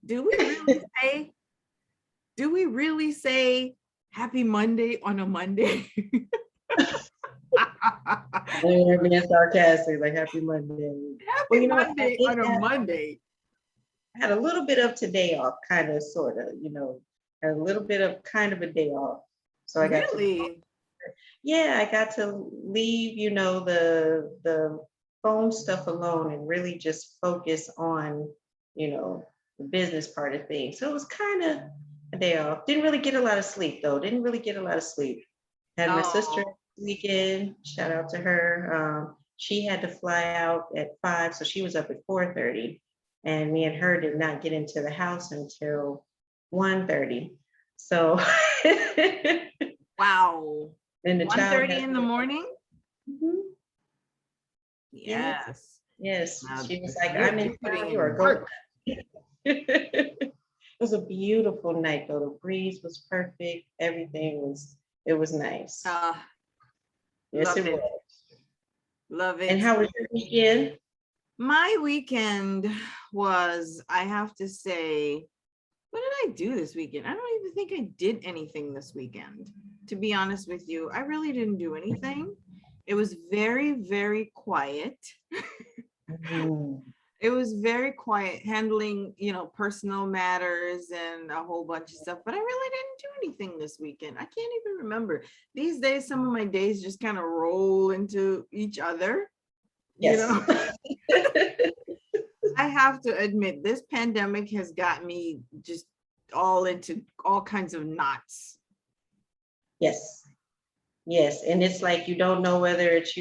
Do we really say, do we really say happy Monday on a Monday? They're being sarcastic, like happy Monday. Well, Happy Monday on a Monday. I had a little bit of today off, kind of, sort of, had a little bit of kind of a day off. So I got to, Really? yeah, I got to leave, the phone stuff alone and really just focus on, the business part of things. So it was kind of a day off. Didn't really get a lot of sleep though. Didn't really get a lot of sleep. Had my sister Oh, weekend. Shout out to her. She had to fly out at 5, so she was up at 4:30, and me and her did not get into the house until 1:30. So, wow. then the child 1:30 had in the morning? Mhm. Yes, Yes. yes. Now, She was like, you're I'm in you're putting town, you are in going. work. It was a beautiful night though. The breeze was perfect. It was nice. Yes, Love it it. was. Love And it. how was your weekend? My weekend was, I have to say, what did I do this weekend? I don't even think I did anything this weekend. To be honest with you, I really didn't do anything. It was very, very quiet. Mm. It was very quiet, handling, personal matters and a whole bunch of stuff, but I really didn't do anything this weekend. I can't even remember. These days, some of my days just kind of roll into each other, you Yes. know. I have to admit, this pandemic has got me just all into all kinds of knots. Yes. Yes. And it's like you don't know whether it's,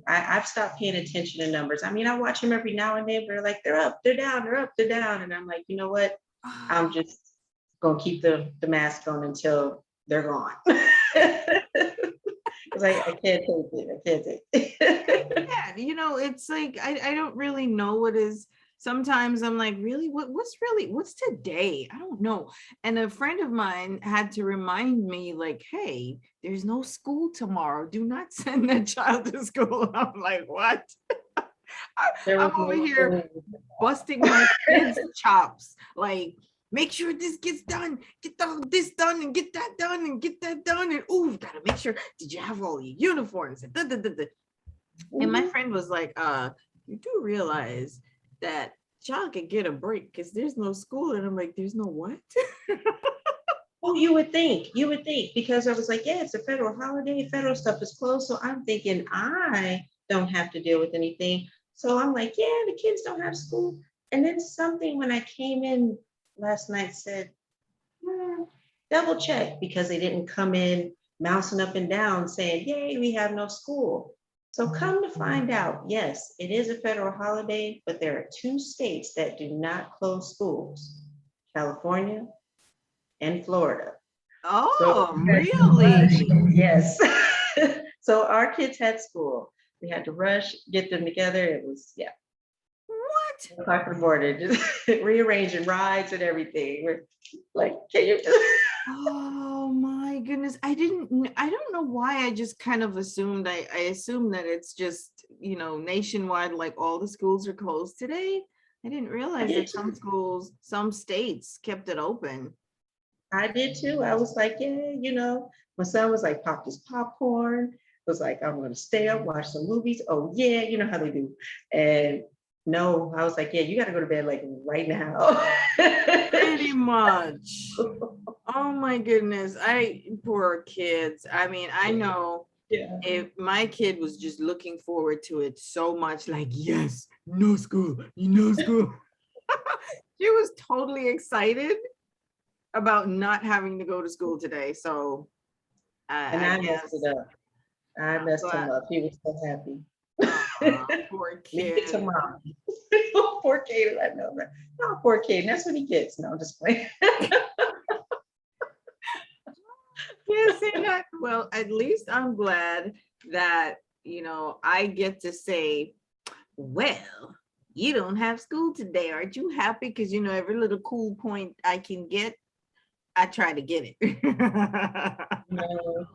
I've stopped paying attention to numbers. I mean, I watch them every now and then, but like they're up, they're down, they're up, they're down. And I'm like, you know what? I'm just gonna keep the mask on until they're gone. Because I can't take it. I can't take it. Yeah, it's like I don't really know what is. Sometimes I'm like, really, what's today? I don't know. And a friend of mine had to remind me, like, hey, there's no school tomorrow. Do not send that child to school. I'm like, what? There I'm was over no here school. busting my kids' chops. Like, make sure this gets done, get this done, and get that done, and get that done. And ooh, gotta make sure, did you have all your uniforms? And, da, da, da, da. And my Mhm. friend was like, you do realize that child could get a break because there's no school. And I'm like, there's no what? Oh, you would think, because I was like, yeah, it's a federal holiday, federal stuff is closed. So I'm thinking I don't have to deal with anything. So I'm like, yeah, the kids don't have school. And then something when I came in last night said, "Hmm, double check," because they didn't come in mousing up and down saying, yay, we have no school. So come to find out, yes, it is a federal holiday, but there are 2 states that do not close schools, California and Florida. So Oh, we had to rush, really? yes. So our kids had school. We had to rush, get them together. It was, yeah, What? across the border, just rearranging rides and everything. We're like, can you just Oh my goodness. I don't know why I just kind of assumed, I assumed that it's just, nationwide, like all the schools are closed today. I didn't I realize did that some too. schools, some states kept it open. I did too. I was like, yeah, my son was like, pop this popcorn. Was like, I'm gonna stay up, watch some movies. Oh yeah, you know how they do. And no, I was like, yeah, you gotta go to bed like right now. Pretty much. Oh my goodness. Poor kids. I mean, I know Yeah. if my kid was just looking forward to it so much, like, yes, no school, no school. She was totally excited about not having to go to school today. So And I I messed it guess up. I I'm messed him glad. up. He was so happy. Poor Leave it to kid. mom. Poor Kate. I know, right? No, poor Kate. That's what he gets. No, just playing. Yes, and well, at least I'm glad that, I get to say, well, you don't have school today. Aren't you happy? Because, every little cool point I can get, I try to get it. No,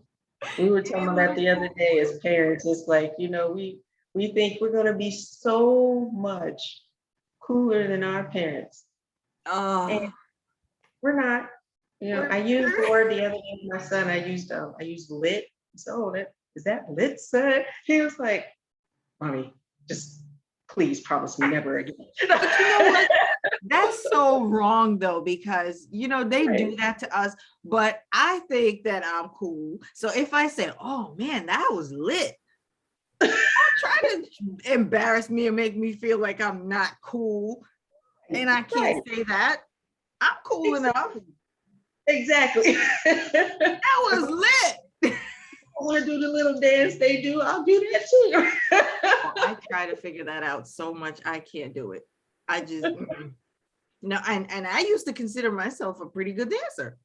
we were talking Any about that little the other cool day point. as parents. It's like, we think we're gonna be so much cooler than our parents. And Oh, we're not. You know, we're I used the word the other day with my son. I used lit. So that is that lit, son? He was like, "Mommy, just please promise me never again." but you know what? That's so wrong though, because they Right. do that to us, but I think that I'm cool. So if I say, oh man, that was lit, try to embarrass me and make me feel like I'm not cool. And I can't Right. say that. I'm cool enough. Exactly. Exactly. That was lit. I want to do the little dance they do. I'll do that too. Oh, I try to figure that out so much. I can't do it. I just no, and I used to consider myself a pretty good dancer.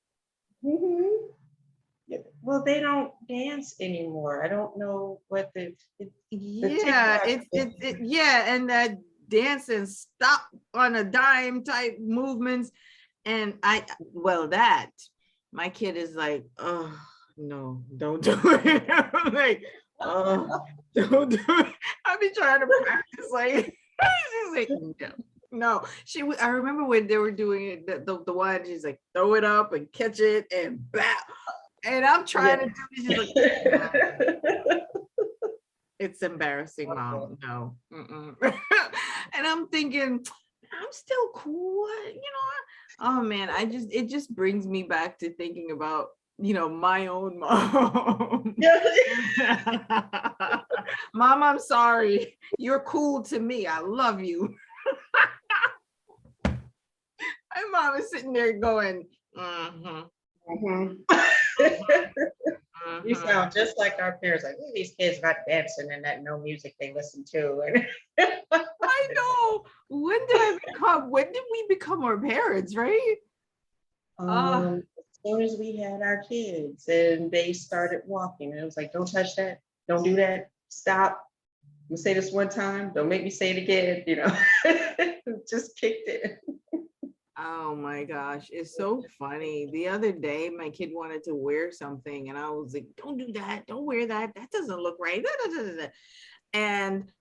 Mhm. Yeah. Well, they don't dance anymore. I don't know what the Yeah, TikTok. yeah, and that dance and stop on a dime type movements. And well, that my kid is like, oh no, don't do it. I'm like, oh, don't do it. I'll be trying to practice like she's like, no. No, I remember when they were doing it, the one she's like, throw it up and catch it and bow. And I'm trying Yeah. to do this. She's like, it's embarrassing, mom. No. Mm-mm. And I'm thinking, I'm still cool. Oh man, it just brings me back to thinking about, my own mom. Mom, I'm sorry. You're cool to me. I love you. My mom is sitting there going, mm-hmm, Mhm. You mm-hmm. sound just like our parents. Like, "Look at these kids not dancing and that no music they listen to." And I know. When did we become our parents, right? Uh, as soon as we had our kids and they started walking, and it was like, "Don't touch that. Don't do that. Stop. I'm gonna say this one time. Don't make me say it again." Just kicked it. Oh my gosh, it's so funny. The other day, my kid wanted to wear something, and I was like, don't do that. Don't wear that. That doesn't look right. Da, da, da, da, da. And,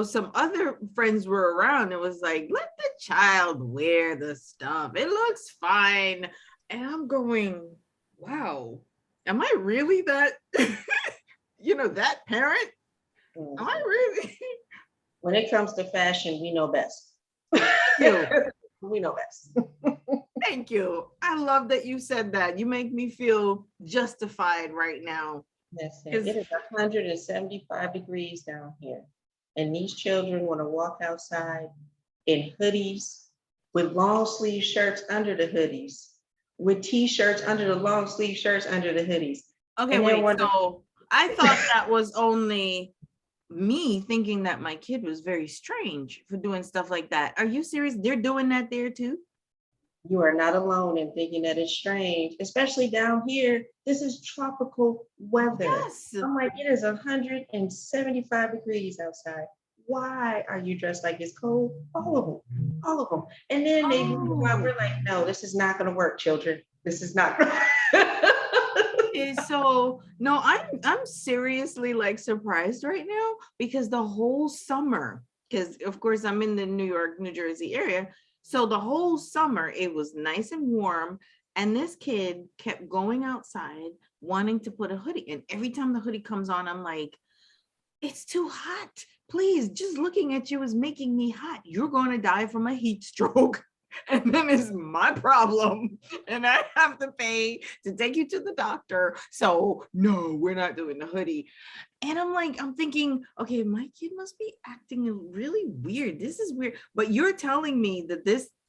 some other friends were around. It was like, let the child wear the stuff. It looks fine. And I'm going, wow, am I really that, that parent? Am I Mhm. really? When it comes to fashion, we know best. You. We know best. Thank you. I love that you said that. You make me feel justified right now. Listen, Because it is 175 degrees down here, and these children want to walk outside in hoodies with long sleeve shirts under the hoodies, with t-shirts under the long sleeve shirts under the hoodies, okay, and then wait. wonder. So I thought that was only me thinking that my kid was very strange for doing stuff like that. Are you serious? They're doing that there too? You are not alone in thinking that it's strange, especially down here. This is tropical weather. Yes. I'm like, it is 175 degrees outside. Why are you dressed like it's cold? All of them, all of them. And then they move out. Oh. We're like, no, this is not going to work, children. This is not. Okay, so no, I'm seriously like surprised right now because the whole summer, because of course I'm in the New York, New Jersey area. So the whole summer it was nice and warm. And this kid kept going outside wanting to put a hoodie. And every time the hoodie comes on, I'm like, it's too hot. Please, just looking at you is making me hot. You're going to die from a heat stroke. And then it's my problem. And I have to pay to take you to the doctor. So, no, we're not doing the hoodie. And I'm thinking, okay, my kid must be acting really weird. This is weird. But you're telling me that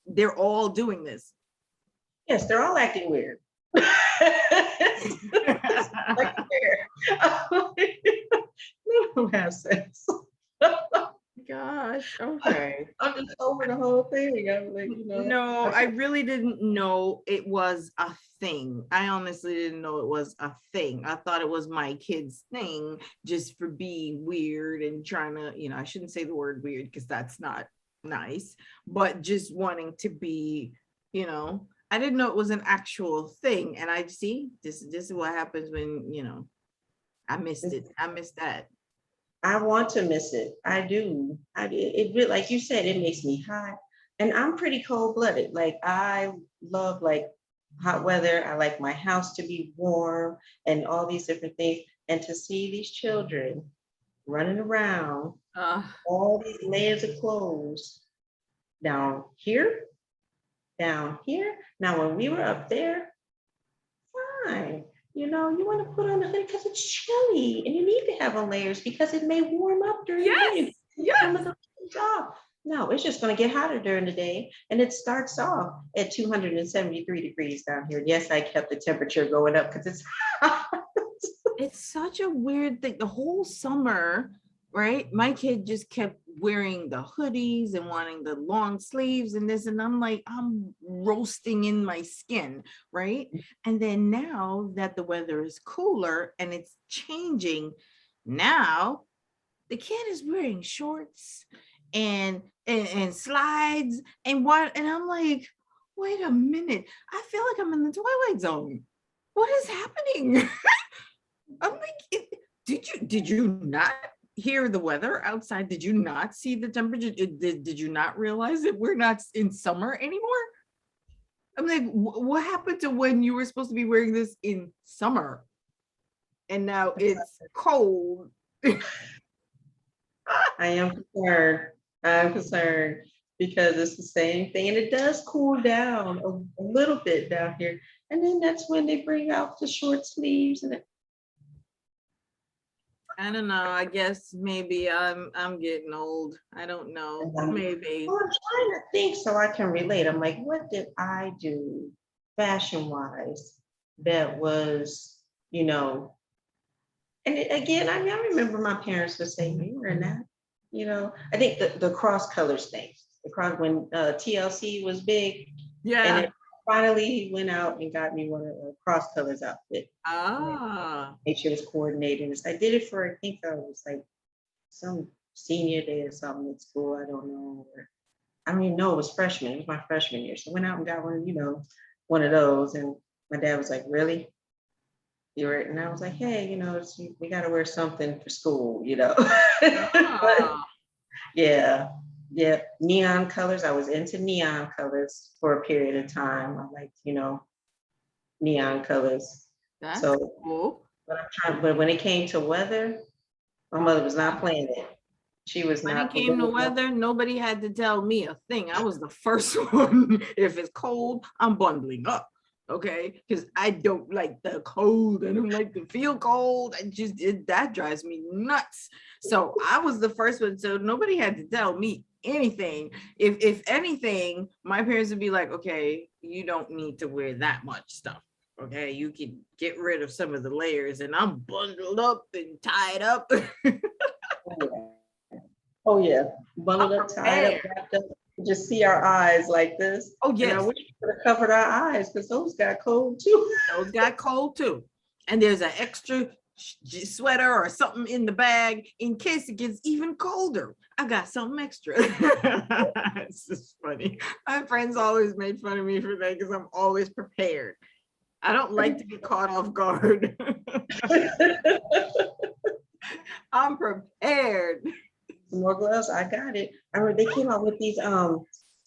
they're all doing this. Yes, they're all acting weird. It's like fair. They don't have sense. Gosh, okay. I'm just over the whole thing. I'm like, No, I I feel really didn't know it was a thing. I honestly didn't know it was a thing. I thought it was my kid's thing just for being weird and trying to, I shouldn't say the word weird because that's not nice, but just wanting to be, I didn't know it was an actual thing. And I see this is what happens when, I missed it. I missed that. I want to miss it. I do. It really, like you said, it makes me hot. And I'm pretty cold-blooded. Like I love like hot weather. I like my house to be warm and all these different things. And to see these children running around, Uh, all these layers of clothes down here, down here. Now, when we were up there, fine. You know, you want to put on the hoodie because it's chilly and you need to have on layers because it may warm up during the yes, day. Some yes. of the off. No, it's just going to get hotter during the day. And it starts off at 273 degrees down here. Yes, I kept the temperature going up because it's hot. It's such a weird thing. The whole summer, right? My kid just kept wearing the hoodies and wanting the long sleeves and this, and I'm like, I'm roasting in my skin, right? And then now that the weather is cooler and it's changing, now the kid is wearing shorts and slides and what, and I'm like, wait a minute, I feel like I'm in the Twilight Zone. What is happening? I'm like, did you not hear the weather outside? Did you not see the temperature? Did you not realize that we're not in summer anymore? I'm like, what happened to when you were supposed to be wearing this in summer? And now it's cold. I am concerned. I'm concerned because it's the same thing. And it does cool down a little bit down here. And then that's when they bring out the short sleeves and I don't know. I guess maybe I'm getting old. I don't know. Maybe. well, I'm trying to think so I can relate. I'm like, what did I do fashion wise that was, you know, and again, I mean, I remember my parents would say, you were that, you know, I think the cross colors thing, the cross when TLC was big, and Yeah. it finally went out and got me one of the cross colors outfit. Ah. Make sure it was coordinated. I did it for, I think I was like some senior day or something at school. I don't know. I don't even know it was freshman. It was my freshman year. So I went out and got one, you know, one of those. And my dad was like, really? You were, and I was like, hey, you know, we got to wear something for school, you know. But Ah. yeah, yeah, neon colors. I was into neon colors for a period of time. I liked, you know, neon colors. That's So, cool. but when it came to weather, my mother was not playing it. She was When it not came playing to it. weather, nobody had to tell me a thing. I was the first one. If it's cold, I'm bundling up. Okay. Because I don't like the cold. I don't like to feel cold. That drives me nuts. So I was the first one. So nobody had to tell me anything. If anything, my parents would be like, okay, you don't need to wear that much stuff. Okay, you can get rid of some of the layers, and I'm bundled up and tied up. Oh, yeah. Bundled I'm up, tied up, prepared. wrapped up. You just see our eyes like this. Oh, And I yes, wish we could have covered our eyes because those got cold too. those got cold too. And there's an extra sweater or something in the bag in case it gets even colder. I got something extra. It's just funny. My friends always made fun of me for that because I'm always prepared. I don't like to be caught off guard. I'm prepared. Some more gloves. I got it. I remember they came out with these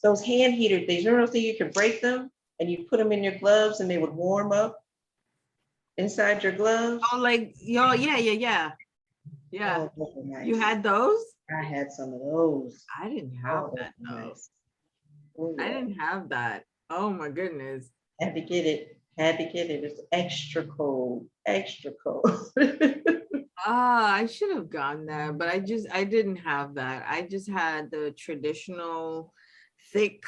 those hand heater things. Remember those things you could break them and you put them in your gloves and they would warm up inside your gloves. Oh, like, yo, yeah, yeah, yeah. Yeah. Oh, those were You nice. had those? I had some of those. I didn't have Oh, those that were though. nice. Oh I yeah. didn't have that. Oh my goodness. Had to get it. Had to get it. It's extra cold. Extra cold. Ah, I should have gone there, but I didn't have that. I just had the traditional thick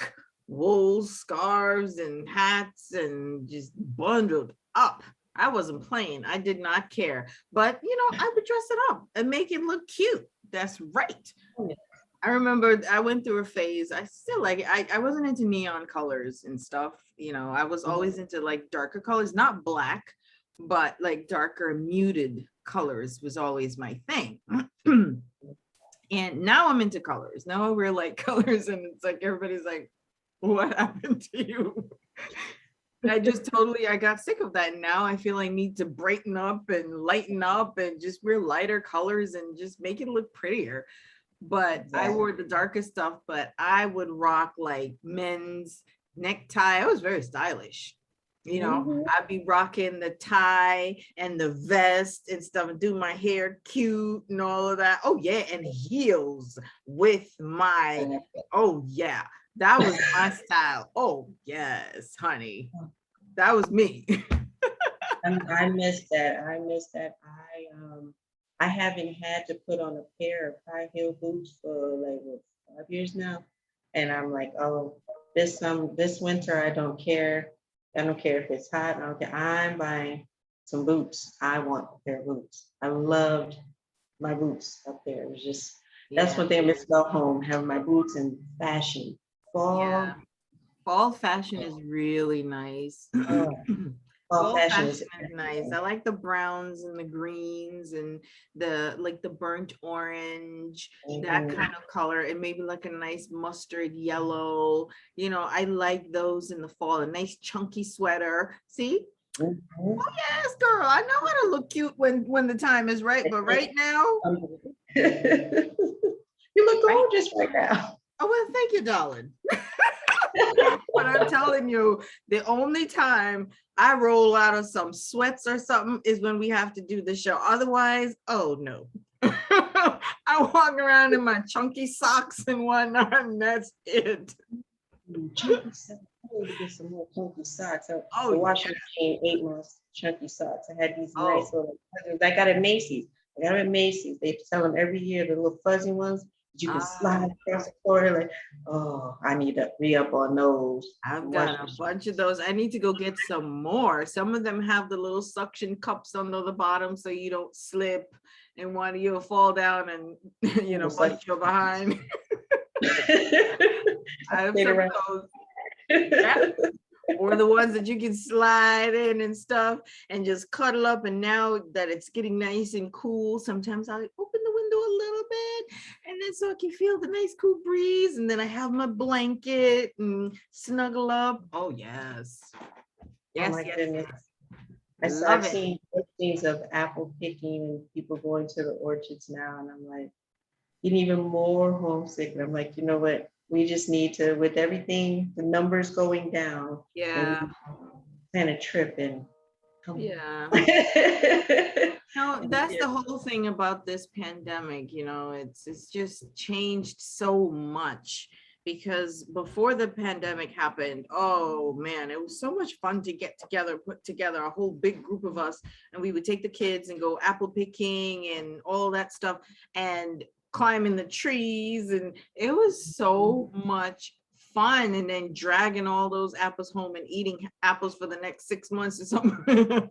wool scarves and hats and just bundled up. I wasn't playing. I did not care. But I would dress it up and make it look cute. That's right. I remember I went through a phase. I still like it. I wasn't into neon colors and stuff. I was always into like darker colors, not black, but like darker muted colors was always my thing. And now I'm into colors. Now I wear light colors, and it's like everybody's like, what happened to you? And I got sick of that. And now I feel I need to brighten up and lighten up and just wear lighter colors and just make it look prettier. but I Exactly. wore the darkest stuff, but I would rock like men's necktie. I was very stylish. Mhm. I'd be rocking the tie and the vest and stuff and do my hair cute and all of that. Oh yeah, and heels with my, oh yeah, that was my style. Oh yes, honey. That was me. I miss that. I miss that. I haven't had to put on a pair of high heel boots for like what, 5 years now, and I'm like, oh, this winter I don't care. I don't care if it's hot. I don't care. I'm buying some boots. I want a pair of boots. I loved my boots up there. It was just that's Yeah, one thing I miss about home, having my boots and fashion. yeah. Fall, Fall fashion is really nice. oh, fall Fall fashion fashion is is nice. I everything. like the browns and the greens and the like the burnt orange, that Mhm, kind of color, and maybe like a nice mustard yellow. I like those in the fall. A nice chunky sweater. See? mhm. Yes, girl. I know how to look cute when the time is right, but right now, You look right? gorgeous right now. Oh well, thank you, darling. But I'm telling you, the only time I roll out of some sweats or something is when we have to do the show. Otherwise, oh no. I walk around in my chunky socks and whatnot, and that's it. Chunky socks. I need to get some more chunky socks. Oh The yeah. washing machine ate my chunky socks. I had these nice Oh, little fuzzies. I got at Macy's. I got them at Macy's. They sell them every year, the little fuzzy ones that you can ah, slide across the floor. Like, oh, I need to re up on those. The I've got washing a machine. bunch of those. I need to go get some more. Some of them have the little suction cups under the bottom so you don't slip and one of you fall down and It's like, bust your behind. I have played some of around. those. Yeah. Or the ones that you can slide in and stuff and just cuddle up. And now that it's getting nice and cool, sometimes I open the window a little bit and then so I can feel the nice cool breeze. And then I have my blanket and snuggle up. Oh, yes. Oh Yes, my yes, goodness. yes. I've Love it. seen postings of apple picking and people going to the orchards now, and I'm like, getting even more homesick. And I'm like, you know what? We just need to, with everything, the numbers going down, maybe Yeah. plan a trip and come. Yeah. And No, that's yeah, the whole thing about this pandemic, it's just changed so much because before the pandemic happened, oh man, it was so much fun to get together, put together a whole big group of us, and we would take the kids and go apple picking and all that stuff and climbing the trees, and it was so much fun, and then dragging all those apples home and eating apples for the next 6 months or something.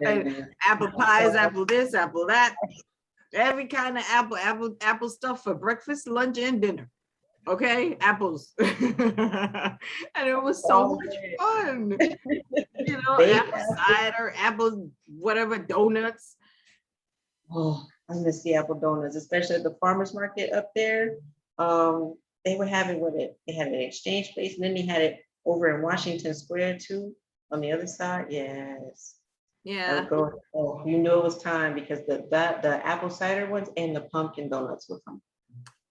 And yeah. apple pies, apple this, apple that, every kind of apple stuff for breakfast, lunch, and dinner. Okay, apples. And it was so All much day. fun. Baked Apple apple. cider, apple, whatever, donuts. Oh, I miss the apple donuts, especially at the farmer's market up there. They were having what it, they had an exchange place, and then they had it over in Washington Square too, on the other side. Yes. I Yeah, would go, oh, you knew it was time because the apple cider ones and the pumpkin donuts would come.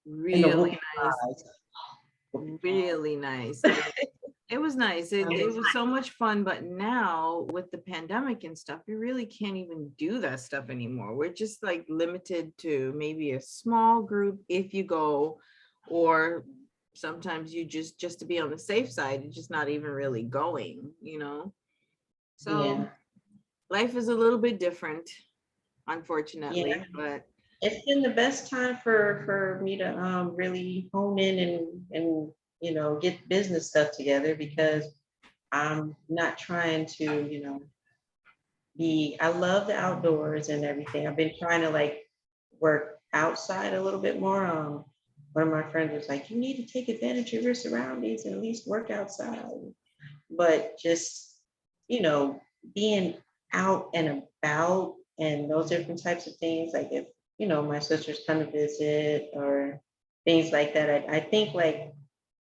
And the really whoopie nice. pies. Whoopie pies. Really nice. It was nice. It was so much fun. But now with the pandemic and stuff, you really can't even do that stuff anymore. We're just like limited to maybe a small group if you go, or sometimes you just to be on the safe side, you're just not even really going. So Yeah, life is a little bit different, yeah. unfortunately. But It's been the best time for me to really hone in and get business stuff together because I'm not trying to, I love the outdoors and everything. I've been trying to like work outside a little bit more. One of my friends was like, you need to take advantage of your surroundings and at least work outside. But just, you know, being out and about and those different types of things, like if, my sisters come to visit or things like that, I think like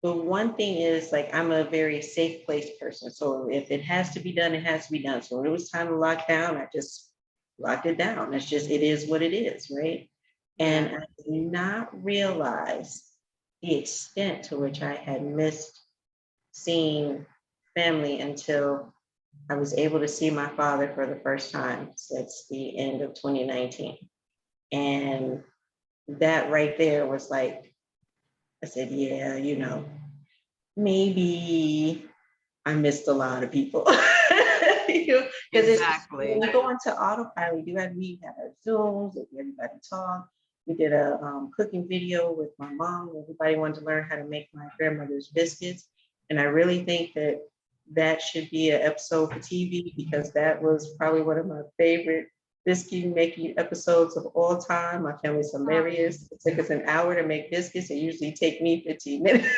the one thing is like I'm a very safe place person. So if it has to be done, it has to be done. So when it was time to lock down, I just locked it down. It's just it is what it is, right? And Yeah. I did not realize the extent to which I had missed seeing family until I was able to see my father for the first time since the end of 2019. And that right there was like, I said, yeah, maybe I missed a lot of people. Because it's when Exactly. you go into autopilot, we had our Zooms, and everybody talk. We did a cooking video with my mom. Everybody wanted to learn how to make my grandmother's biscuits. And I really think that that should be an episode for TV because that was probably one of my favorite biscuit making episodes of all time. My family's hilarious. It took us an hour to make biscuits. It usually take me 15 minutes.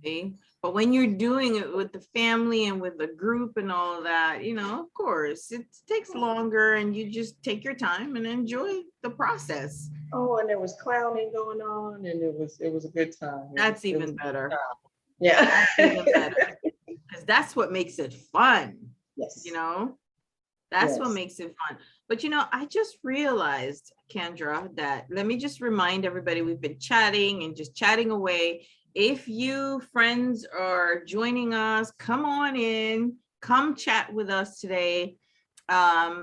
See? But when you're doing it with the family and with the group and all of that, of course, it takes longer and you just take your time and enjoy the process. Oh, and there was clowning going on, and it was a good time. That's It was even better. yeah. That's even better. Because that's what makes it fun, Yes. you know? That's what Yes. makes it fun. But I just realized, Kendra, that let me just remind everybody we've been chatting and just chatting away. If you friends are joining us, come on in, come chat with us today.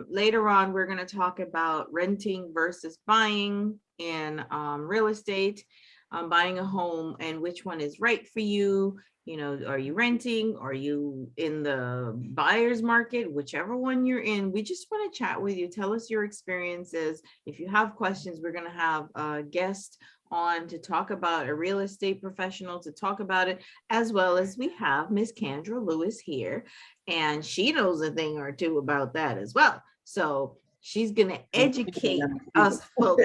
Later on, we're going to talk about renting versus buying in real estate, buying a home and which one is right for you. Are you renting? Are you in the buyer's market? Whichever one you're in, we just want to chat with you. Tell us your experiences. If you have questions, we're going to have a guest on to talk about a real estate professional to talk about it, as well as we have Miss Kendra Lewis here, and she knows a thing or two about that as well. So she's going to educate us folks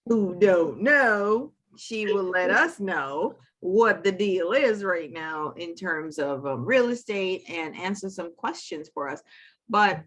who don't know. She will let us know what the deal is right now in terms of real estate and answer some questions for us. But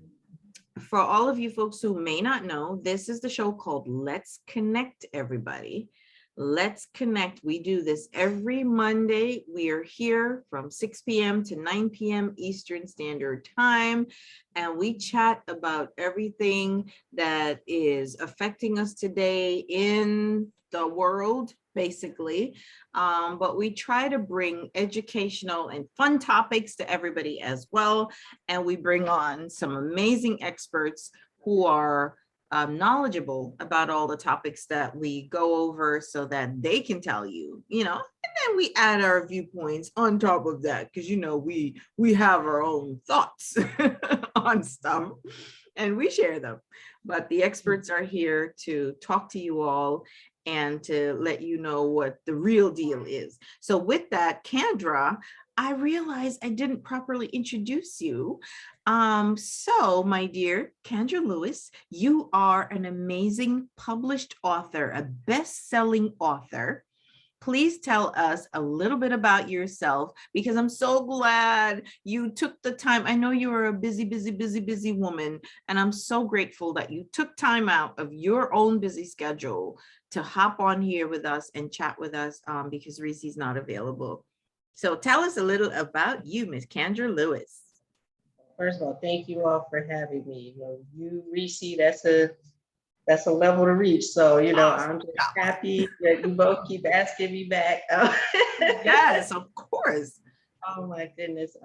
for all of you folks who may not know, this is the show called Let's Connect, everybody. Let's Connect. We do this every Monday. We are here from 6 p.m. to 9 p.m. Eastern Standard Time, and we chat about everything that is affecting us today in the world, basically. But we try to bring educational and fun topics to everybody as well. And we bring on some amazing experts who are knowledgeable about all the topics that we go over so that they can tell you, and then we add our viewpoints on top of that because, we have our own thoughts on stuff and we share them. But the experts are here to talk to you all and to let you know what the real deal is. So with that, Kendra, I realized I didn't properly introduce you. So my dear Kendra Lewis, you are an amazing published author, a best-selling author. Please tell us a little bit about yourself, because I'm so glad you took the time. I know you are a busy woman, and I'm so grateful that you took time out of your own busy schedule to hop on here with us and chat with us because Reese's not available. So tell us a little about you, Miss Kendra Lewis. First of all, thank you all for having me. Reese, that's a level to reach. So, I'm just happy that you both keep asking me back. Yes, of course. Oh my goodness.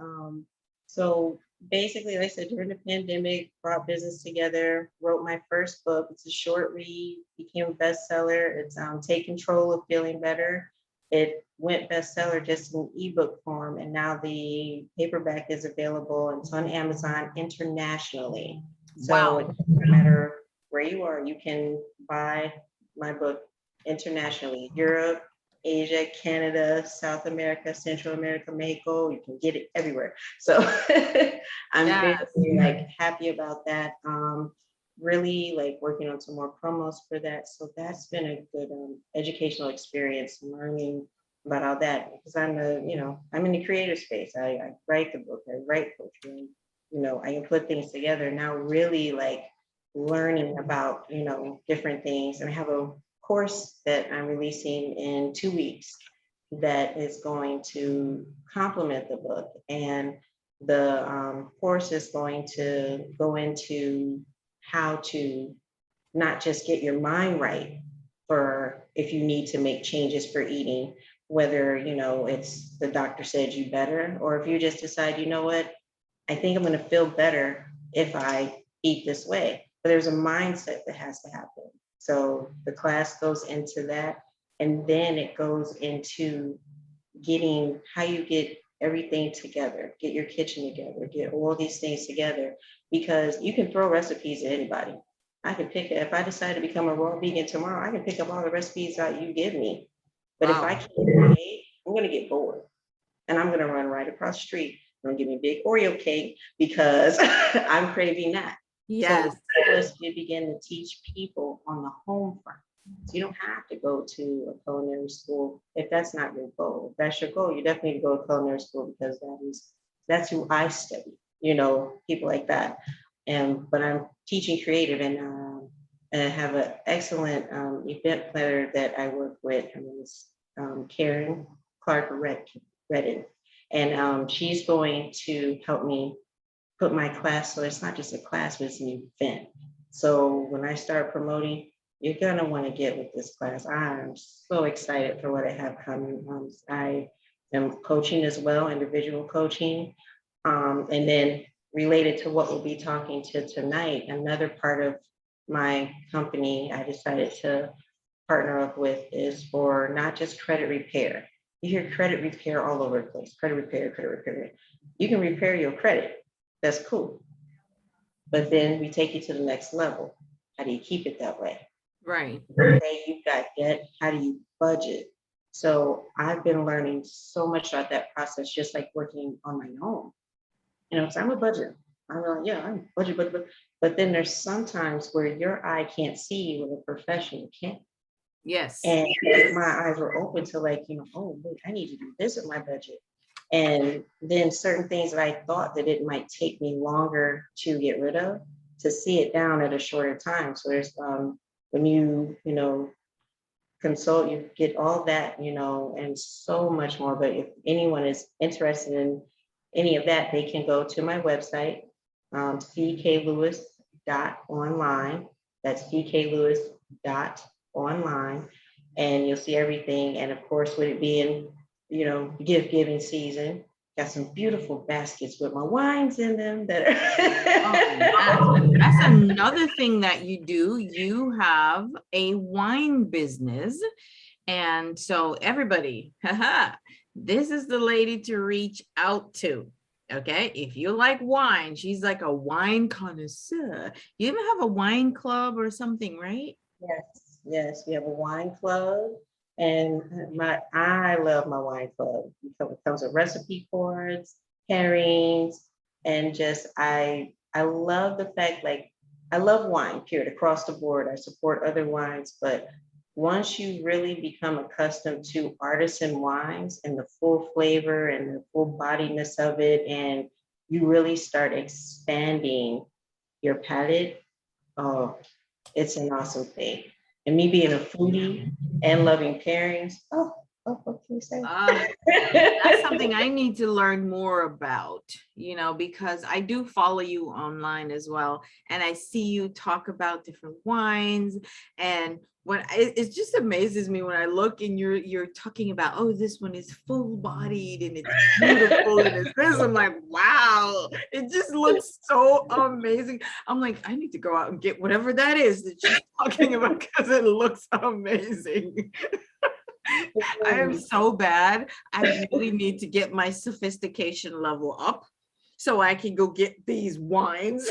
So basically, like I said, during the pandemic, brought business together, wrote my first book. It's a short read, became a bestseller. It's Take Control of Feeling Better. It went bestseller just in ebook form, and now the paperback is available and it's on Amazon internationally. So it doesn't matter where you are, you can buy my book internationally. Europe, Asia, Canada, South America, Central America, Mexico, you can get it everywhere. So I'm very happy about that. Really like working on some more promos for that. So that's been a good educational experience, learning about all that, because I'm in the creative space. I write the book, I write poetry, I can put things together. Now really like learning about, different things. And I have a course that I'm releasing in 2 weeks that is going to complement the book. And the course is going to go into how to not just get your mind right for if you need to make changes for eating, whether, it's the doctor said you better, or if you just decide, you know what, I think I'm going to feel better if I eat this way. But there's a mindset that has to happen. So the class goes into that. And then it goes into getting how you get everything together, get your kitchen together, get all these things together, because you can throw recipes at anybody. I can pick it. If I decide to become a raw vegan tomorrow, I can pick up all the recipes that you give me. But if I Wow. can't create, I'm going to get bored and I'm going to run right across the street. I'm going to give me a big Oreo cake because I'm craving that. So Yes. we begin to teach people on the home front. So you don't have to go to a culinary school if that's not your goal. If that's your goal, you definitely need to go to culinary school because that's who I study, people like that. But I'm teaching creative and I have an excellent event planner that I work with. Her name is Karen Clark Redden. And she's going to help me put my class, so it's not just a class, but it's an event. So when I start promoting, you're gonna want to get with this class. I'm so excited for what I have coming. I am coaching as well, individual coaching. And then related to what we'll be talking to tonight, another part of my company I decided to partner up with is for not just credit repair. You hear credit repair all over the place, credit repair, credit repair. You can repair your credit. That's cool. But then we take you to the next level. How do you keep it that way? Right. Okay, you've got debt. How do you budget? So I've been learning so much about that process, just like working on my own. Because I'm a budget. I'm but then there's sometimes where your eye can't see what a professional can. Yes. And my eyes were open to oh, wait, I need to do this with my budget. And then certain things that I thought that it might take me longer to get rid of, to see it down at a shorter time. So there's when you consult, you get all that, and so much more. But if anyone is interested in any of that, they can go to my website, cklewis.online. That's cklewis.online. And you'll see everything. And of course, with it being, gift giving season, got some beautiful baskets with my wines in them that Oh, yes. That's another thing that you do. You have a wine business. And so everybody, haha, this is the lady to reach out to. Okay. If you like wine, she's like a wine connoisseur. You even have a wine club or something, right? Yes, we have a wine club, and I love my wine club. It comes with recipe boards, pairings, and just I love the fact, I love wine, period, across the board. I support other wines, but once you really become accustomed to artisan wines and the full flavor and the full bodiness of it, and you really start expanding your palate, oh, it's an awesome thing. And me being a foodie and loving pairings, what can you say? That's something I need to learn more about, because I do follow you online as well. And I see you talk about different wines. And it just amazes me when I look and you're talking about, oh, this one is full bodied and it's beautiful and it's this. I'm like, wow, it just looks so amazing. I'm like, I need to go out and get whatever that is that she's talking about because it looks amazing. I am so bad. I really need to get my sophistication level up so I can go get these wines.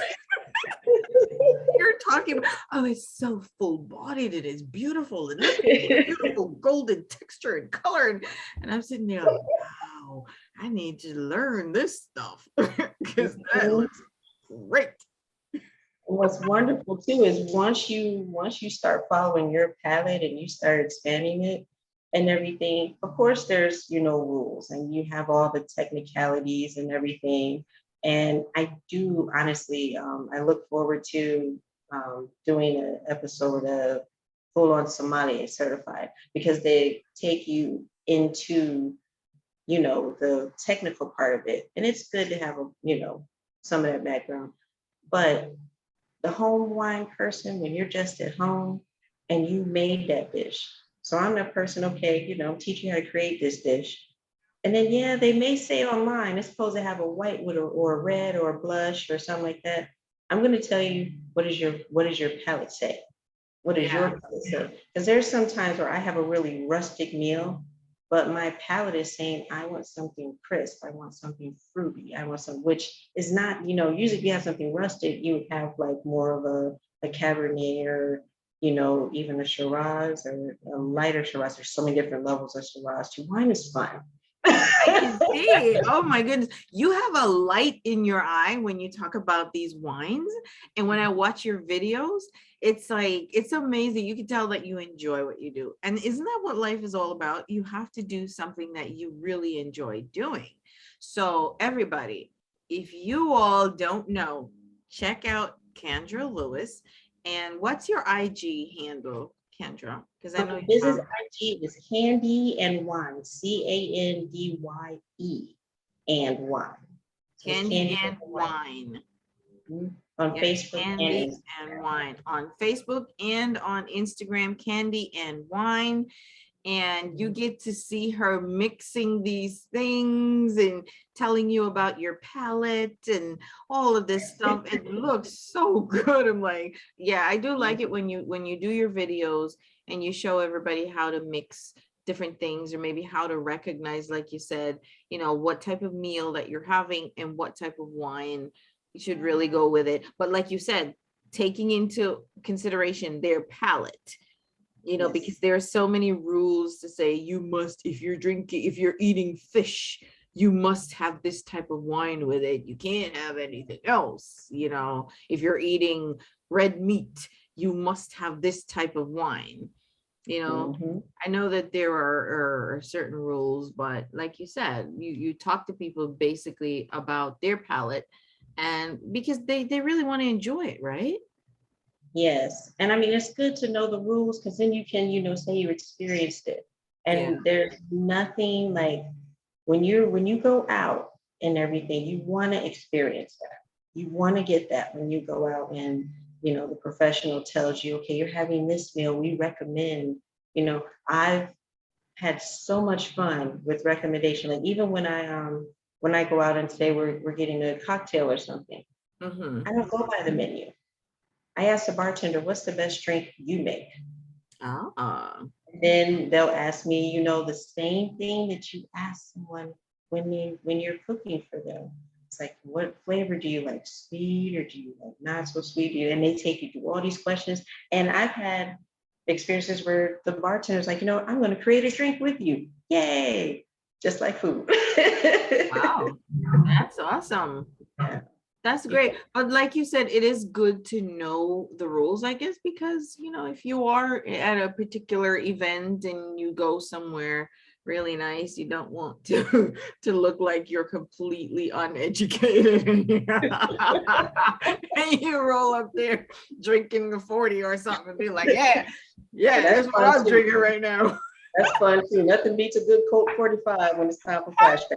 You're talking about, oh, it's so full bodied. It is beautiful. And look at the beautiful golden texture and color. And I'm sitting there like, wow, I need to learn this stuff because that looks great. What's wonderful too is once you start following your palette and you start expanding it and everything, of course there's rules and you have all the technicalities and everything. And I do honestly, I look forward to doing an episode of Full On Sommelier Certified, because they take you into the technical part of it, and it's good to have some of that background. But the home wine person when you're just at home and you made that dish. So I'm that person, okay, teach you how to create this dish. And then, yeah, they may say online it's supposed to have a white with or a red or a blush or something like that. I'm going to tell you what does your palate say? What does Yeah. your palate say? Because there's some times where I have a really rustic meal, but my palate is saying I want something crisp, I want something fruity, I want some, which is not, usually if you have something rustic, you would have like more of a Cabernet or even a Shiraz or a lighter Shiraz. There's so many different levels of Shiraz too. Wine is fun. I can see. Oh my goodness. You have a light in your eye when you talk about these wines. And when I watch your videos, it's like, it's amazing. You can tell that you enjoy what you do. And isn't that what life is all about? You have to do something that you really enjoy doing. So, everybody, if you all don't know, check out Kendra Lewis. And what's your IG handle, Kendra? Because I know you Business have IG is Candy and Wine, Candye and Wine. So it's Candy Candy and and Wine. Wine. On Yes, Facebook and Candy and Instagram. Wine on Facebook and on Instagram, Candy and Wine. And you get to see her mixing these things and telling you about your palette and all of this stuff. It looks so good. I'm like, yeah, I do like it when you do your videos and you show everybody how to mix different things, or maybe how to recognize, like you said, what type of meal that you're having and what type of wine you should really go with it. But like you said, taking into consideration their palate, because Yes. there are so many rules to say you must, if you're eating fish, you must have this type of wine with it. You can't have anything else. If you're eating red meat, you must have this type of wine. Mhm. I know that there are certain rules, but like you said, you talk to people basically about their palate, and because they really want to enjoy it, right? Yes. And I mean, it's good to know the rules because then you can, say you experienced it. Yeah. And there's nothing like when you go out and everything, you want to experience that. You want to get that when you go out and, the professional tells you, okay, you're having this meal, we recommend, I've had so much fun with recommendation. Like even when I go out and say we're getting a cocktail or something, Mm-hmm. I don't go by the menu. I ask the bartender, what's the best drink you make? Ah. Then they'll ask me, the same thing that you ask someone when you're cooking for them. It's like, what flavor do you like? Sweet or do you like not so sweet? And they take you through all these questions. And I've had experiences where the bartender's like, I'm going to create a drink with you. Yay. Just like food. Wow, that's awesome. Yeah. That's great. But like you said, it is good to know the rules, I guess, because, if you are at a particular event and you go somewhere really nice, you don't want to to look like you're completely uneducated. And you roll up there drinking the 40 or something and be like, yeah, And yeah, that's that's what fun I'm too. drinking right now. That's fun too. Nothing beats a good Colt 45 when it's time for flashback.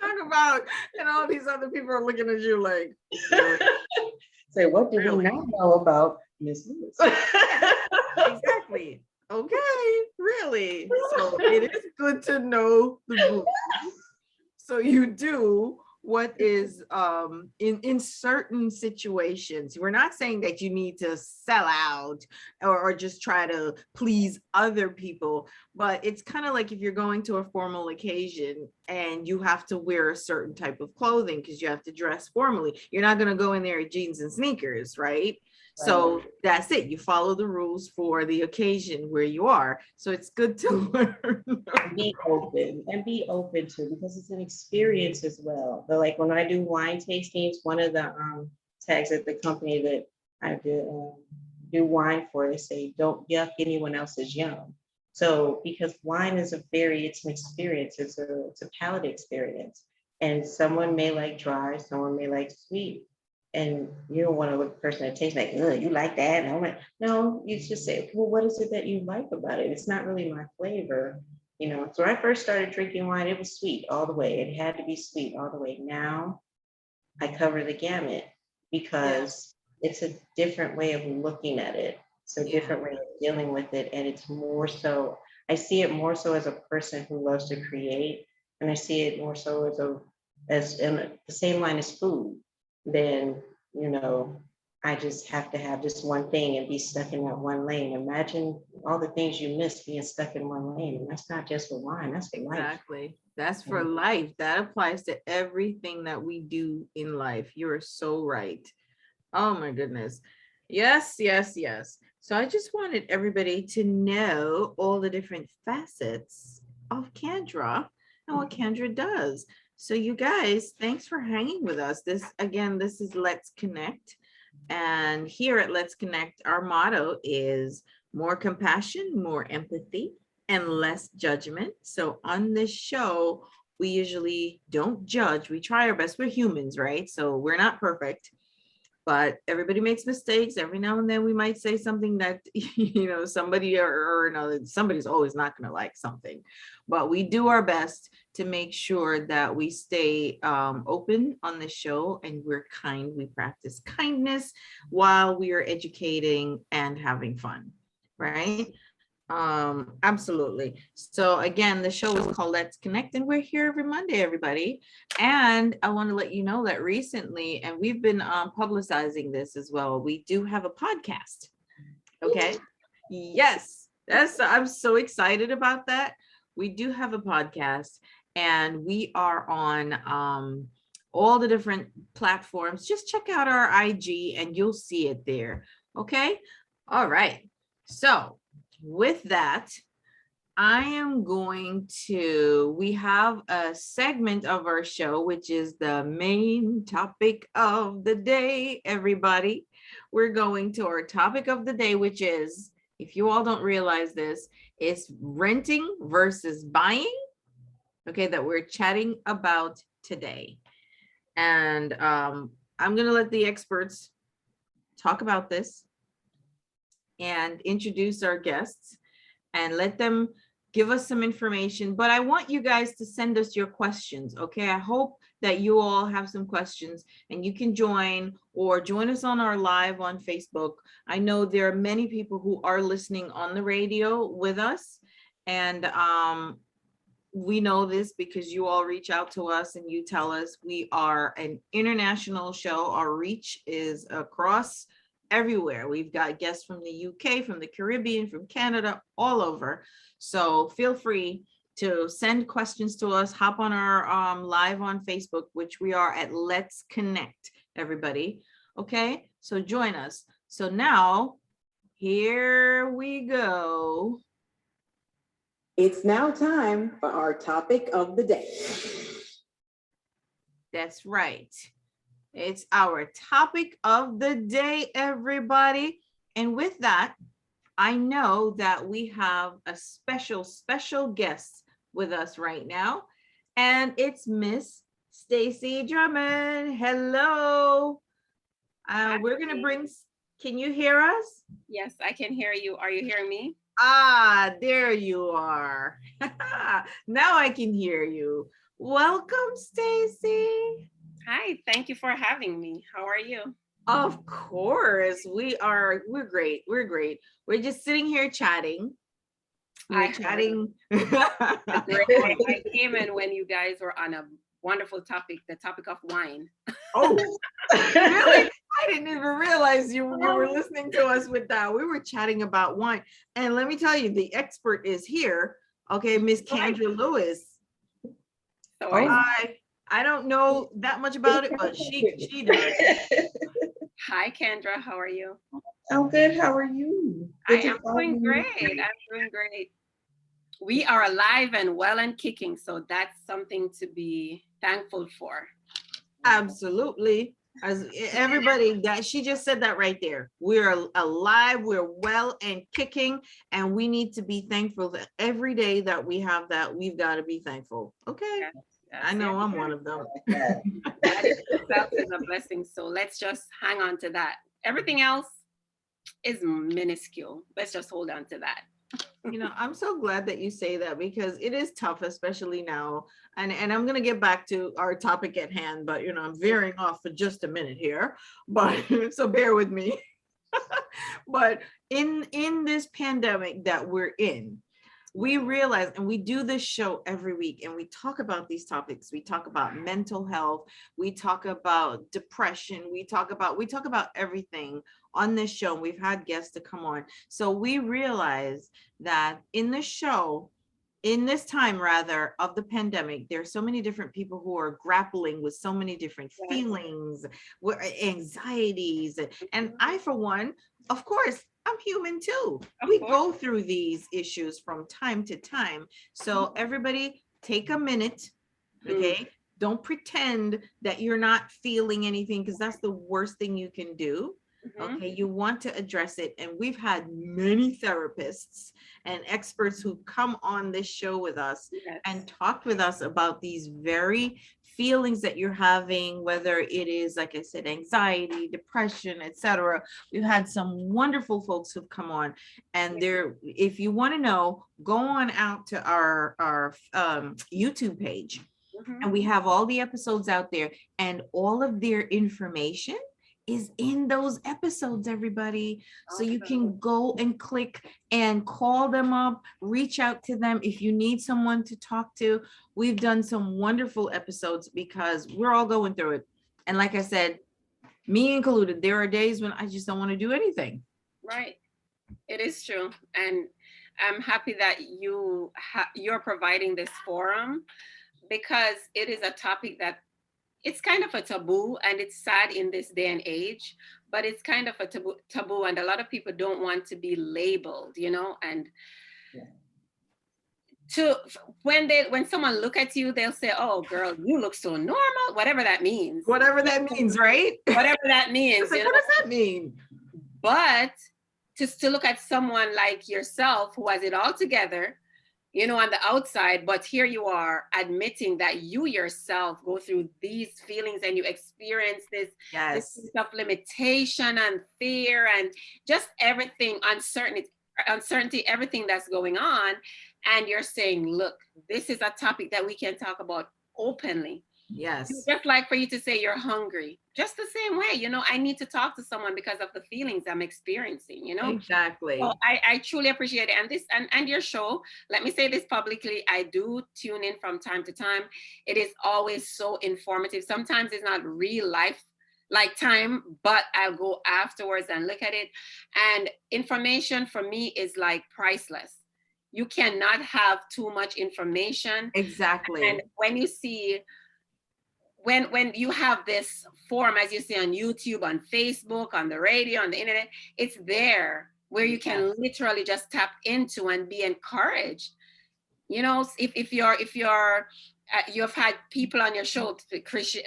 Talk about, and all these other people are looking at you like, really? Say, what do we Really? not know about Miss Lewis? Yeah, exactly. Okay, really. So it is good to know the rules. So you do what is in certain situations. We're not saying that you need to sell out or just try to please other people, but it's kind of like if you're going to a formal occasion and you have to wear a certain type of clothing because you have to dress formally. You're not going to go in there in jeans and sneakers, right? Right. So that's it. You follow the rules for the occasion where you are. So it's good to learn. Be open to, because it's an experience as well. But like when I do wine tastings, one of the tags at the company that I do wine for, they say don't yuck anyone else's yum. So because wine is it's an experience, it's a palate experience. And someone may like dry, someone may like sweet. And you don't want to look at the person that tastes like, oh, you like that? And I'm like, no, you just say, well, what is it that you like about it? It's not really my flavor. So when I first started drinking wine, it was sweet all the way. It had to be sweet all the way. Now I cover the gamut Yeah. because it's a different way of looking at it. It's a Yeah. different way of dealing with it. And it's more so, I see it more so as a person who loves to create. And I see it more so as in the same line as food. Then, you know, I just have to have this one thing and be stuck in that one lane. Imagine all the things you miss being stuck in one lane. And that's not just for wine, that's for life. Exactly. That's for life. That applies to everything that we do in life. You're so right. Oh my goodness. Yes, yes, yes. So I just wanted everybody to know all the different facets of Kendra and what Kendra does. So you guys, thanks for hanging with us. This again, this is Let's Connect. And here at Let's Connect, our motto is more compassion, more empathy, and less judgment. So on this show, we usually don't judge. We try our best. We're humans, right? So we're not perfect, but everybody makes mistakes. Every now and then we might say something that, you know, somebody or another, somebody's always not going to like something, but we do our best to make sure that we stay open on the show and we're kind. We practice kindness while we are educating and having fun, right? Absolutely. So again, the show is called Let's Connect, and we're here every Monday, everybody. And I want to let you know that recently, and we've been publicizing this as well, we do have a podcast. Okay. Yes, I'm so excited about that. We do have a podcast, and we are on all the different platforms. Just check out our IG and you'll see it there. Okay. All right. So with that, I am going to, we have a segment of our show, which is the main topic of the day, everybody. We're going to our topic of the day, which is, if you all don't realize this, is renting versus buying, okay, that we're chatting about today. And I'm going to let the experts talk about this and introduce our guests and let them give us some information. But I want you guys to send us your questions, okay? I hope that you all have some questions and you can join or join us on our live on Facebook. I know there are many people who are listening on the radio with us, and we know this because you all reach out to us and you tell us. We are an international show. Our reach is across everywhere. We've got guests from the UK, from the Caribbean, from Canada, all over. So feel free to send questions to us. Hop on our live on Facebook, which we are at Let's Connect, everybody. Okay, so join us. So now, here we go. It's now time for our topic of the day. That's right. It's our topic of the day, everybody. And with that, I know that we have a special guest with us right now, and it's Miss Stacy Drummond. Hello. We're going to bring, can you hear us? Yes, I can hear you. Are you hearing me? Ah, there you are. Now I can hear you. Welcome, Stacy. Hi, thank you for having me. How are you? Of course, we're great. We're great. We're just sitting here chatting. We're chatting. I came in when you guys were on a wonderful topic, the topic of wine. Oh, really? I didn't even realize you were listening to us with that. We were chatting about wine. And let me tell you, the expert is here. Okay, Miss Kendra Lewis. So I don't know that much about it, but she does. Hi, Kendra. How are you? I'm good. How are you? I am doing great. I'm doing great. We are alive and well and kicking, so that's something to be thankful for. Absolutely. As everybody, that she just said that right there. We're alive, we're well and kicking, and we need to be thankful that every day that we have that, we've got to be thankful. Okay. Yes, I know I'm one of them. That itself is a blessing. So let's just hang on to that. Everything else is minuscule. Let's just hold on to that. You know, I'm so glad that you say that because it is tough, especially now. And I'm gonna get back to our topic at hand, but you know, I'm veering off for just a minute here. But so bear with me. But in this pandemic that we're in, we realize, and we do this show every week, and we talk about these topics. We talk about mental health, we talk about depression, we talk about everything on this show. We've had guests to come on. So we realize that in the show, in this time rather of the pandemic, there are so many different people who are grappling with so many different Yes. feelings, anxieties. And Mhm. I, for one, of course, I'm human too. Of We course. go through these issues from time to time. So everybody take a minute, okay? Don't pretend that you're not feeling anything, because that's the worst thing you can do. Mhm. Okay, you want to address it. And we've had many therapists and experts who come on this show with us Yes. and talked with us about these very feelings that you're having, whether it is, like I said, anxiety, depression, etc. We've had some wonderful folks who've come on, and they're, if you want to know, go on out to our YouTube page, Mhm. and we have all the episodes out there, and all of their information is in those episodes, everybody. So you can go and click and call them up, reach out to them if you need someone to talk to. We've done some wonderful episodes because we're all going through it. And like I said, me included, there are days when I just don't want to do anything. Right. It is true. And I'm happy that you're providing this forum, because it is a topic that it's kind of a taboo, and it's sad in this day and age, but it's kind of a taboo, and a lot of people don't want to be labeled, and to when someone look at you, they'll say, "Oh girl, you look so normal," whatever that means. Whatever that means, right? Whatever that means, It's like, what does that mean? But just to look at someone like yourself who has it all together, on the outside, but here you are admitting that you yourself go through these feelings, and you experience this Yes. sense of limitation and fear and just everything, uncertainty, everything that's going on. And you're saying, look, this is a topic that we can talk about openly. Yes. Just like for you to say you're hungry, just the same way, I need to talk to someone because of the feelings I'm experiencing, Exactly. So I truly appreciate it. And this and your show, let me say this publicly, I do tune in from time to time. It is always so informative. Sometimes it's not real life like time, but I'll go afterwards and look at it. And information for me is like priceless. You cannot have too much information. Exactly. And when you see when you have this forum, as you say, on YouTube, on Facebook, on the radio, on the internet, it's there where you can literally just tap into and be encouraged. If you've had people on your show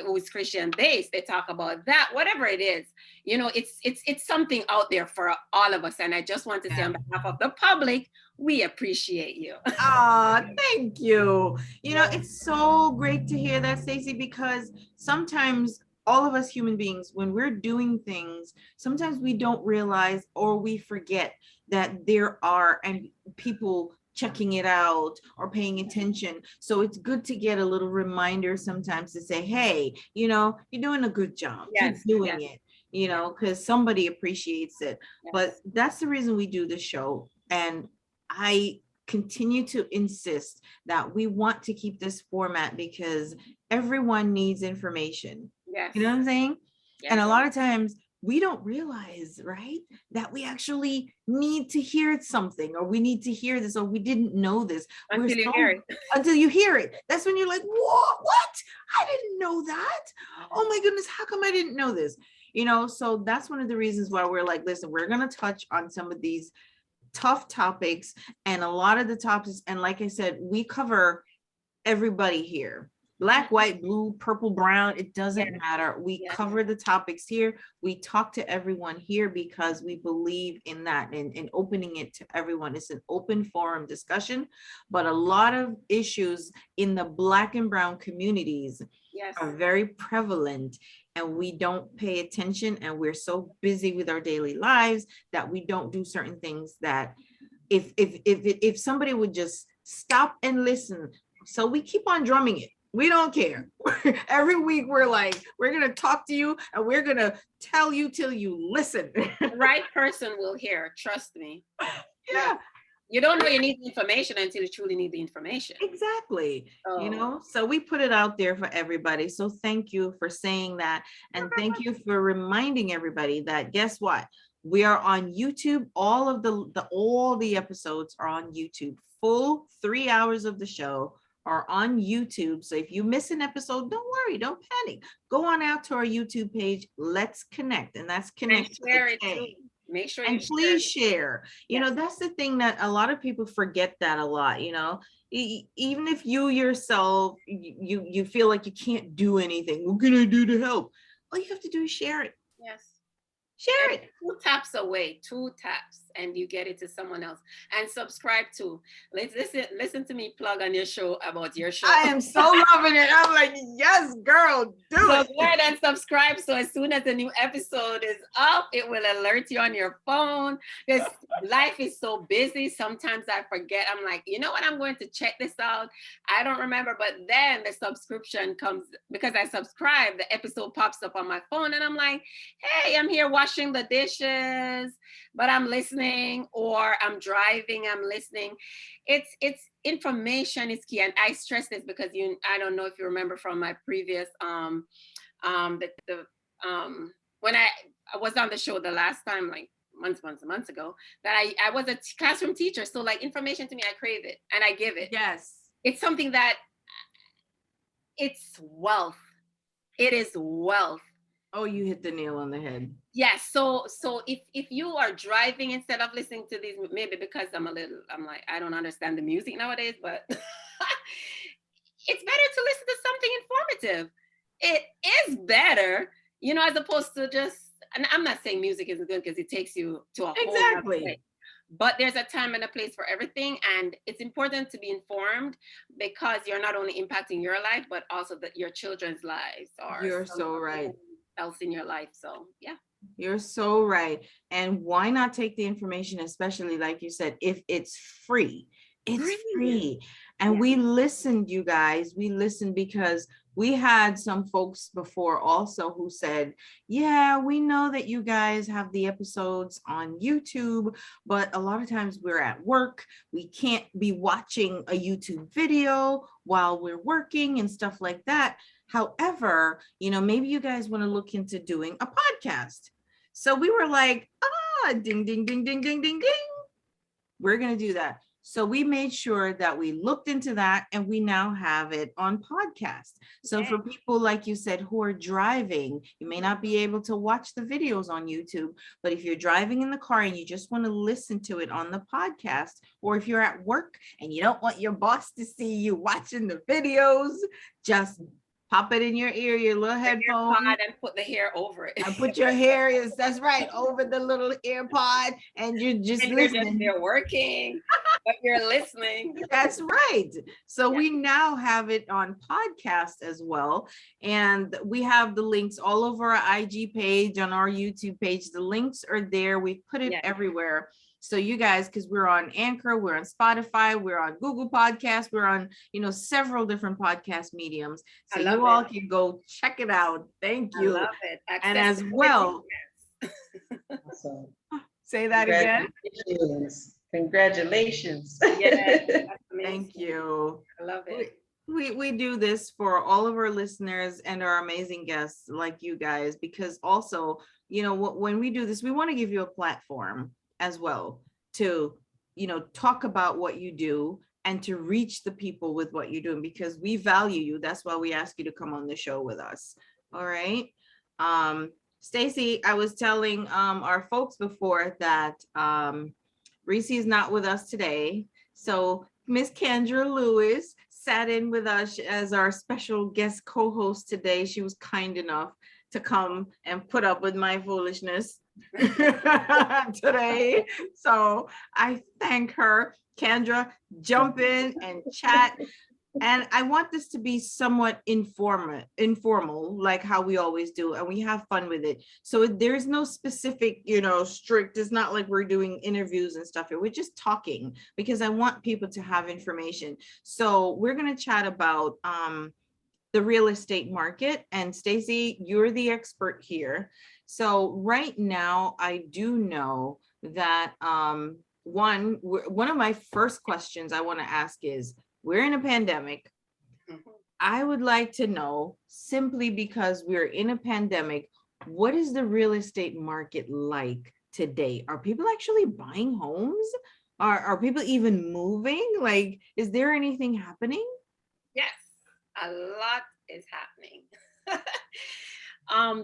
who's Christian based, they talk about that, whatever it is, it's something out there for all of us. And I just want to say on behalf of the public, we appreciate you. Thank you. It's so great to hear that, Stacey, because sometimes all of us human beings, when we're doing things, sometimes we don't realize or we forget that there are and people checking it out or paying attention. So it's good to get a little reminder sometimes to say, hey, you're doing a good job. Yes, Keep doing it, because somebody appreciates it. Yes. But that's the reason we do the show. And I continue to insist that we want to keep this format because everyone needs information. Yes. You know what I'm saying? Yes. And a lot of times we don't realize, right, that we actually need to hear something, or we need to hear this, or we didn't know this. Until you hear it. Until you hear it. That's when you're like, what? I didn't know that. Oh my goodness, how come I didn't know this? So that's one of the reasons why we're like, listen, we're going to touch on some of these tough topics, and a lot of the topics, and like I said, we cover everybody here. Black, white, blue, purple, brown, it doesn't matter. We cover the topics here. We talk to everyone here because we believe in that and in opening it to everyone. It's an open forum discussion, but a lot of issues in the Black and brown communities are very prevalent, and we don't pay attention, and we're so busy with our daily lives that we don't do certain things that if somebody would just stop and listen. So we keep on drumming it. We don't care. Every week we're like, we're gonna talk to you and we're gonna tell you till you listen. The right person will hear, trust me. Yeah, You don't know you need the information until you truly need the information. exactly. So, You know, so we put it out there for everybody. So thank you for saying that. And thank you for reminding everybody that guess what? We are on YouTube. All of all the episodes are on YouTube. Full 3 hours of the show are on YouTube. So if you miss an episode, don't worry, don't panic. Go on out to our YouTube page. Let's connect. And that's and connect. share it too. Make sure you And please share. You know, Yes. that's the thing that a lot of people forget that a lot, you know. Even if you yourself, you feel like you can't do anything, what can I do to help? All you have to do is share it. Yes. Share And it. 2 taps away, 2 taps, and you get it to someone else. And subscribe to. Listen to me plug on your show about your show. I am so loving it. I'm like, yes, girl, do So it. go ahead and subscribe. So as soon as the new episode is up, it will alert you on your phone. Because life is so busy. Sometimes I forget. I'm like, you know what? I'm going to check this out. I don't remember. But then the subscription comes because I subscribe. The episode pops up on my phone, and I'm like, hey, I'm here washing the dishes, but I'm listening, or I'm driving, I'm listening. It's information is key. And I stress this because I don't know if you remember from my previous when I was on the show the last time, like months ago, that I was a classroom teacher. So like information to me, I crave it and I give it. Yes. It's something that it's wealth. It is wealth. Oh, you hit the nail on the head. Yes. So if you are driving instead of listening to these, maybe because I'm like, I don't understand the music nowadays, but it's better to listen to something informative. It is better, you know, as opposed to just, and I'm not saying music isn't good because it takes you to a whole other place. Exactly. But there's a time and a place for everything. And it's important to be informed because you're not only impacting your life, but also your children's lives. Or You're so right. else in your life. So yeah. You're so right. And why not take the information, especially like you said, if it's free? It's free. And Yeah. we listened, you guys. We listened because we had some folks before also who said, yeah, we know that you guys have the episodes on YouTube, but a lot of times we're at work. We can't be watching a YouTube video while we're working and stuff like that. However, you know, maybe you guys want to look into doing a podcast. So we were like, ding, ding, ding, ding, ding, ding, ding. We're going to do that. So we made sure that we looked into that and we now have it on podcast. So for people, like you said, who are driving, you may not be able to watch the videos on YouTube, but if you're driving in the car and you just want to listen to it on the podcast, or if you're at work and you don't want your boss to see you watching the videos, just pop it in your ear, your little headphone. And put the hair over it. And put your hair that's right, over the little AirPod, and you're just listening. You're working, but you're listening. That's right. So we now have it on podcast as well. And we have the links all over our IG page, on our YouTube page. The links are there. We've put it everywhere. So you guys, because we're on Anchor, we're on Spotify, we're on Google Podcasts, we're on, you know, several different podcast mediums. So you all can go check it out. Thank you. I love it. And as well, Awesome. say that again. Congratulations. Yes, Thank you. I love it. We do this for all of our listeners and our amazing guests like you guys, because also, you know, when we do this, we want to give you a platform as well to, you know, talk about what you do and to reach the people with what you're doing, because we value you. That's why we ask you to come on the show with us. All right. Stacy, I was telling our folks before that Reese is not with us today. So Miss Kendra Lewis sat in with us as our special guest co-host today. She was kind enough to come and put up with my foolishness today. So I thank her. Kendra, jump in and chat. And I want this to be somewhat informal, like how we always do, and we have fun with it. So there's no specific, strict, it's not like we're doing interviews and stuff here. We're just talking because I want people to have information. So we're going to chat about the real estate market. And Stacey, you're the expert here. So right now, I do know that one of my first questions I want to ask is, we're in a pandemic. I would like to know, simply because we're in a pandemic, what is the real estate market like today? Are people actually buying homes? Are people even moving? Like, is there anything happening? Yes, a lot is happening.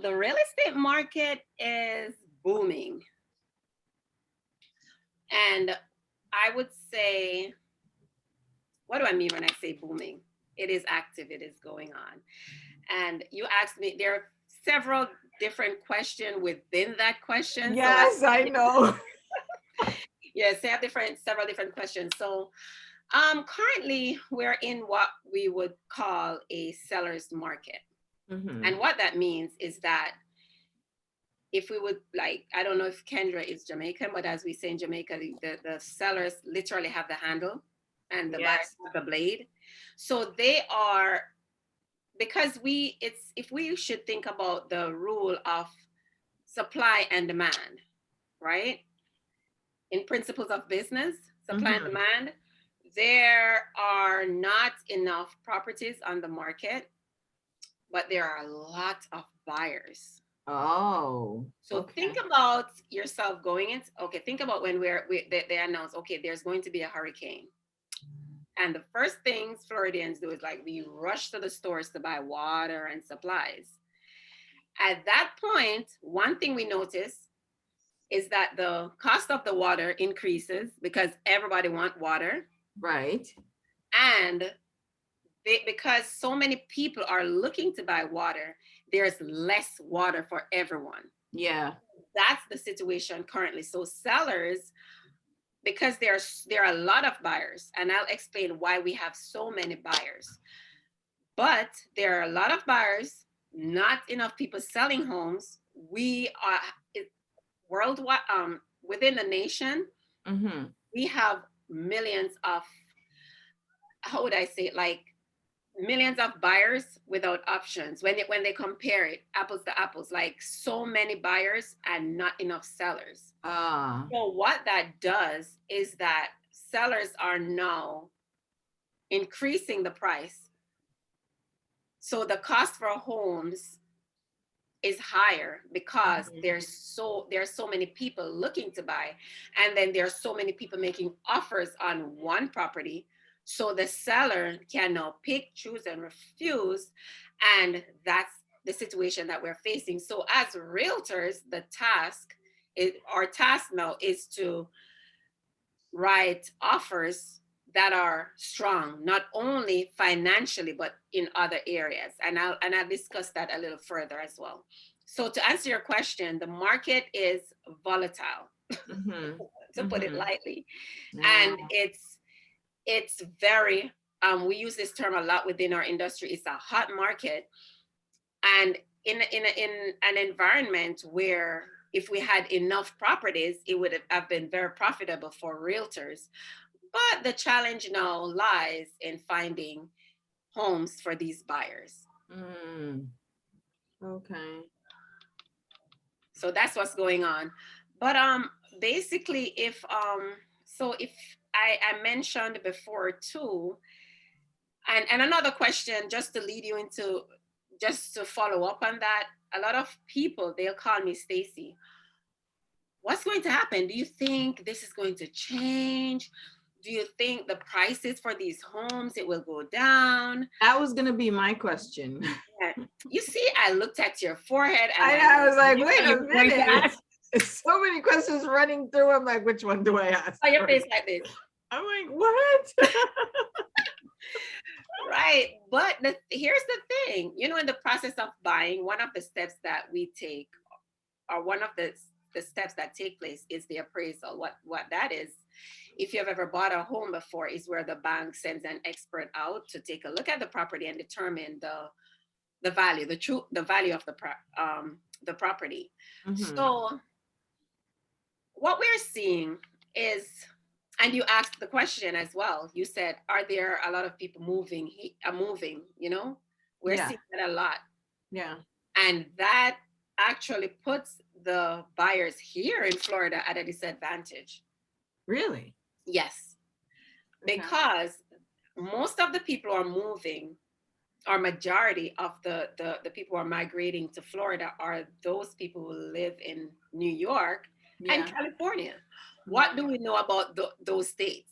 The real estate market is booming. And I would say, what do I mean when I say booming? It is active, it is going on. And you asked me, there are several different questions within that question. Yes, I know. Yes, they have several different questions. So currently we're in what we would call a seller's market. And what that means is that if we would, like, I don't know if Kendra is Jamaican, but as we say in Jamaica, the sellers literally have the handle and the buyers have the blade. So they are, because if we should think about the rule of supply and demand, right? In principles of business, supply and demand, there are not enough properties on the market, but there are a lot of buyers. Oh, so think about yourself going into, think about when they announce, okay, there's going to be a hurricane. And the first things Floridians do is like, we rush to the stores to buy water and supplies. At that point, one thing we notice is that the cost of the water increases because everybody wants water. right. And because so many people are looking to buy water, there's less water for everyone. Yeah. That's the situation currently. So sellers, because there are a lot of buyers, and I'll explain why we have so many buyers. But there are a lot of buyers, not enough people selling homes. We are worldwide, within the nation, we have millions of, how would I say it, like millions of buyers without options. When they compare it apples to apples, like so many buyers and not enough sellers. So what that does is that sellers are now increasing the price. So the cost for homes is higher because there's so many people looking to buy, and then there's so many people making offers on one property. So the seller can now pick, choose, and refuse, and that's the situation that we're facing. So as realtors, our task now is to write offers that are strong, not only financially, but in other areas. And I'll discuss that a little further as well. So to answer your question, the market is volatile, to put it lightly. And it's very, we use this term a lot within our industry. It's a hot market. And in an environment where if we had enough properties, it would have been very profitable for realtors. But the challenge now lies in finding homes for these buyers. Okay. So that's what's going on. But basically, if I mentioned before too, and another question just to lead you into, just to follow up on that, a lot of people, they'll call me Stacey. What's going to happen? Do you think this is going to change? Do you think the prices for these homes, it will go down? That was going to be my question. You see, I looked at your forehead and I was like, wait a minute. So many questions running through. I'm like, which one do I ask? Oh, your face like this. I'm like, what? Right. But here's the thing, in the process of buying, one of the steps that we take, or one of the steps that take place, is the appraisal. What that is if you've ever bought a home before, is where the bank sends an expert out to take a look at the property and determine the value, the value of the property. Mhm. So what we're seeing is, and you asked the question as well. You said, are there a lot of people moving? Moving, you know, we're Yeah. seeing that a lot, Yeah. and that actually puts the buyers here in Florida at a disadvantage. Really? Yes, Okay. because most of the people who are moving, or majority of the people who are migrating to Florida, are those people who live in New York and Yeah. California. What do we know about those states?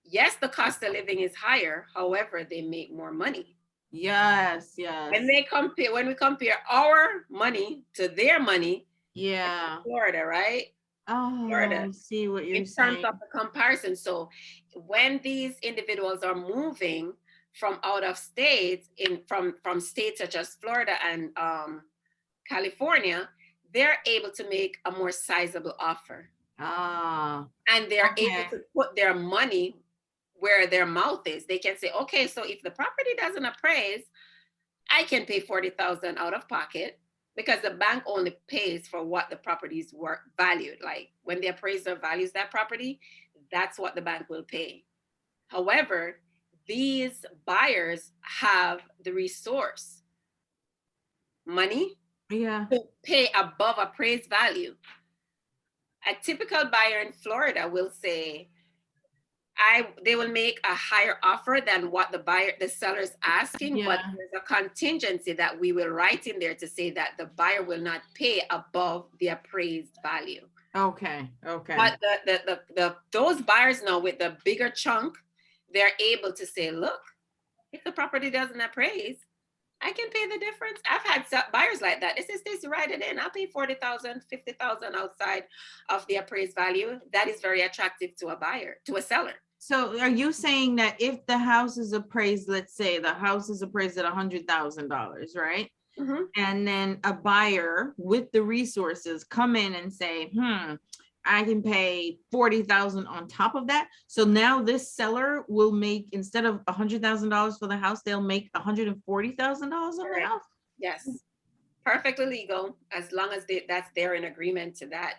Yes, the cost of living is higher. However, they make more money. Yes. Yes. When we compare our money to their money, Yeah. Florida, right? Oh, Florida, I see what you're in terms saying. of the comparison. So when these individuals are moving from out of state, from states such as Florida and California, they're able to make a more sizable offer. Ah, And they're able okay. to put their money where their mouth is. They can say, okay, so if the property doesn't appraise, I can pay 40,000 out of pocket, because the bank only pays for what the property is worth valued. Like when the appraiser values that property, that's what the bank will pay. However, these buyers have the resource, money, Yeah. to pay above appraised value. A typical buyer in Florida will say, they will make a higher offer than what the seller is asking, but Yeah. there's a contingency that we will write in there to say that the buyer will not pay above the appraised value. Okay. Okay. But those buyers now with the bigger chunk, they're able to say, look, if the property doesn't appraise, I can pay the difference. I've had buyers like that. They say, Stacey, write it in. I'll pay 40,000, 50,000 outside of the appraised value. That is very attractive to a seller. So are you saying that if the house is appraised, let's say the house is appraised at $100,000, right? Mm-hmm. And then a buyer with the resources come in and say, I can pay 40,000 on top of that. So now this seller will make, instead of $100,000 for the house, they'll make $140,000 on the house. Yes, perfectly legal, as long as they're in agreement to that.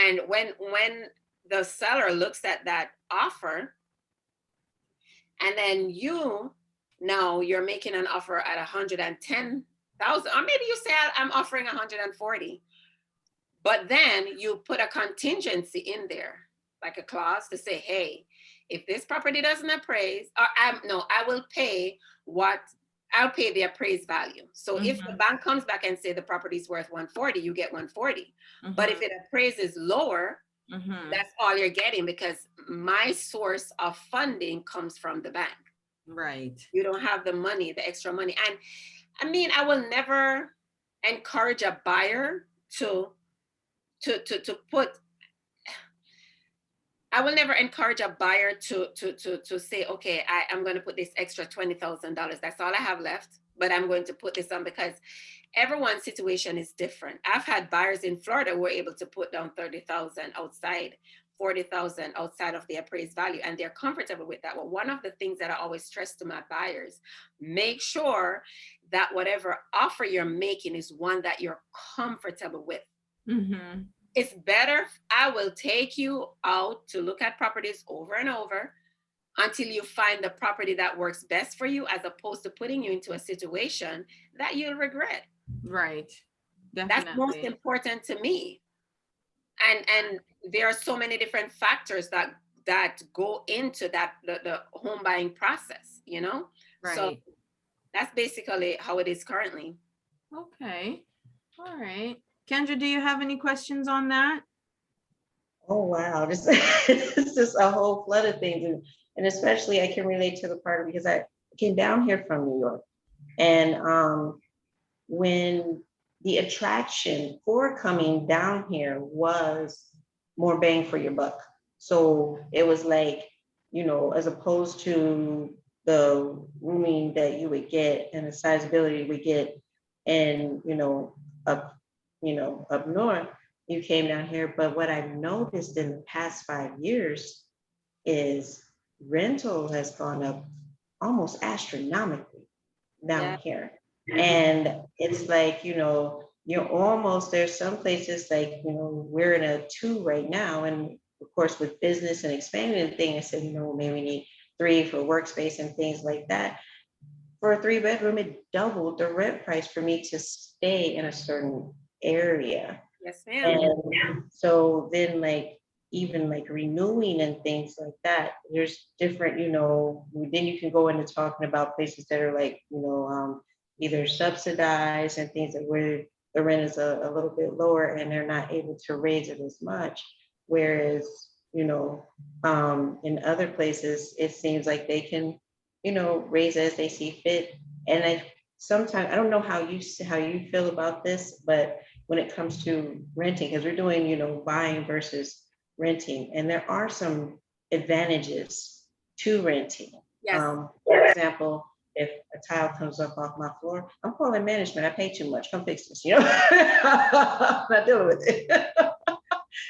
And when the seller looks at that offer, and then you're making an offer at 110,000, or maybe you say, I'm offering 140, but then you put a contingency in there, like a clause to say, hey, if this property doesn't appraise, or I will pay I'll pay the appraised value. So if the bank comes back and say the property is worth 140, you get 140. But if it appraises lower, that's all you're getting, because my source of funding comes from the bank. Right. You don't have the money, the extra money. And I mean, I will never encourage a buyer to put, I will never encourage a buyer to say, okay, I'm going to put this extra $20,000. That's all I have left, but I'm going to put this on, because everyone's situation is different. I've had buyers in Florida who were able to put down 30,000 outside, 40,000 outside of the appraised value, and they're comfortable with that. Well, one of the things that I always stress to my buyers, make sure that whatever offer you're making is one that you're comfortable with. It's better, I will take you out to look at properties over and over until you find the property that works best for you, as opposed to putting you into a situation that you'll regret. Right. Definitely. That's most important to me. And there are so many different factors that go into that, the home buying process, you know? Right. So that's basically how it is currently. Okay. All right. Kendra, do you have any questions on that? Oh, wow. This is just a whole flood of things. And especially I can relate to the part because I came down here from New York. And when the attraction for coming down here was more bang for your buck. So it was like, as opposed to the rooming that you would get and the sizability we get and, up north, you came down here. But what I've noticed in the past 5 years is rental has gone up almost astronomically Yeah. down here. And it's like, you're almost, there's some places like, we're in a 2 right now. And of course, with business and expanding the thing, I said, maybe we need 3 for workspace and things like that. For a 3-bedroom, it doubled the rent price for me to stay in a certain area. Yes, ma'am. And so then like, even like renewing and things like that, there's different, then you can go into talking about places that are like, either subsidized and things that where the rent is a little bit lower and they're not able to raise it as much. Whereas, in other places, it seems like they can, raise as they see fit. And sometimes, I don't know how you feel about this, but when it comes to renting, because we're doing, buying versus renting, and there are some advantages to renting. Yes. For example, if a tile comes up off my floor, I'm calling management. I pay too much. Come fix this. I'm not dealing with it.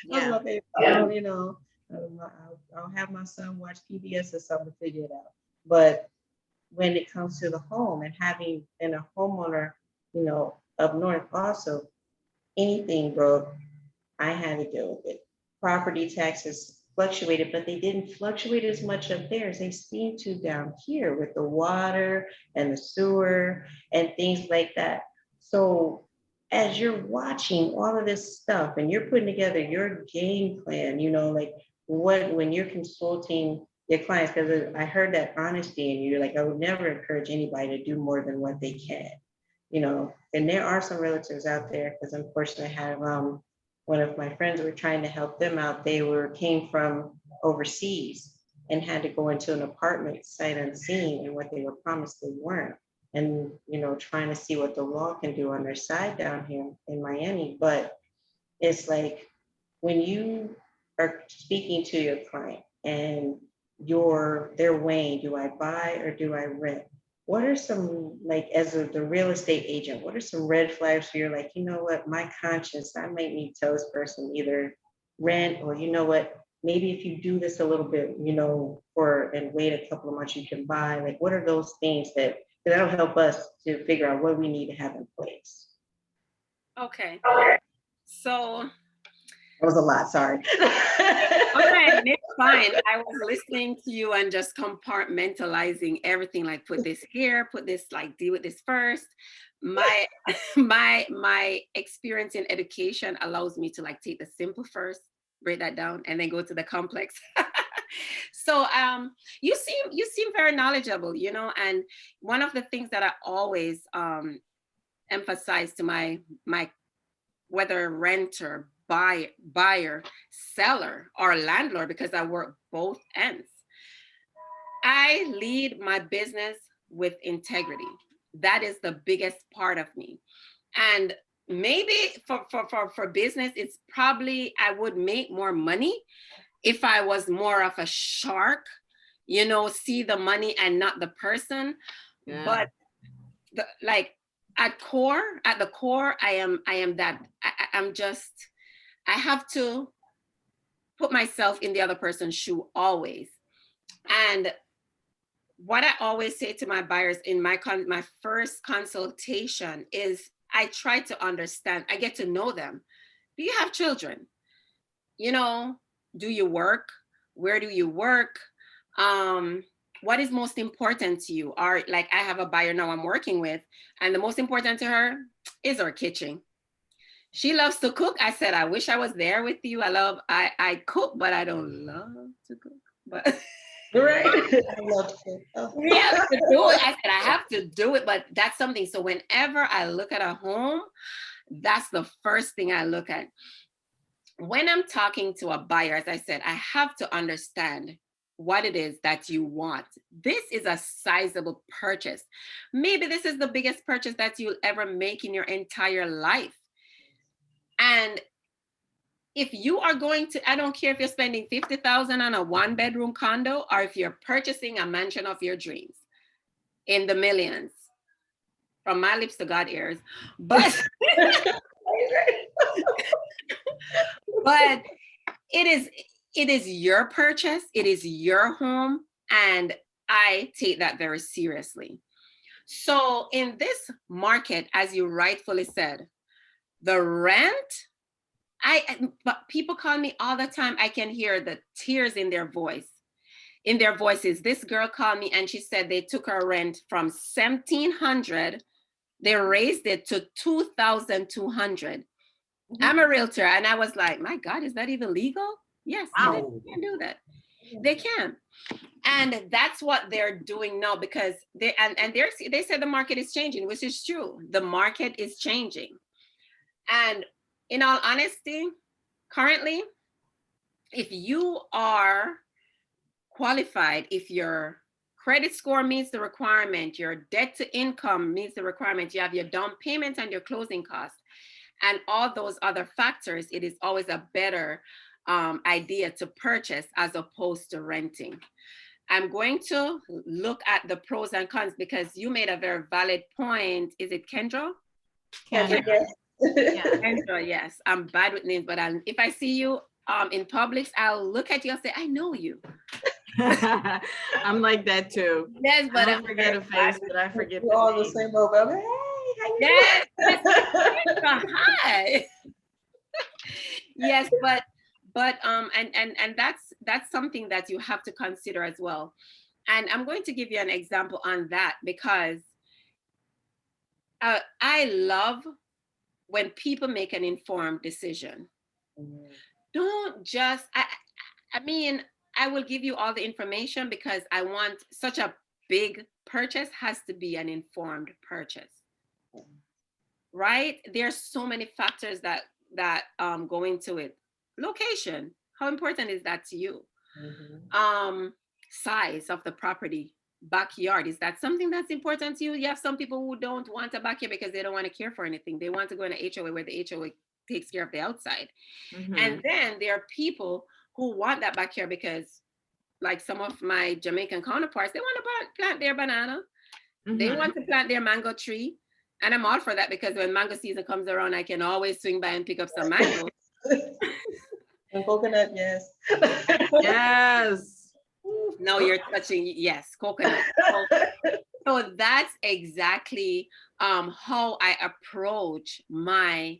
Yeah. I'll have my son watch PBS or something to figure it out. But when it comes to the home and having been a homeowner, up north also, anything broke, I had to deal with it. Property taxes fluctuated, but they didn't fluctuate as much up there as they seem to down here with the water and the sewer and things like that. So as you're watching all of this stuff and you're putting together your game plan, like when you're consulting your clients, because I heard that honesty and you're like, I would never encourage anybody to do more than what they can, and there are some relatives out there, because unfortunately I have one of my friends were trying to help them out. They came from overseas and had to go into an apartment sight unseen, and what they were promised they weren't. And trying to see what the law can do on their side down here in Miami. But it's like when you are speaking to your client and they're weighing, do I buy or do I rent? What are some, like, as the real estate agent, what are some red flags where you're like, what, my conscience, I might need to tell this person either rent, or maybe if you do this a little bit, and wait a couple of months, you can buy. Like, what are those things that'll help us to figure out what we need to have in place? Okay. So that was a lot, sorry. okay, it's fine. I was listening to you and just compartmentalizing everything, like put this here, put this, like deal with this first. My my experience in education allows me to like take the simple first, break that down, and then go to the complex. So you seem very knowledgeable, and one of the things that I always emphasize to my whether renter, buyer, seller, or landlord, because I work both ends. I lead my business with integrity. That is the biggest part of me. And maybe for business, it's probably I would make more money if I was more of a shark, see the money and not the person. Yeah. But like at the core, I am that I have to put myself in the other person's shoe always. And what I always say to my buyers in my first consultation is I try to understand, I get to know them. Do you have children? Do you work? Where do you work? What is most important to you? Or like I have a buyer now I'm working with, and the most important to her is our kitchen. She loves to cook. I said, I wish I was there with you. I cook, but I don't love to cook. But right. I love to. we have to do it. I said, I have to do it, but that's something. So whenever I look at a home, that's the first thing I look at. When I'm talking to a buyer, as I said, I have to understand what it is that you want. This is a sizable purchase. Maybe this is the biggest purchase that you'll ever make in your entire life. And if you are going to, I don't care if you're spending $50,000 on a 1-bedroom condo, or if you're purchasing a mansion of your dreams in the millions, from my lips to God ears. But But it is your purchase, it is your home, and I take that very seriously. So in this market, as you rightfully said, the rent, but people call me all the time. I can hear the tears in their voices. This girl called me and she said they took her rent from 1,700, they raised it to 2,200. I'm a realtor, and I was like, my God, is that even legal? Yes, Wow. they can do that. They can. And that's what they're doing now, because they said the market is changing, which is true. The market is changing. And in all honesty, currently, if you are qualified, if your credit score meets the requirement, your debt to income meets the requirement, you have your down payment and your closing costs, and all those other factors, it is always a better idea to purchase as opposed to renting. I'm going to look at the pros and cons, because you made a very valid point. Is it Kendra? Kendra. Yeah. Kendra, yes. I'm bad with names, but if I see you in Publix, I'll look at you and say, I know you. I'm like that too. Yes, But but I forget a face, but I forget We're all the the name. same over. Hey, how you yes, doing? Kendra, hi. Yes, but and that's something that you have to consider as well. And I'm going to give you an example on that, because I love when people make an informed decision. Don't just, I mean, I will give you all the information, because I want such a big purchase has to be an informed purchase, right? There's so many factors that go into it. Location, how important is that to you? Size of the property, backyard, is that something that's important to you? You have some people who don't want a backyard because they don't want to care for anything. They want to go in an HOA where the HOA takes care of the outside. And then there are people who want that backyard because, like some of my Jamaican counterparts, they want to plant their banana. They want to plant their mango tree. And I'm all for that, because when mango season comes around, I can always swing by and pick up some mangoes. And coconut, yes. Yes. No, you're touching, yes, coconut. So that's exactly how I approach my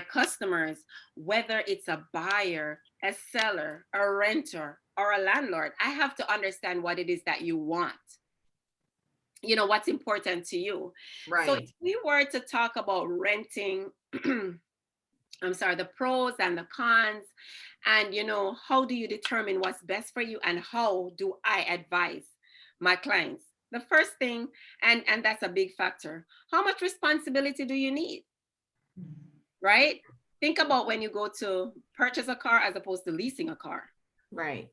customers, whether it's a buyer, a seller, a renter, or a landlord. I have to understand what it is that you want. You know, what's important to you. Right. So if we were to talk about renting, I'm sorry, the pros and the cons, and how do you determine what's best for you, and how do I advise my clients? The first thing, and that's a big factor, how much responsibility do you need? Right? Think about when you go to purchase a car as opposed to leasing a car. Right.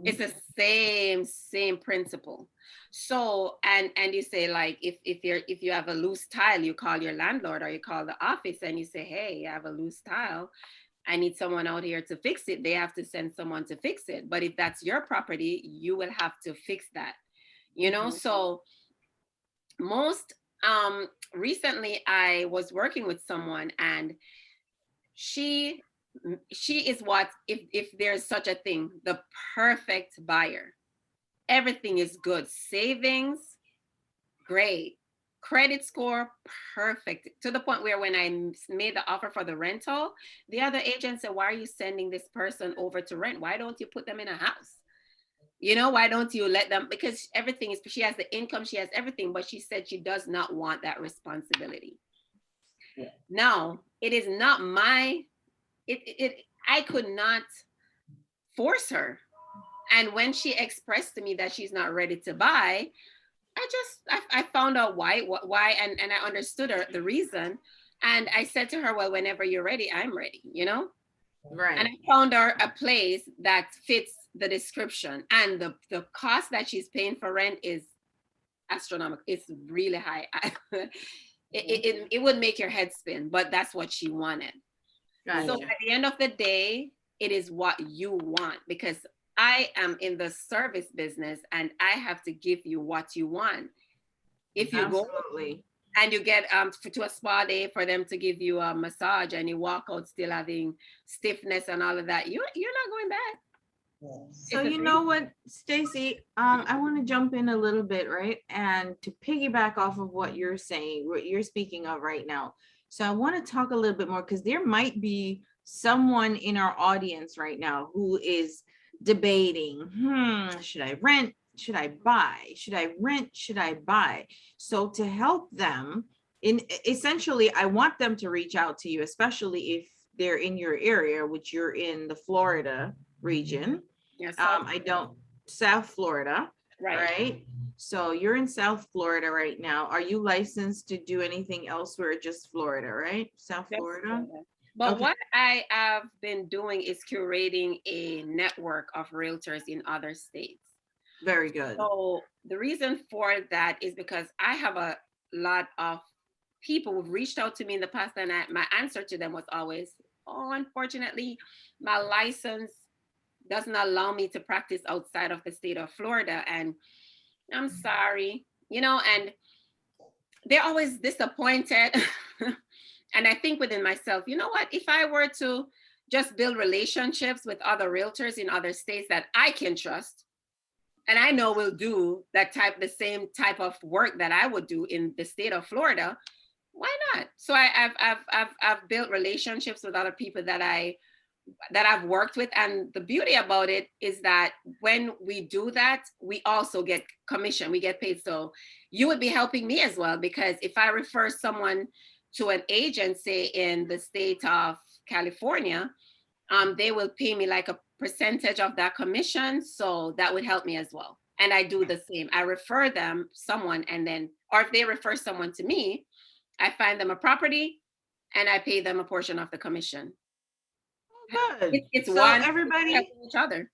It's the same principle. So, and you say, like, if you have a loose tile, you call your landlord or you call the office and you say, hey, I have a loose tile, I need someone out here to fix it. They have to send someone to fix it. But if that's your property, you will have to fix that. So most recently I was working with someone, and she is what, if there's such a thing, the perfect buyer. Everything is good. Savings, great. Credit score, perfect. To the point where when I made the offer for the rental, the other agent said, why are you sending this person over to rent? Why don't you put them in a house? Why don't you let them? Because everything is, she has the income, she has everything, but she said she does not want that responsibility. Yeah. Now, it is not my, I could not force her. And when she expressed to me that she's not ready to buy, I found out why, and I understood her, the reason. And I said to her, well, whenever you're ready, I'm ready, Right. And I found her a place that fits the description, and the cost that she's paying for rent is astronomical. It's really high. It would make your head spin, but that's what she wanted. Gotcha. So at the end of the day, it is what you want, because I am in the service business and I have to give you what you want. If you Absolutely. And you get to a spa day for them to give you a massage, and you walk out still having stiffness and all of that. You're not going back. Yes. So you know what, Stacy, I want to jump in a little bit, right? And to piggyback off of what you're saying, what you're speaking of right now. So I want to talk a little bit more because there might be someone in our audience right now who is debating, should I rent? Should I buy? Should I rent? Should I buy? So to help them, essentially, I want them to reach out to you, especially if they're in your area, which you're in the Florida region. Yes. I don't, South Florida, Right. right? So you're in South Florida right now. Are you licensed to do anything elsewhere? Just Florida, right? South Just Florida? Florida. But Okay. what I have been doing is curating a network of realtors in other states. Very good. So the reason for that is because I have a lot of people who've reached out to me in the past, and my answer to them was always, oh, unfortunately, my license doesn't allow me to practice outside of the state of Florida. And I'm sorry, and they're always disappointed. And I think within myself, you know what, if I were to just build relationships with other realtors in other states that I can trust, and I know will do the same type of work that I would do in the state of Florida, why not? So I've built relationships with other people that I've worked with. And the beauty about it is that when we do that, we also get commission, we get paid. So you would be helping me as well, because if I refer someone to an agency in the state of California, they will pay me like a percentage of that commission. So that would help me as well. And I do the same. I refer them someone, and then, or if they refer someone to me, I find them a property and I pay them a portion of the commission. Good. It's So one everybody, helping each other.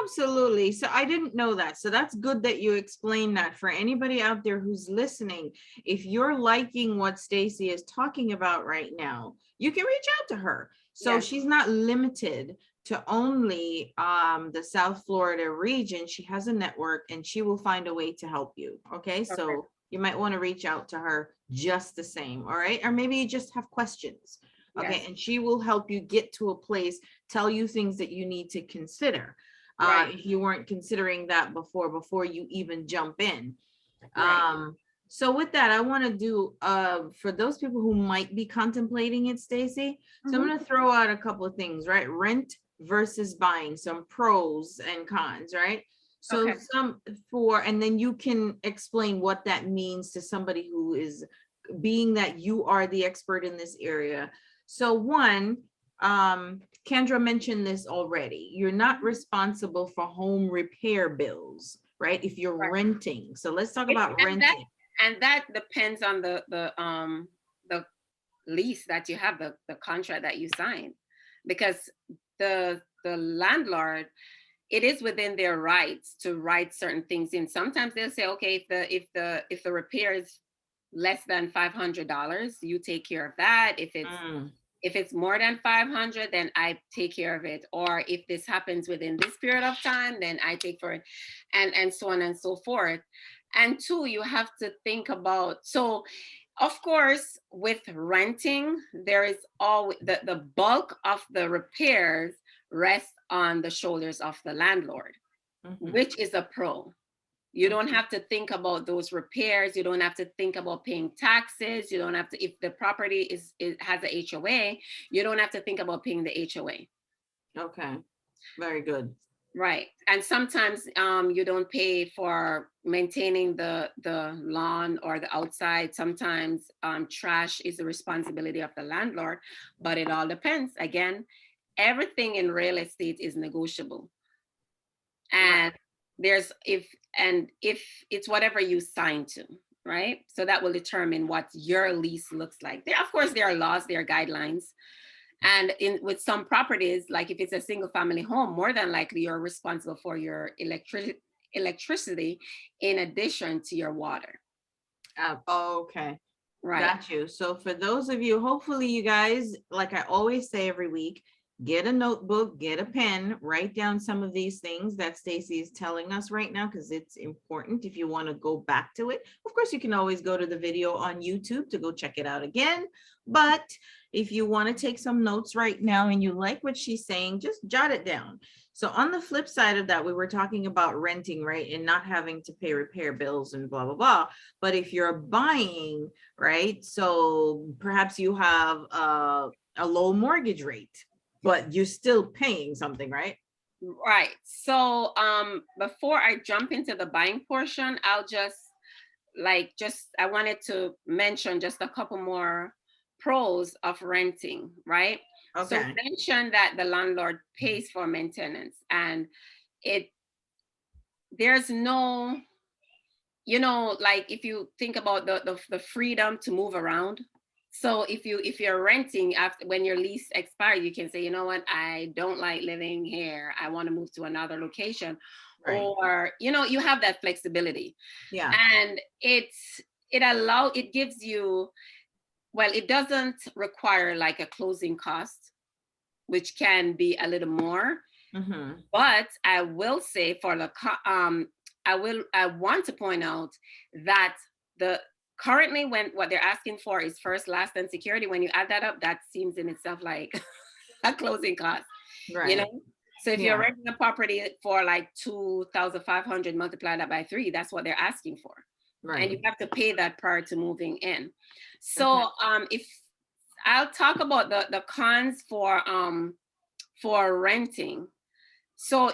absolutely. So I didn't know that. So that's good that you explained that for anybody out there who's listening. If you're liking what Stacy is talking about right now, you can reach out to her. So Yes. she's not limited to only the South Florida region. She has a network and she will find a way to help you. Okay. So you might want to reach out to her just the same. All right. Or maybe you just have questions. Okay. Yes. And she will help you get to a place, tell you things that you need to consider. Right. If you weren't considering that before you even jump in. Right. So with that, I want to do for those people who might be contemplating it, Stacy. So I'm going to throw out a couple of things, right? Rent versus buying, some pros and cons, right? So Okay. and then you can explain what that means to somebody who is, being that you are the expert in this area. So one, Kendra mentioned this already. You're not responsible for home repair bills, right? If you're Right. renting. So let's talk about renting. And that depends on the lease that you have, the contract that you sign, because the landlord, it is within their rights to write certain things in. Sometimes they'll say, okay, if the repair is less than $500, you take care of that. If it's more than 500, then I take care of it. Or if this happens within this period of time, then I take for it, and so on and so forth. And two, you have to think about, so of course, with renting, there is always the bulk of the repairs rests on the shoulders of the landlord, which is a pro. You don't have to think about those repairs. You don't have to think about paying taxes. You don't have to, if the property has a HOA, you don't have to think about paying the HOA. Okay, very good. Right. And sometimes you don't pay for maintaining the lawn or the outside. Sometimes trash is the responsibility of the landlord, but it all depends. Again, everything in real estate is negotiable. And if it's whatever you sign to, right? So that will determine what your lease looks like. Of course, there are laws, there are guidelines. And with some properties, like if it's a single family home, more than likely you're responsible for your electricity in addition to your water. Okay. Right. Got you. So for those of you, hopefully you guys, like I always say every week, get a notebook, get a pen, write down some of these things that Stacy is telling us right now, because it's important if you want to go back to it. Of course, you can always go to the video on YouTube to go check it out again. But if you want to take some notes right now and you like what she's saying, just jot it down. So on the flip side of that, we were talking about renting, right? And not having to pay repair bills and blah, blah, blah. But if you're buying, right? So perhaps you have a low mortgage rate, but you're still paying something, right? Right. So before I jump into the buying portion, I'll I wanted to mention just a couple more pros of renting, right? So Okay. mention that the landlord pays for maintenance, and there's no, like if you think about the freedom to move around. So if you're renting, after when your lease expires, you can say, you know what, I don't like living here, I want to move to another location. Right. Or you have that flexibility. Yeah. And it gives you, well, it doesn't require like a closing cost, which can be a little more. Mm-hmm. But I will say I want to point out that currently when what they're asking for is first, last, and security. When you add that up, that seems in itself like a closing cost. Right. So if Yeah. you're renting a property for like 2,500, multiply that by 3, that's what they're asking for. Right. And you have to pay that prior to moving in. So if I'll talk about the cons for renting. So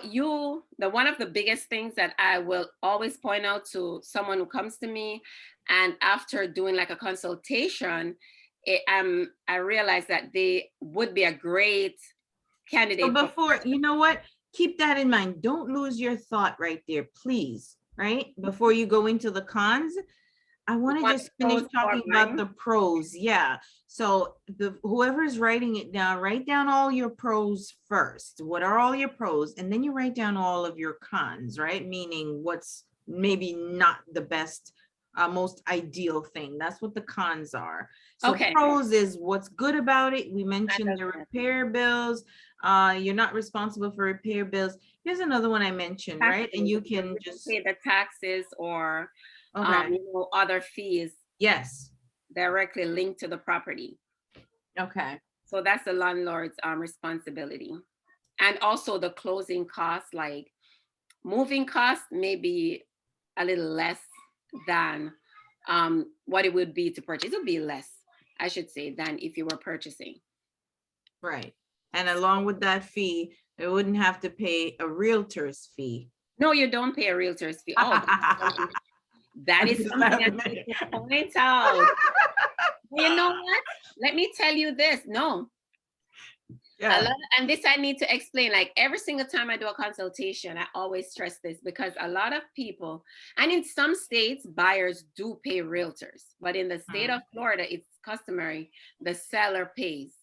one of the biggest things that I will always point out to someone who comes to me, and after doing like a consultation, I realized that they would be a great candidate. So before, you know what? Keep that in mind. Don't lose your thought right there, please. Right? Before you go into the cons, I want to just finish talking about the pros. Yeah. So whoever's writing it down, write down all your pros first. What are all your pros? And then you write down all of your cons, right? Meaning what's maybe not the best, most ideal thing. That's what the cons are. So pros is what's good about it. We mentioned the repair bills. You're not responsible for repair bills. Here's another one I mentioned, right? And you can just pay the taxes or other fees. Yes. Directly linked to the property. Okay. So that's the landlord's responsibility. And also the closing costs, like moving costs, may be a little less than what it would be to purchase. It would be less, I should say, than if you were purchasing. Right. And along with that fee, they wouldn't have to pay a realtor's fee. No, you don't pay a realtor's fee. Oh, that is something I need to point out. You know what? Let me tell you this. No. Yeah. And this I need to explain. Like every single time I do a consultation, I always stress this, because a lot of people, and in some states, buyers do pay realtors. But in the state of Florida, it's customary. The seller pays.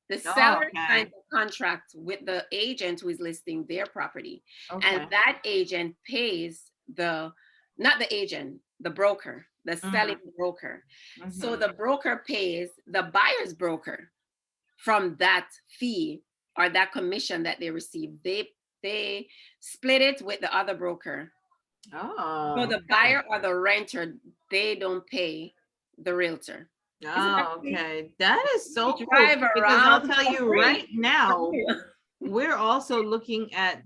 The seller signs a contract with the agent who is listing their property. And that agent pays not the agent, the broker, the selling broker. So the broker pays the buyer's broker from that fee or that commission that they receive. They split it with the other broker. So the buyer or the renter, they don't pay the realtor. Oh, okay. That is so cool, because I'll tell you right now, we're also looking at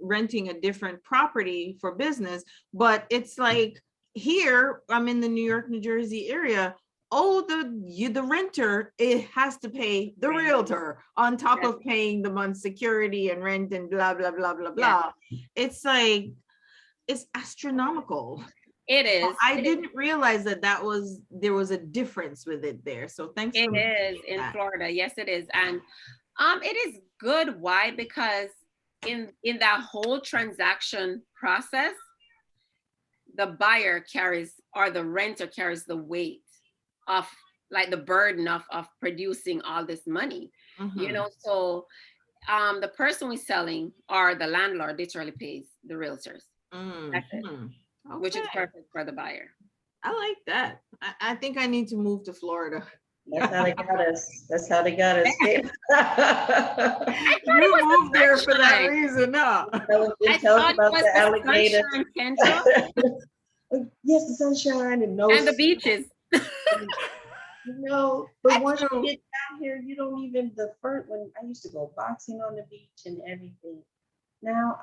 renting a different property for business, but it's like here, I'm in the New York, New Jersey area. Oh, the renter, it has to pay the realtor on top of paying the month's security and rent and blah, blah, blah, blah, blah. It's like, it's astronomical. It is. I didn't realize that there was a difference with it there. So thanks. It is in Florida. Yes, it is. And it is good. Why? Because in that whole transaction process, the buyer carries, or the renter carries, the weight of, like, the burden of producing all this money. So the person who's selling, or the landlord, literally pays the realtors. That's it. Which is perfect for the buyer. I like that. I think I need to move to Florida. That's how they got us. That's how they got us. You moved there for that sunshine. reason, huh? I Tell us thought it about was the the alligator. Sunshine Central Yes, the sunshine and no and the beaches. but once you True. get down here, you don't even the first when I used to go boxing on the beach and everything. Now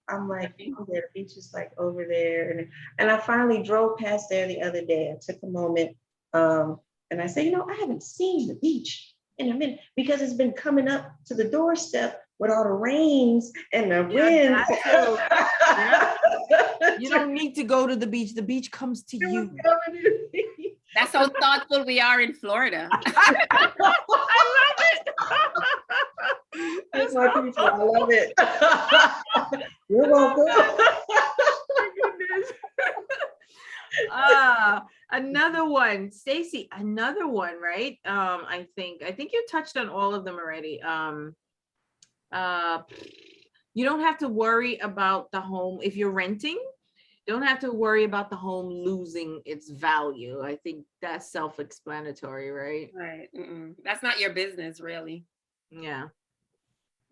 I'm like, oh, the beach is like over there, and I finally drove past there the other day. I took a moment, and I said, I haven't seen the beach in a minute because it's been coming up to the doorstep with all the rains and the Yeah, winds. that too. Yeah. You don't need to go to the beach. The beach comes to you. That's how thoughtful we are in Florida. I love it. That's my people. I love it. You're welcome. Another one, Stacy, another one, right? I think you touched on all of them already. You don't have to worry about the home if you're renting. Don't have to worry about the home losing its value. I think that's self-explanatory, right? Right. That's not your business, really. Yeah.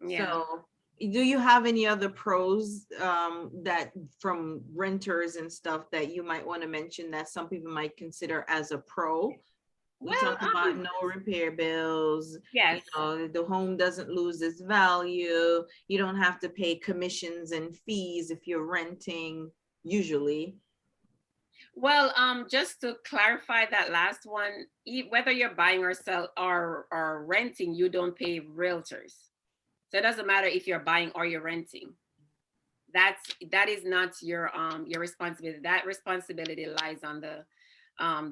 Yeah. So, do you have any other pros that from renters and stuff that you might want to mention that some people might consider as a pro? We talked about no repair bills. Yes. The home doesn't lose its value. You don't have to pay commissions and fees if you're renting, usually. Well, just to clarify that last one, whether you're buying or sell or renting, you don't pay realtors. So it doesn't matter if you're buying or you're renting. That is not your responsibility. That responsibility lies on the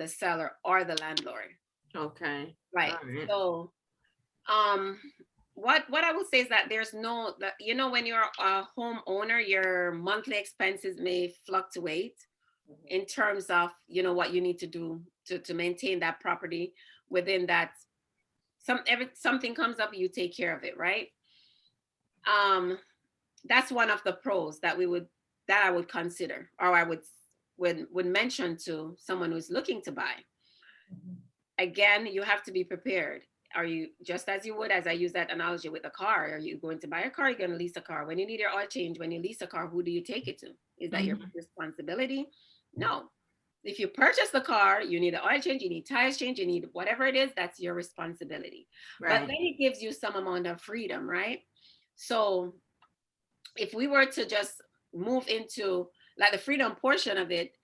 seller or the landlord. Okay. Right. All right. So what I would say is that there's no when you're a homeowner, your monthly expenses may fluctuate in terms of what you need to do to maintain that property within that. Something comes up, you take care of it, right? That's one of the pros that I would consider, or I would mention to someone who's looking to buy. Again, you have to be prepared. Are you, just as you would, as I use that analogy with a car, are you going to buy a car? You're going to lease a car. When you need your oil change, when you lease a car, who do you take it to? Is that your responsibility? No. If you purchase the car, you need the oil change, you need tires change, you need whatever it is, that's your responsibility. Right. But then it gives you some amount of freedom, right? So if we were to just move into like the freedom portion of it,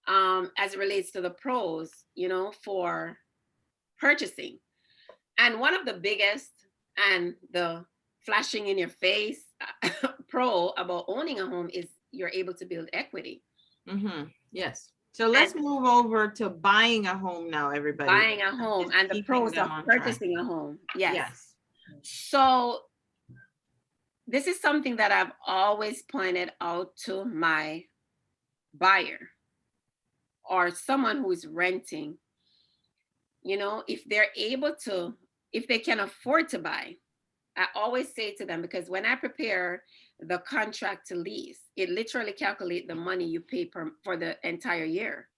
as it relates to the pros, for purchasing. And one of the biggest and the flashing in your face pro about owning a home is you're able to build equity. Yes. So let's move over to buying a home now, everybody. Buying a home and the pros of purchasing a home. Yes. So this is something that I've always pointed out to my buyer or someone who is renting. If they're able to, if they can afford to buy, I always say to them, because when I prepare the contract to lease, it literally calculates the money you pay for the entire year,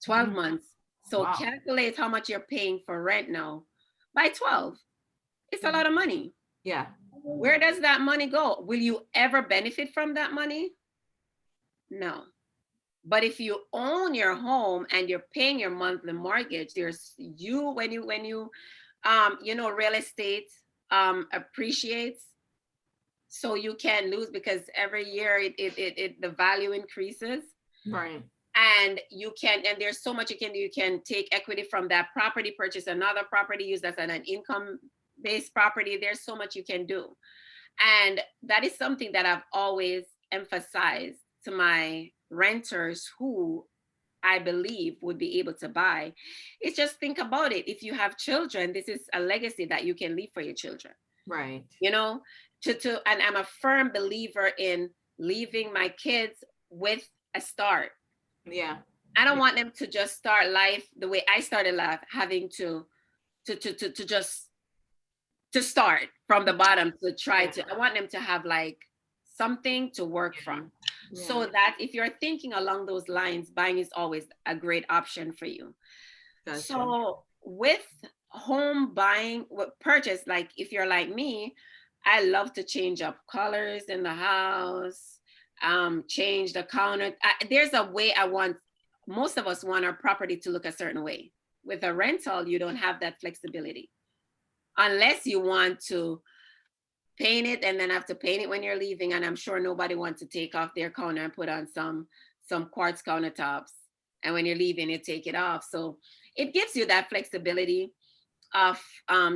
12 months. So calculate how much you're paying for rent now by 12. It's a lot of money. Yeah. Where does that money go? Will you ever benefit from that money? No. But if you own your home and you're paying your monthly mortgage, there's when you real estate appreciates, so you can lose because every year it the value increases. Right. And there's so much you can do. You can take equity from that property, purchase another property, use that as an income-based property. There's so much you can do. And that is something that I've always emphasized to my renters who I believe would be able to buy. It's just think about it. If you have children, this is a legacy that you can leave for your children. Right. And I'm a firm believer in leaving my kids with a start. Yeah. I don't want them to just start life the way I started life, having to start from the bottom to try to. I want them to have like something to work from. So that if you're thinking along those lines, buying is always a great option for you. Gotcha. So with home buying, with purchase, like if you're like me, I love to change up colors in the house, change the counter. There's a way I want, most of us want our property to look a certain way. With a rental, you don't have that flexibility unless you want to paint it and then have to paint it when you're leaving. And I'm sure nobody wants to take off their counter and put on some quartz countertops. And when you're leaving, you take it off. So it gives you that flexibility of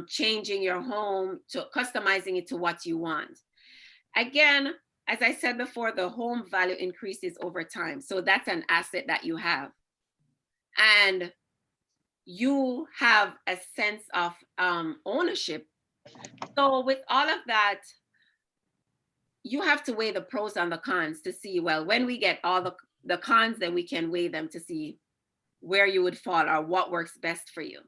changing your home, to customizing it to what you want. Again, as I said before, the home value increases over time. So that's an asset that you have. And you have a sense of ownership. So with all of that, you have to weigh the pros and the cons to see, well, when we get all the cons, then we can weigh them to see where you would fall or what works best for you.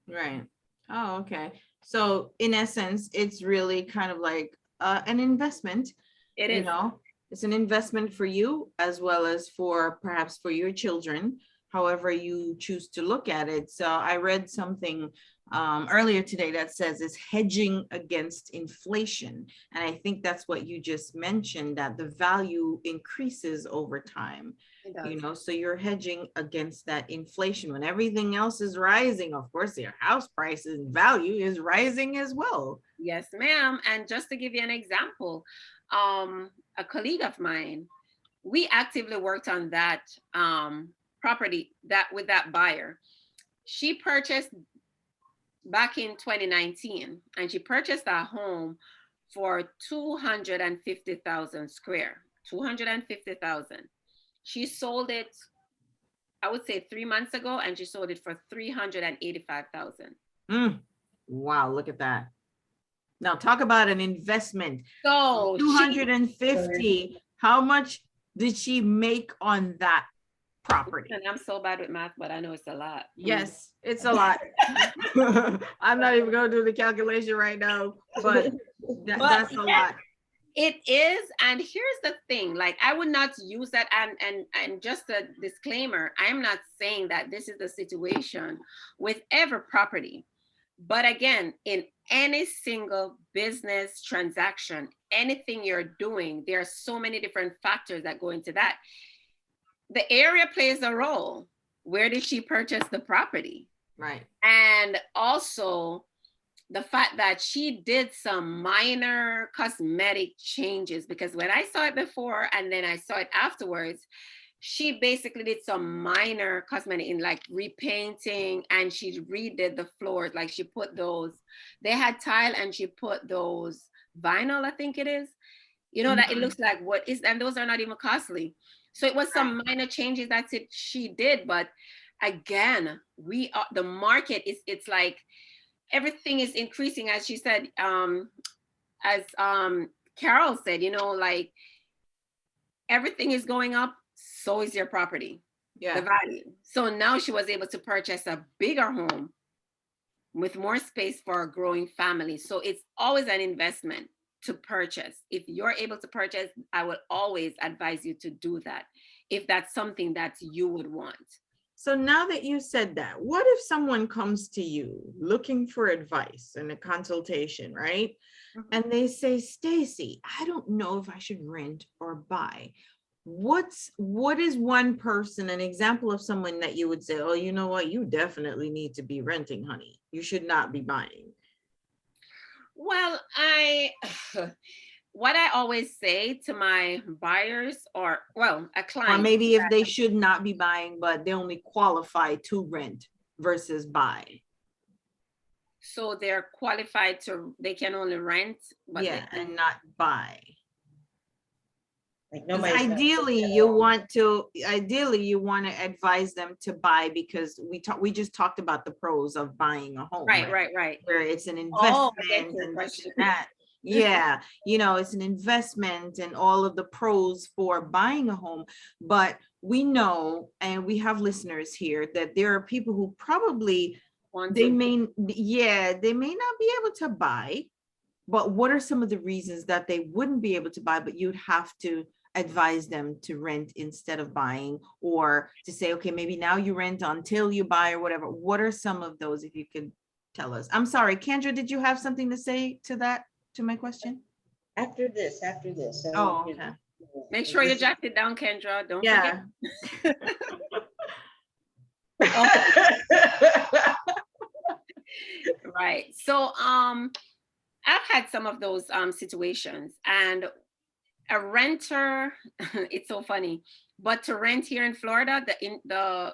Right. Oh, okay. So in essence, it's really kind of like an investment. It You is. know, it's an investment for you as well as for perhaps for your children, however you choose to look at it. So I read something earlier today that says it's hedging against inflation. And I think that's what you just mentioned, that the value increases over time. It does. You know, so you're hedging against that inflation. When everything else is rising, of course, your house prices and value is rising as well. Yes, ma'am. And just to give you an example, a colleague of mine, we actively worked on that property that with that buyer. She purchased back in 2019, and she purchased a home for 250,000 square, 250,000. She sold it, I would say 3 months ago, and she sold it for 385,000. Wow, look at that. Now talk about an investment. So 250. How much did she make on that property? and I'm so bad with math, but I know it's a lot. Yes, it's a lot. I'm not even gonna do the calculation right now, but that's a lot. It is, and here's the thing, like I would not use that, and just a disclaimer, I am not saying that this is the situation with every property. But again, in any single business transaction, anything you're doing, there are so many different factors that go into that. The area plays a role. Where did she purchase the property? Right. And also the fact that she did some minor cosmetic changes, because when I saw it before and then I saw it afterwards, she basically did some minor cosmetic in like repainting, and she redid the floors. Like she put those, they had tile and she put those vinyl, I think it is, you know, that it looks like what is, and those are not even costly. So it was some minor changes that's it she did. But again, we are, the market is, it's like everything is increasing, as she said, as Carol said, you know, like everything is going up, so is your property, the value. So now she was able to purchase a bigger home with more space for a growing family. So it's always an investment to purchase. If you're able to purchase, I would always advise you to do that if that's something that you would want. So now that you said that, what if someone comes to you looking for advice and a consultation, right? Mm-hmm. And they say, Stacy, I don't know if I should rent or buy. What is one person, an example of someone that you would say, oh, you know what, you definitely need to be renting, honey. You should not be buying. Well, what I always say to my buyers, or well, a client, or maybe if they should not be buying, but they only qualify to rent versus buy. So they're qualified to, they can only rent, but and not buy. Like ideally you want to advise them to buy, because we just talked about the pros of buying a home, right, where it's an investment and this and that. Yeah, you know, it's an investment and all of the pros for buying a home. But we know, and we have listeners here, that there are people who probably they may not be able to buy. But what are some of the reasons that they wouldn't be able to buy, but you'd have to advise them to rent instead of buying, or to say, okay, maybe now you rent until you buy or whatever? What are some of those, if you could tell us? I'm sorry, Kendra, did you have something to say to that, to my question? After this. So, Oh, you okay. know, Make sure you this- jot it down, Kendra. Don't forget. Yeah. Right. So I've had some of those situations, and a renter, it's so funny, but to rent here in Florida, the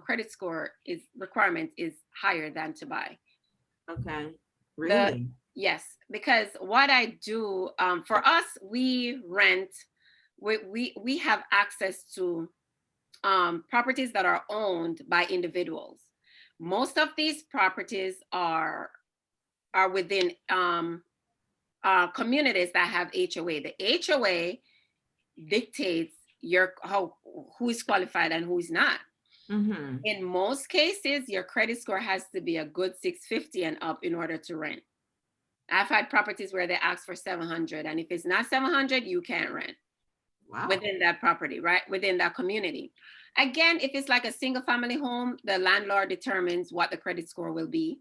credit score is requirement is higher than to buy. Okay, The really? Yes, because what I do, for us, we rent, we have access to properties that are owned by individuals. Most of these properties are within communities that have HOA. The HOA dictates who is qualified and who is not. Mm-hmm. In most cases, your credit score has to be a good 650 and up in order to rent. I've had properties where they ask for 700, and if it's not 700, you can't rent. Wow. Within that property, right? Within that community. Again, if it's like a single family home, the landlord determines what the credit score will be.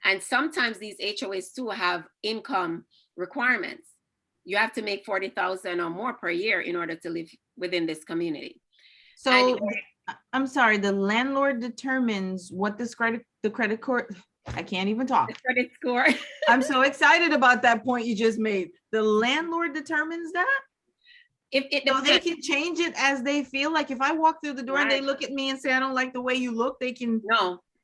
And sometimes these HOAs too have income requirements. You have to make 40,000 or more per year in order to live within this community. So I'm sorry, the landlord determines what the credit court, I can't even talk. The credit score. I'm so excited about that point you just made. The landlord determines that? So they can change it as they feel. Like if I walk through the door and they Right. look at me and say, I don't like the way you look, they can.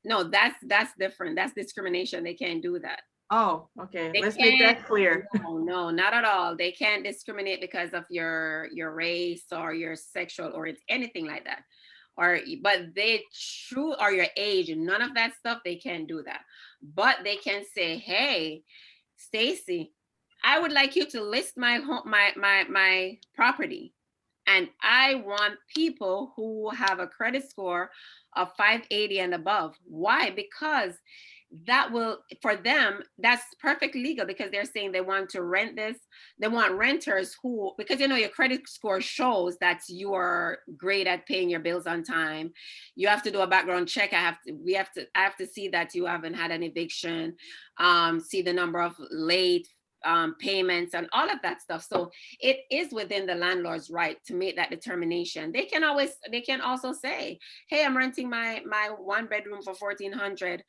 No, that's different. That's discrimination. They can't do that. Oh, okay. They Let's make that can't- clear. No, not at all. They can't discriminate because of your race or your sexual or anything like that. But they true or your age, none of that stuff. They can't do that. But they can say, hey, Stacy, I would like you to list my home, my property. And I want people who have a credit score of 580 and above. Why? Because that will, for them, that's perfect legal, because they're saying they want to rent this. They want renters who, because your credit score shows that you are great at paying your bills on time. You have to do a background check. I have to see that you haven't had an eviction, see the number of late payments and all of that stuff. So it is within the landlord's right to make that determination. They can also say, hey, I'm renting my one bedroom for $1,400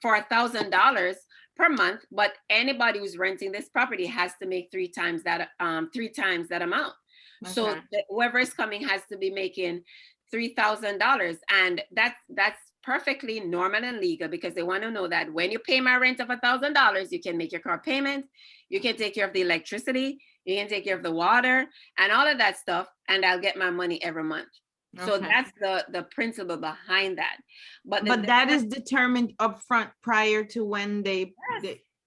for $1,000 per month, but anybody who's renting this property has to make three times that amount. Okay. So whoever is coming has to be making $3,000, and that's perfectly normal and legal, because they want to know that when you pay my rent of $1,000, you can make your car payment, you can take care of the electricity, you can take care of the water and all of that stuff, and I'll get my money every month. Okay. So that's the principle behind that. But that is determined upfront prior to when they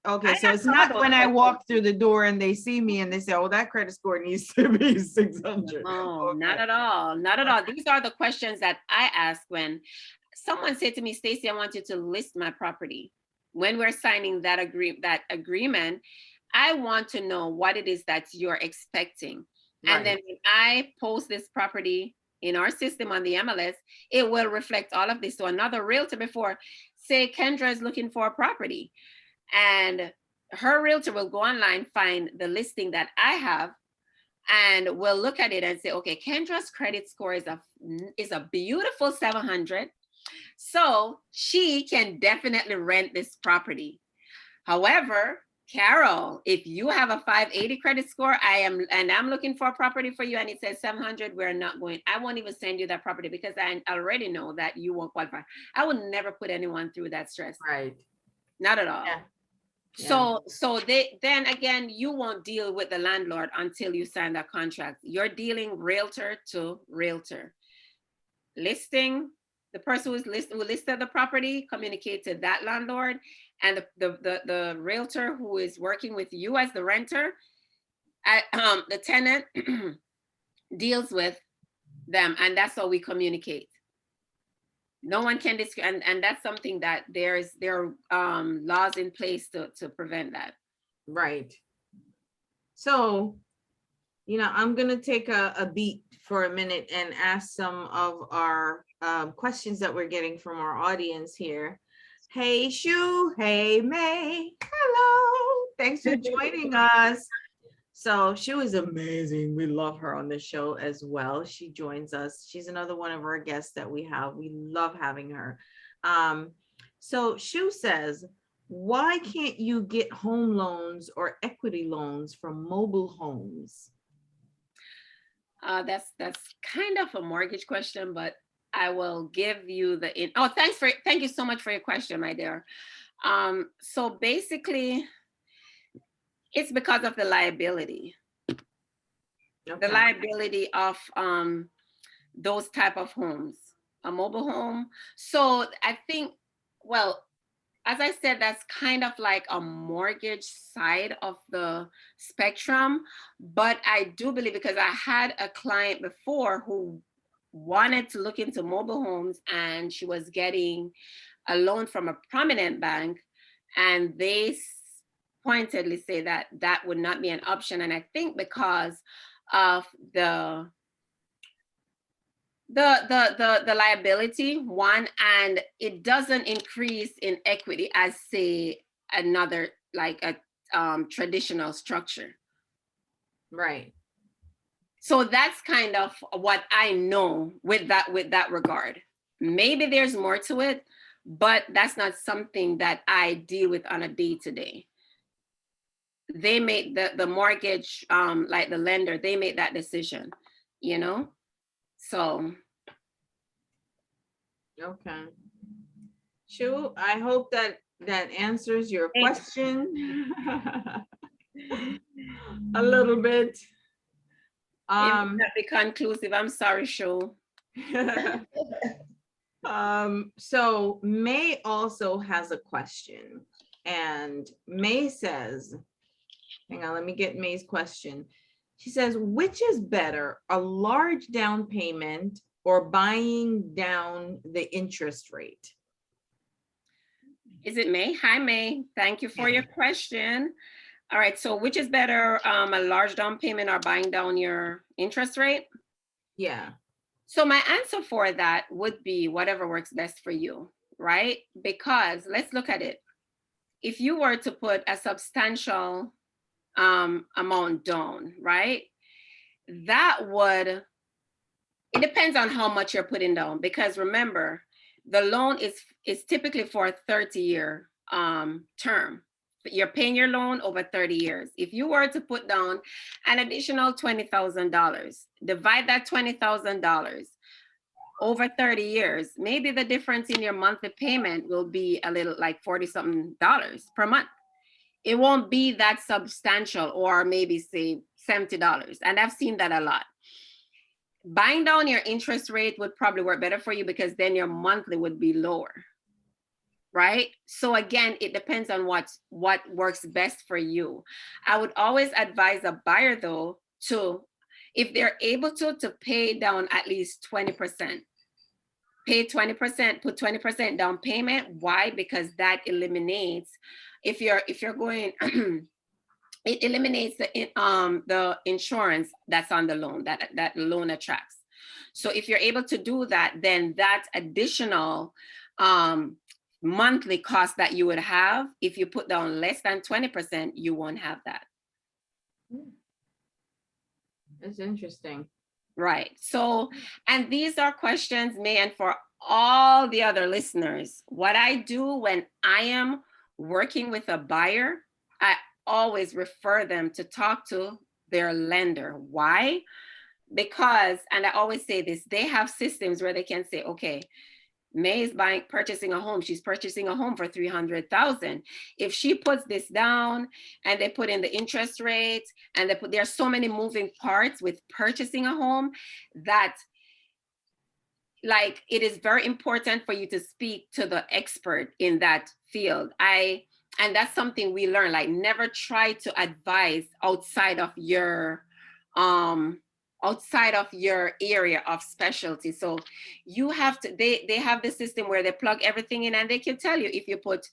okay, I so it's not when I walk through the door and they see me and they say, oh, that credit score needs to be 600. No, okay. Not at all. Not at all. These are the questions that I ask when someone said to me, Stacy, I want you to list my property. When we're signing that agreement, I want to know what it is that you're expecting. Right. And then when I post this property in our system on the MLS, it will reflect all of this. So another realtor before, say Kendra is looking for a property, and her realtor will go online, find the listing that I have, and we'll look at it and say, okay, Kendra's credit score is a beautiful 700. So she can definitely rent this property. However, Carol, if you have a 580 credit score, I'm looking for a property for you and it says 700, I won't even send you that property, because I already know that you won't qualify. I would never put anyone through that stress. Right. Not at all. Yeah. So then again, you won't deal with the landlord until you sign that contract. You're dealing realtor to realtor. Listing, the person who listed the property, communicate to that landlord, and the realtor who is working with you as the renter, the tenant deals with them, and that's how we communicate. No one can and that's something that there are laws in place to prevent that. Right. So You know, I'm gonna take a beat for a minute and ask some of our questions that we're getting from our audience here. Hey, Shu. Hey, May. Hello. Thanks for joining us. So Shu is amazing. We love her on the show as well. She joins us. She's another one of our guests that we have. We love having her. So Shu says, why can't you get home loans or equity loans from mobile homes? That's kind of a mortgage question, but I will give you oh, thank you so much for your question, my dear. So basically, it's because of the liability. Okay. The liability of those type of homes, a mobile home. So I think, well, as I said, that's kind of like a mortgage side of the spectrum. But I do believe, because I had a client before who wanted to look into mobile homes, and she was getting a loan from a prominent bank, and they pointedly say that that would not be an option. And I think because of the liability one, and it doesn't increase in equity as, say, another, like a traditional structure. Right. So that's kind of what I know with that regard. Maybe there's more to it, but that's not something that I deal with on a day-to-day. They make the mortgage, like the lender, they make that decision, you know? So. Okay. Shu, I hope that answers your question a little bit. It may not be conclusive. I'm sorry, Shu. So May also has a question, and May says, hang on, let me get May's question. She says, which is better, a large down payment or buying down the interest rate? Is it May? Hi, May. Thank you for your question. All right, so which is better, a large down payment or buying down your interest rate? Yeah. So my answer for that would be whatever works best for you, right? Because let's look at it. If you were to put a substantial amount down, right? That would, it depends on how much you're putting down, because remember, the loan is typically for a 30-year term. You're paying your loan over 30 years. If you were to put down an additional $20,000, divide that $20,000 over 30 years, maybe the difference in your monthly payment will be a little, like $40-something per month. It won't be that substantial, or maybe say $70. And I've seen that a lot. Buying down your interest rate would probably work better for you, because then your monthly would be lower, right? So again, it depends on what works best for you. I would always advise a buyer, though, to, if they're able to pay down at least 20%. Pay 20%, put 20% down payment. Why? Because that eliminates, if you're going, it eliminates the insurance that's on the loan, that loan attracts. So if you're able to do that, then that additional monthly cost that you would have, if you put down less than 20%, you won't have that. That's interesting. Right. So, and these are questions, May, and for all the other listeners, what I do when I am working with a buyer, I always refer them to talk to their lender. Why? Because, and I always say this, they have systems where they can say, okay, May is purchasing a home. She's purchasing a home for $300,000. If she puts this down and they put in the interest rate, and there are so many moving parts with purchasing a home, that, like, it is very important for you to speak to the expert in that field. And that's something we learn, like, never try to advise outside of your outside of your area of specialty. So you have to, they have the system where they plug everything in, and they can tell you, if you put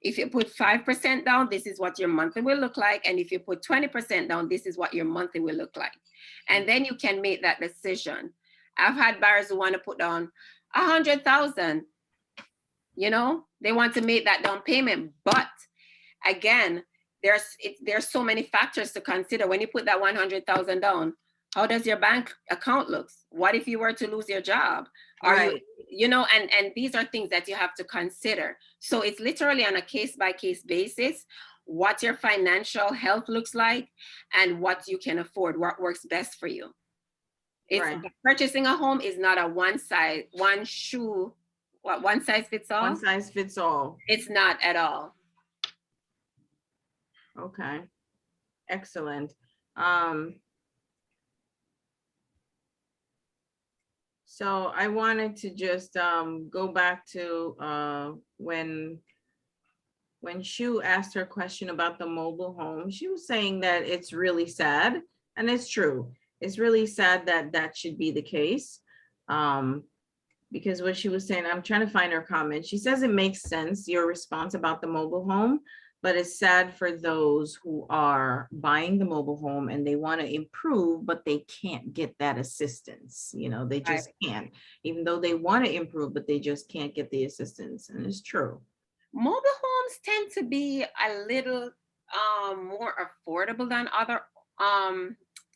5% down, this is what your monthly will look like. And if you put 20% down, this is what your monthly will look like. And then you can make that decision. I've had buyers who want to put down 100,000, you know, they want to make that down payment. But again, there's so many factors to consider. When you put that 100,000 down, how does your bank account looks? What if you were to lose your job? Are Right. you know, and these are things that you have to consider. So it's literally on a case-by-case basis, what your financial health looks like and what you can afford, what works best for you. It's Right. purchasing a home is not a one size fits all. One size fits all. It's not at all. Okay. Excellent. So I wanted to just go back to when Shu asked her question about the mobile home. She was saying that it's really sad, and it's true. It's really sad that that should be the case. Because what she was saying, I'm trying to find her comment. She says it makes sense, your response about the mobile home, but it's sad for those who are buying the mobile home and they want to improve, but they can't get that assistance. You know, they just can't, even though they want to improve, but they just can't get the assistance. And it's true. Mobile homes tend to be a little more affordable than other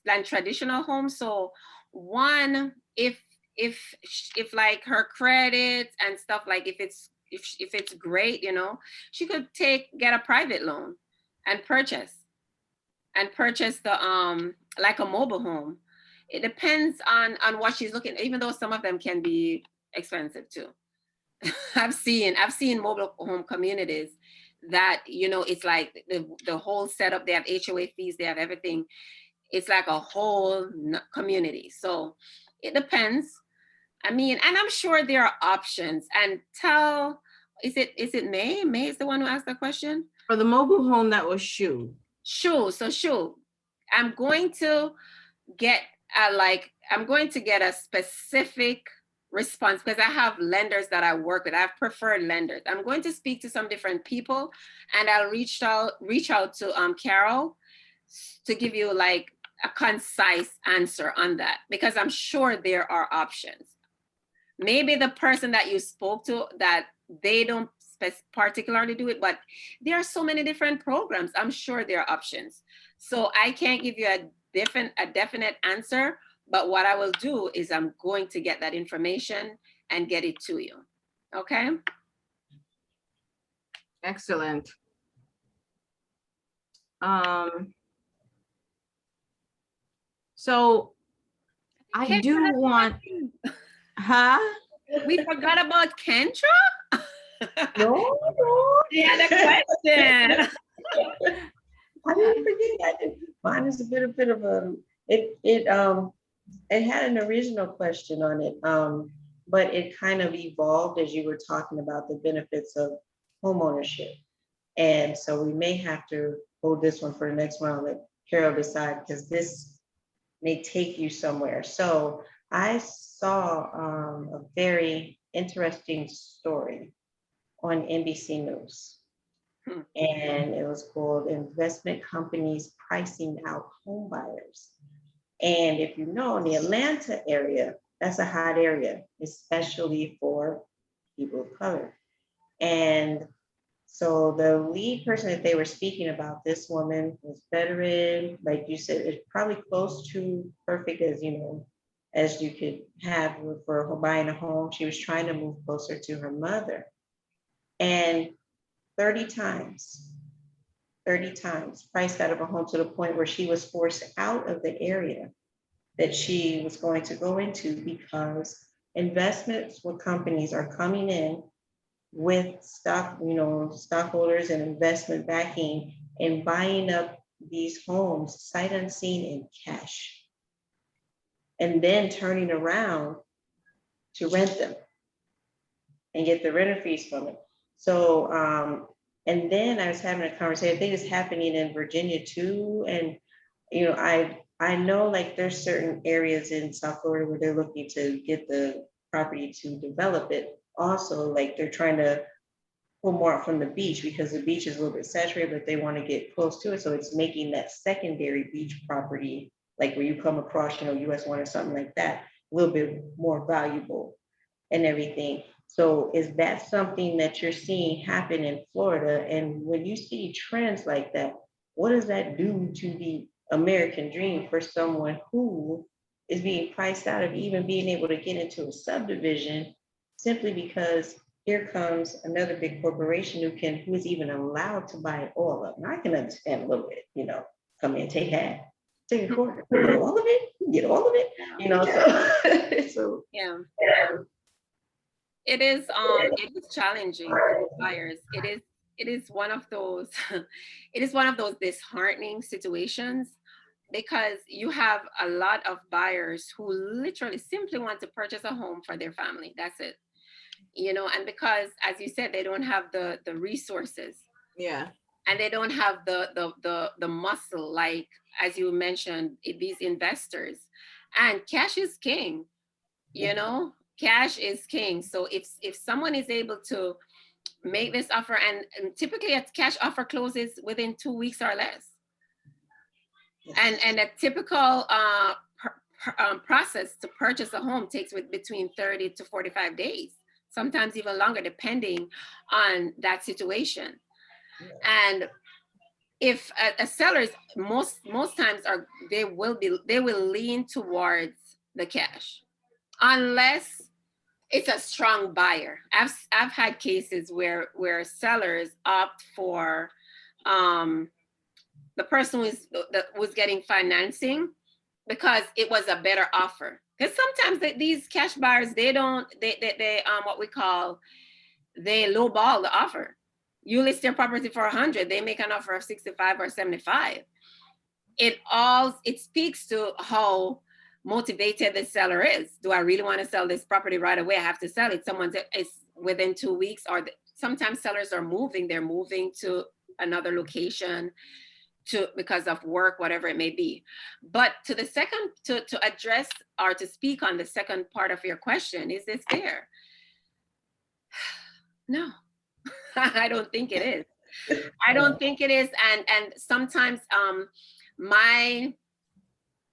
than traditional homes. So one, if like her credit and stuff, like if it's great, you know, she could get a private loan and purchase the like a mobile home. It depends on what she's looking, even though some of them can be expensive too. I've seen mobile home communities that, you know, it's like the whole setup, they have HOA fees, they have everything. It's like a whole community. So it depends. I mean, and I'm sure there are options. And is it May? May is the one who asked the question? For the mobile home, that was Shu. Sure. So sure. I'm going to get a specific response, because I have lenders that I work with. I have preferred lenders. I'm going to speak to some different people, and I'll reach out to Carol to give you like a concise answer on that, because I'm sure there are options. Maybe the person that you spoke to, that they don't particularly do it, but there are so many different programs. I'm sure there are options. So I can't give you a definite answer, but what I will do is I'm going to get that information and get it to you. Okay? Excellent. So I do want, huh? We forgot about Kendra? No. Yeah, the question. I didn't forget. Mine is a bit of a, it had an original question on it, but it kind of evolved as you were talking about the benefits of homeownership. And so we may have to hold this one for the next one. I'll let Carol decide, because this may take you somewhere. So I saw a very interesting story on NBC News. And it was called Investment Companies Pricing Out Home Buyers. And if you know, in the Atlanta area, that's a hot area, especially for people of color. And so the lead person that they were speaking about, this woman was veteran, like you said, it's probably close to perfect as, you know, as you could have for buying a home. She was trying to move closer to her mother. And 30 times priced out of a home, to the point where she was forced out of the area that she was going to go into, because investments with companies are coming in with stock, you know, stockholders and investment backing, and buying up these homes sight unseen in cash, and then turning around to rent them and get the renter fees from it. So, and then I was having a conversation, I think it's happening in Virginia too. And, you know, I know like there's certain areas in South Florida where they're looking to get the property to develop it. Also, like they're trying to pull more out from the beach because the beach is a little bit saturated, but they want to get close to it. So it's making that secondary beach property, like where you come across, US one or something like that, a little bit more valuable and everything. So is that something that you're seeing happen in Florida? And when you see trends like that, what does that do to the American dream for someone who is being priced out of even being able to get into a subdivision simply because here comes another big corporation who is even allowed to buy it all up? Now I can understand a little bit, come in, take half, take a quarter, all of it, get all of it, so Yeah. It is challenging for the buyers. It is one of those it is one of those disheartening situations because you have a lot of buyers who literally simply want to purchase a home for their family. That's it. And because, as you said, they don't have the resources, Yeah. and they don't have the muscle, like as you mentioned, these investors. And cash is king. Cash is king. So if someone is able to make this offer, and typically a cash offer closes within 2 weeks or less, and a typical process to purchase a home takes between 30 to 45 days, sometimes even longer, depending on that situation. And if a seller's most times they will lean towards the cash, unless it's a strong buyer. I've had cases where sellers opt for the person that was getting financing because it was a better offer. Because sometimes these cash buyers, they what we call, they lowball the offer. You list your property for 100, they make an offer of 65 or 75. It speaks to how motivated the seller is. Do I really want to sell this property right away? I have to sell it. Someone is within 2 weeks, or sometimes sellers are moving. They're moving to another location because of work, whatever it may be. But to address or to speak on the second part of your question, is this fair? No, I don't think it is. I don't think it is. And sometimes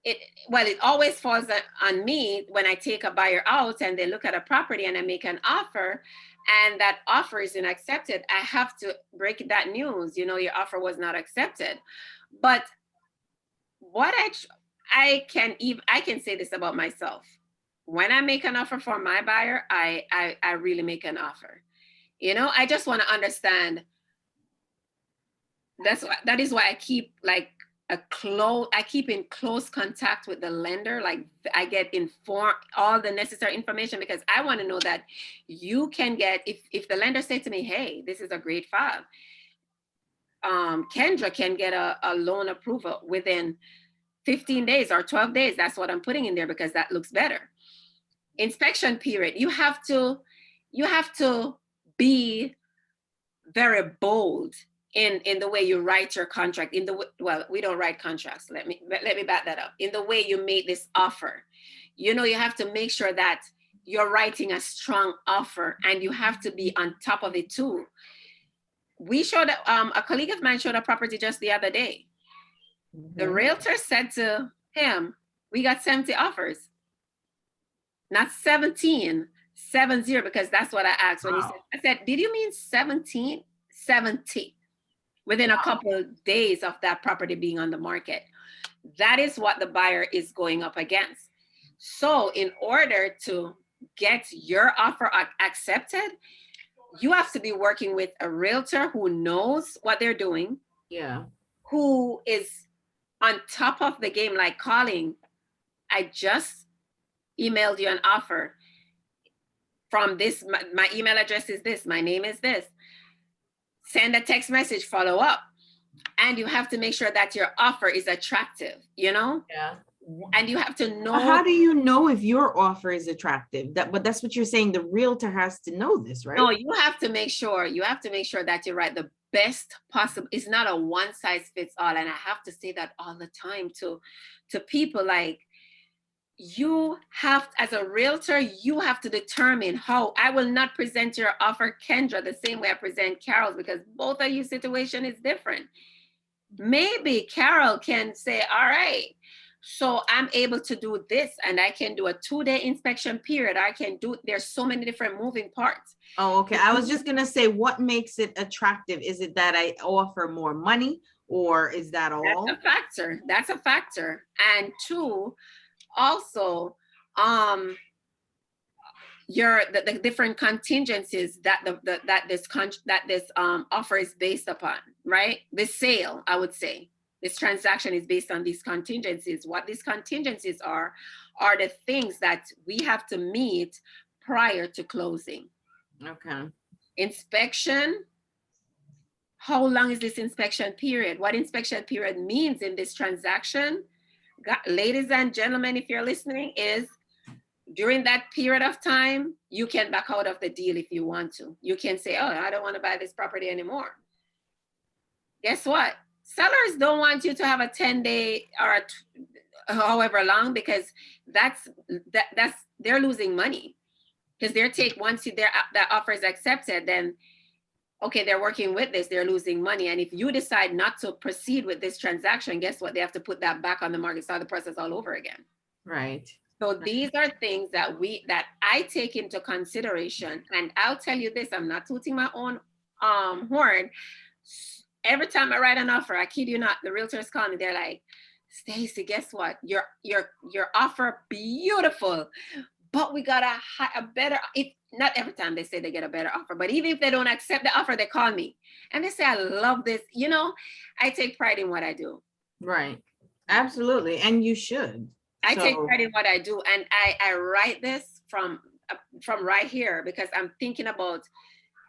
it always falls on me when I take a buyer out and they look at a property and I make an offer and that offer isn't accepted. I have to break that news. Your offer was not accepted. But what I can say this about myself. When I make an offer for my buyer, I really make an offer. I just want to understand. That is why I keep I keep in close contact with the lender. Like, I get informed all the necessary information, because I want to know that you can get, if the lender said to me, hey, this is a great file, Kendra can get a loan approval within 15 days or 12 days. That's what I'm putting in there because that looks better. Inspection period. You have to be very bold in the way you write your contract. We don't write contracts. Let me back that up. In the way you make this offer, you have to make sure that you're writing a strong offer, and you have to be on top of it too. We showed a colleague of mine showed a property just the other day. Mm-hmm. The realtor said to him, we got 70 offers, not 17, 70, because that's what I asked when he said, I said, did you mean 17? 70 within a couple of days of that property being on the market. That is what the buyer is going up against. So in order to get your offer accepted, you have to be working with a realtor who knows what they're doing. Yeah. Who is on top of the game, like calling, I just emailed you an offer from this, my email address is this, my name is this. Send a text message, follow up. And you have to make sure that your offer is attractive, Yeah. And you have to know. How do you know if your offer is attractive? But that's what you're saying. The realtor has to know this, right? No, you have to make sure that you write the best possible. It's not a one size fits all. And I have to say that all the time to people, like, you have, as a realtor, you have to determine how. I will not present your offer, Kendra, the same way I present Carol's, because both of you situation is different. Maybe Carol can say, all right, so I'm able to do this, and I can do a 2-day inspection period. I can do, there's so many different moving parts. Oh, okay. I was just gonna say, what makes it attractive? Is it that I offer more money, or is that all? That's a factor. That's a factor. And two, also, the different contingencies that this offer is based upon, right? This sale, I would say, this transaction is based on these contingencies. What these contingencies are the things that we have to meet prior to closing. Okay. Inspection. How long is this inspection period? What inspection period means in this transaction, ladies and gentlemen, if you're listening, is during that period of time, you can back out of the deal if you want to. You can say, oh, I don't want to buy this property anymore. Guess what? Sellers don't want you to have a 10-day or however long, because that's they're losing money. Because once that offer is accepted, then okay, they're working with this, they're losing money. And if you decide not to proceed with this transaction, guess what? They have to put that back on the market, start the process all over again. Right. So these are things that I take into consideration. And I'll tell you this, I'm not tooting my own horn. Every time I write an offer, I kid you not, the realtors call me, they're like, Stacey, guess what? Your offer, beautiful, but we got a better, not every time they say they get a better offer, but even if they don't accept the offer, they call me and they say, I love this. You know, I take pride in what I do. Right. Absolutely. And you should. I take pride in what I do. And I write this from right here, because I'm thinking about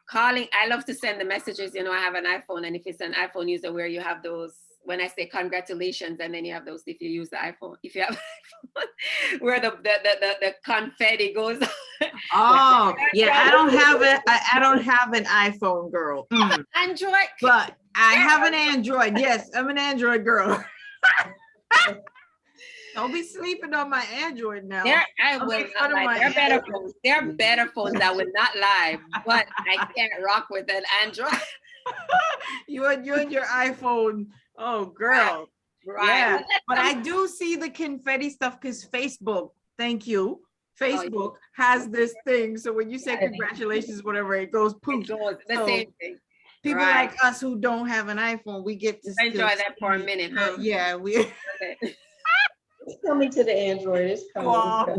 calling. I love to send the messages. You know, I have an iPhone, and if it's an iPhone user where you have those, when I say congratulations, and then you have those, if you use the iPhone, if you have iPhone, where the confetti goes. Oh, yeah. I don't have an iPhone, girl. Android. But I have an Android. Yes, I'm an Android girl. Don't be sleeping on my Android now. There are better phones. There are better phones that will not lie, but I can't rock with an Android. you and your iPhone. Oh, girl. Right. Yeah. But I do see the confetti stuff because Facebook, thank you. Facebook has this thing. So when you say congratulations, whatever, it goes poof. It goes the same thing. People like us who don't have an iPhone, we get to enjoy that for a minute, huh? Yeah, we. It's coming to the Android. It's coming. Wow.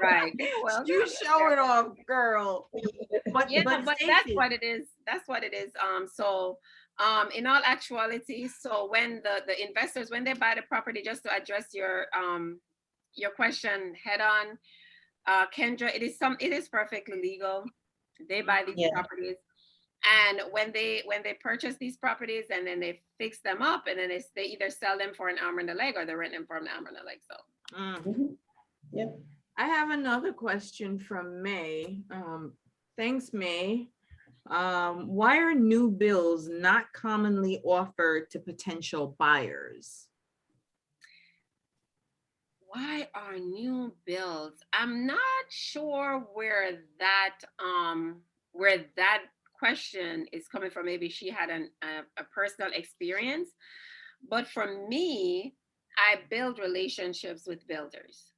Right. Well, you show it off, girl. But that's what it is. That's what it is. So in all actuality, so when the investors, when they buy the property, just to address your question head on, Kendra, it is perfectly legal. They buy these properties. And when they purchase these properties and then they fix them up, and then they either sell them for an arm and a leg, or they rent them for an arm and a leg. So, Yep. I have another question from May. Thanks, May. Why are new builds not commonly offered to potential buyers? Why are new builds? I'm not sure where that question is coming from. Maybe she had a personal experience, but for me, I build relationships with builders.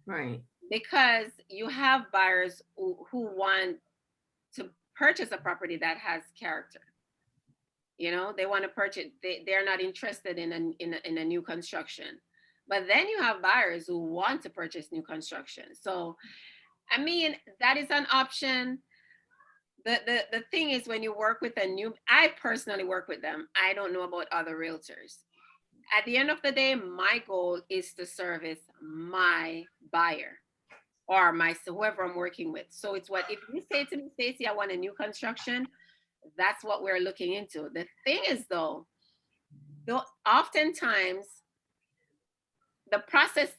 Right. Because you have buyers who want to purchase a property that has character. You know, they want to purchase, they're not interested in a new construction. But then you have buyers who want to purchase new construction. So, I mean, that is an option. The thing is, when you work with I personally work with them. I don't know about other realtors. At the end of the day, my goal is to service my buyer or whoever I'm working with. So it's if you say to me, Stacey, I want a new construction, that's what we're looking into. The thing is though oftentimes the process,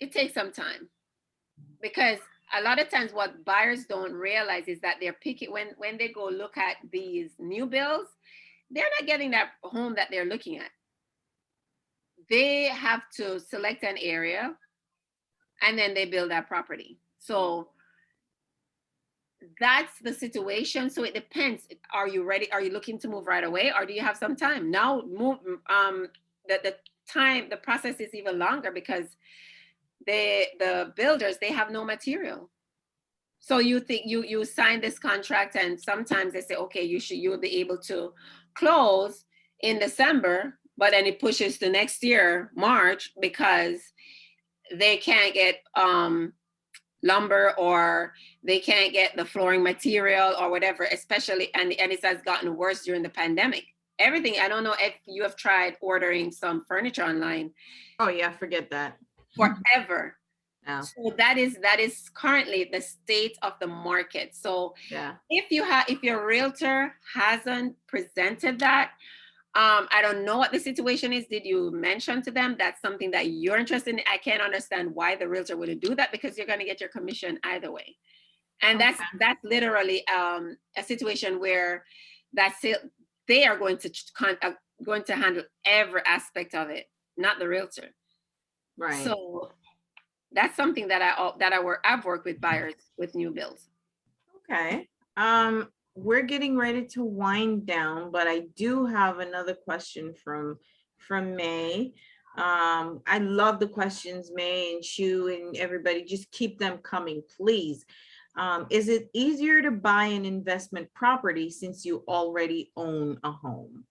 it takes some time, because a lot of times what buyers don't realize is that they're picking, when they go look at these new builds, they're not getting that home that they're looking at. They have to select an area and then they build that property. So that's the situation. So it depends. Are you ready? Are you looking to move right away, or do you have some time? Now move the process is even longer because the builders, they have no material. So you think you sign this contract, and sometimes they say, okay, you'll be able to close in December, but then it pushes to next year, March, because they can't get lumber, or they can't get the flooring material or whatever, especially, and it has gotten worse during the pandemic. Everything, I don't know if you have tried ordering some furniture online. Oh yeah, forget that. Forever. Yeah. So that is currently the state of the market. So Yeah. if your realtor hasn't presented that, I don't know what the situation is. Did you mention to them that's something that you're interested in? I can't understand why the realtor wouldn't do that, because you're going to get your commission either way. And Okay. that's literally a situation where they are going to handle every aspect of it, not the realtor. Right. So that's something that I've worked with buyers with new builds. Okay. We're getting ready to wind down, but I do have another question from May. I love the questions, May and Shu and everybody. Just keep them coming, please. Is it easier to buy an investment property since you already own a home?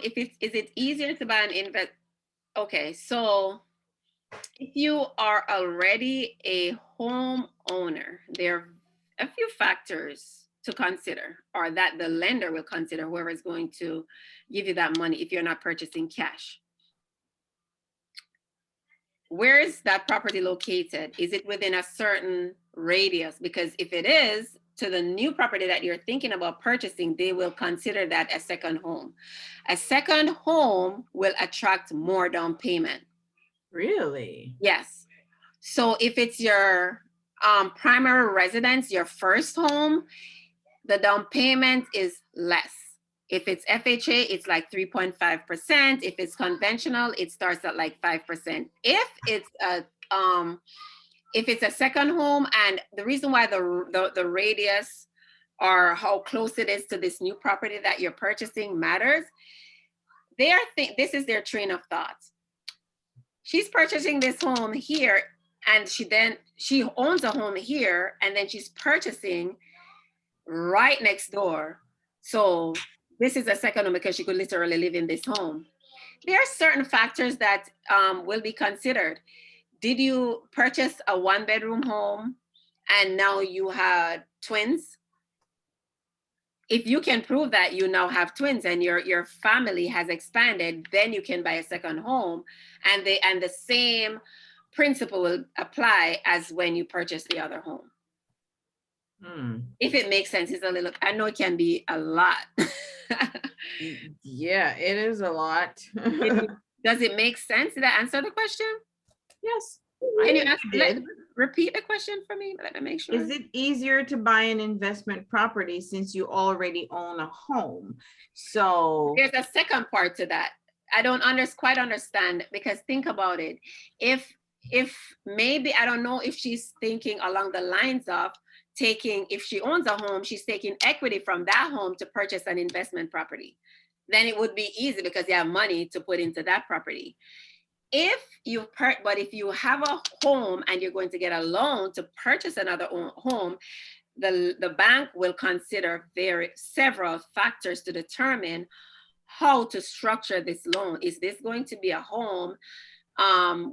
Is it easier to buy an invest? Okay, so if you are already a homeowner, there are a few factors to consider, or that the lender will consider, whoever is going to give you that money if you're not purchasing cash. Where is that property located? Is it within a certain radius? Because if it is, to the new property that you're thinking about purchasing, they will consider that a second home. A second home will attract more down payment. Really? Yes. So if it's your primary residence, your first home, the down payment is less. If it's FHA, it's like 3.5%. If it's conventional, it starts at like 5%. If it's a second home, and the reason why the radius or how close it is to this new property that you're purchasing matters, this is their train of thought. She's purchasing this home here, and she owns a home here, and then she's purchasing right next door. So this is a second home because she could literally live in this home. There are certain factors that will be considered. Did you purchase a 1-bedroom home and now you had twins? If you can prove that you now have twins and your family has expanded, then you can buy a second home, and the same principle will apply as when you purchase the other home. If it makes sense. It's a little, I know it can be a lot. Yeah, it is a lot. Does it make sense? Did I answer the question? Yes. Can you repeat the question for me? Let me make sure. Is it easier to buy an investment property since you already own a home? So there's a second part to that. I don't quite understand, because think about it. If maybe, I don't know if she's thinking along the lines of if she owns a home, she's taking equity from that home to purchase an investment property. Then it would be easy because you have money to put into that property. If you have a home and you're going to get a loan to purchase another home, the bank will consider several factors to determine how to structure this loan. Is this going to be a home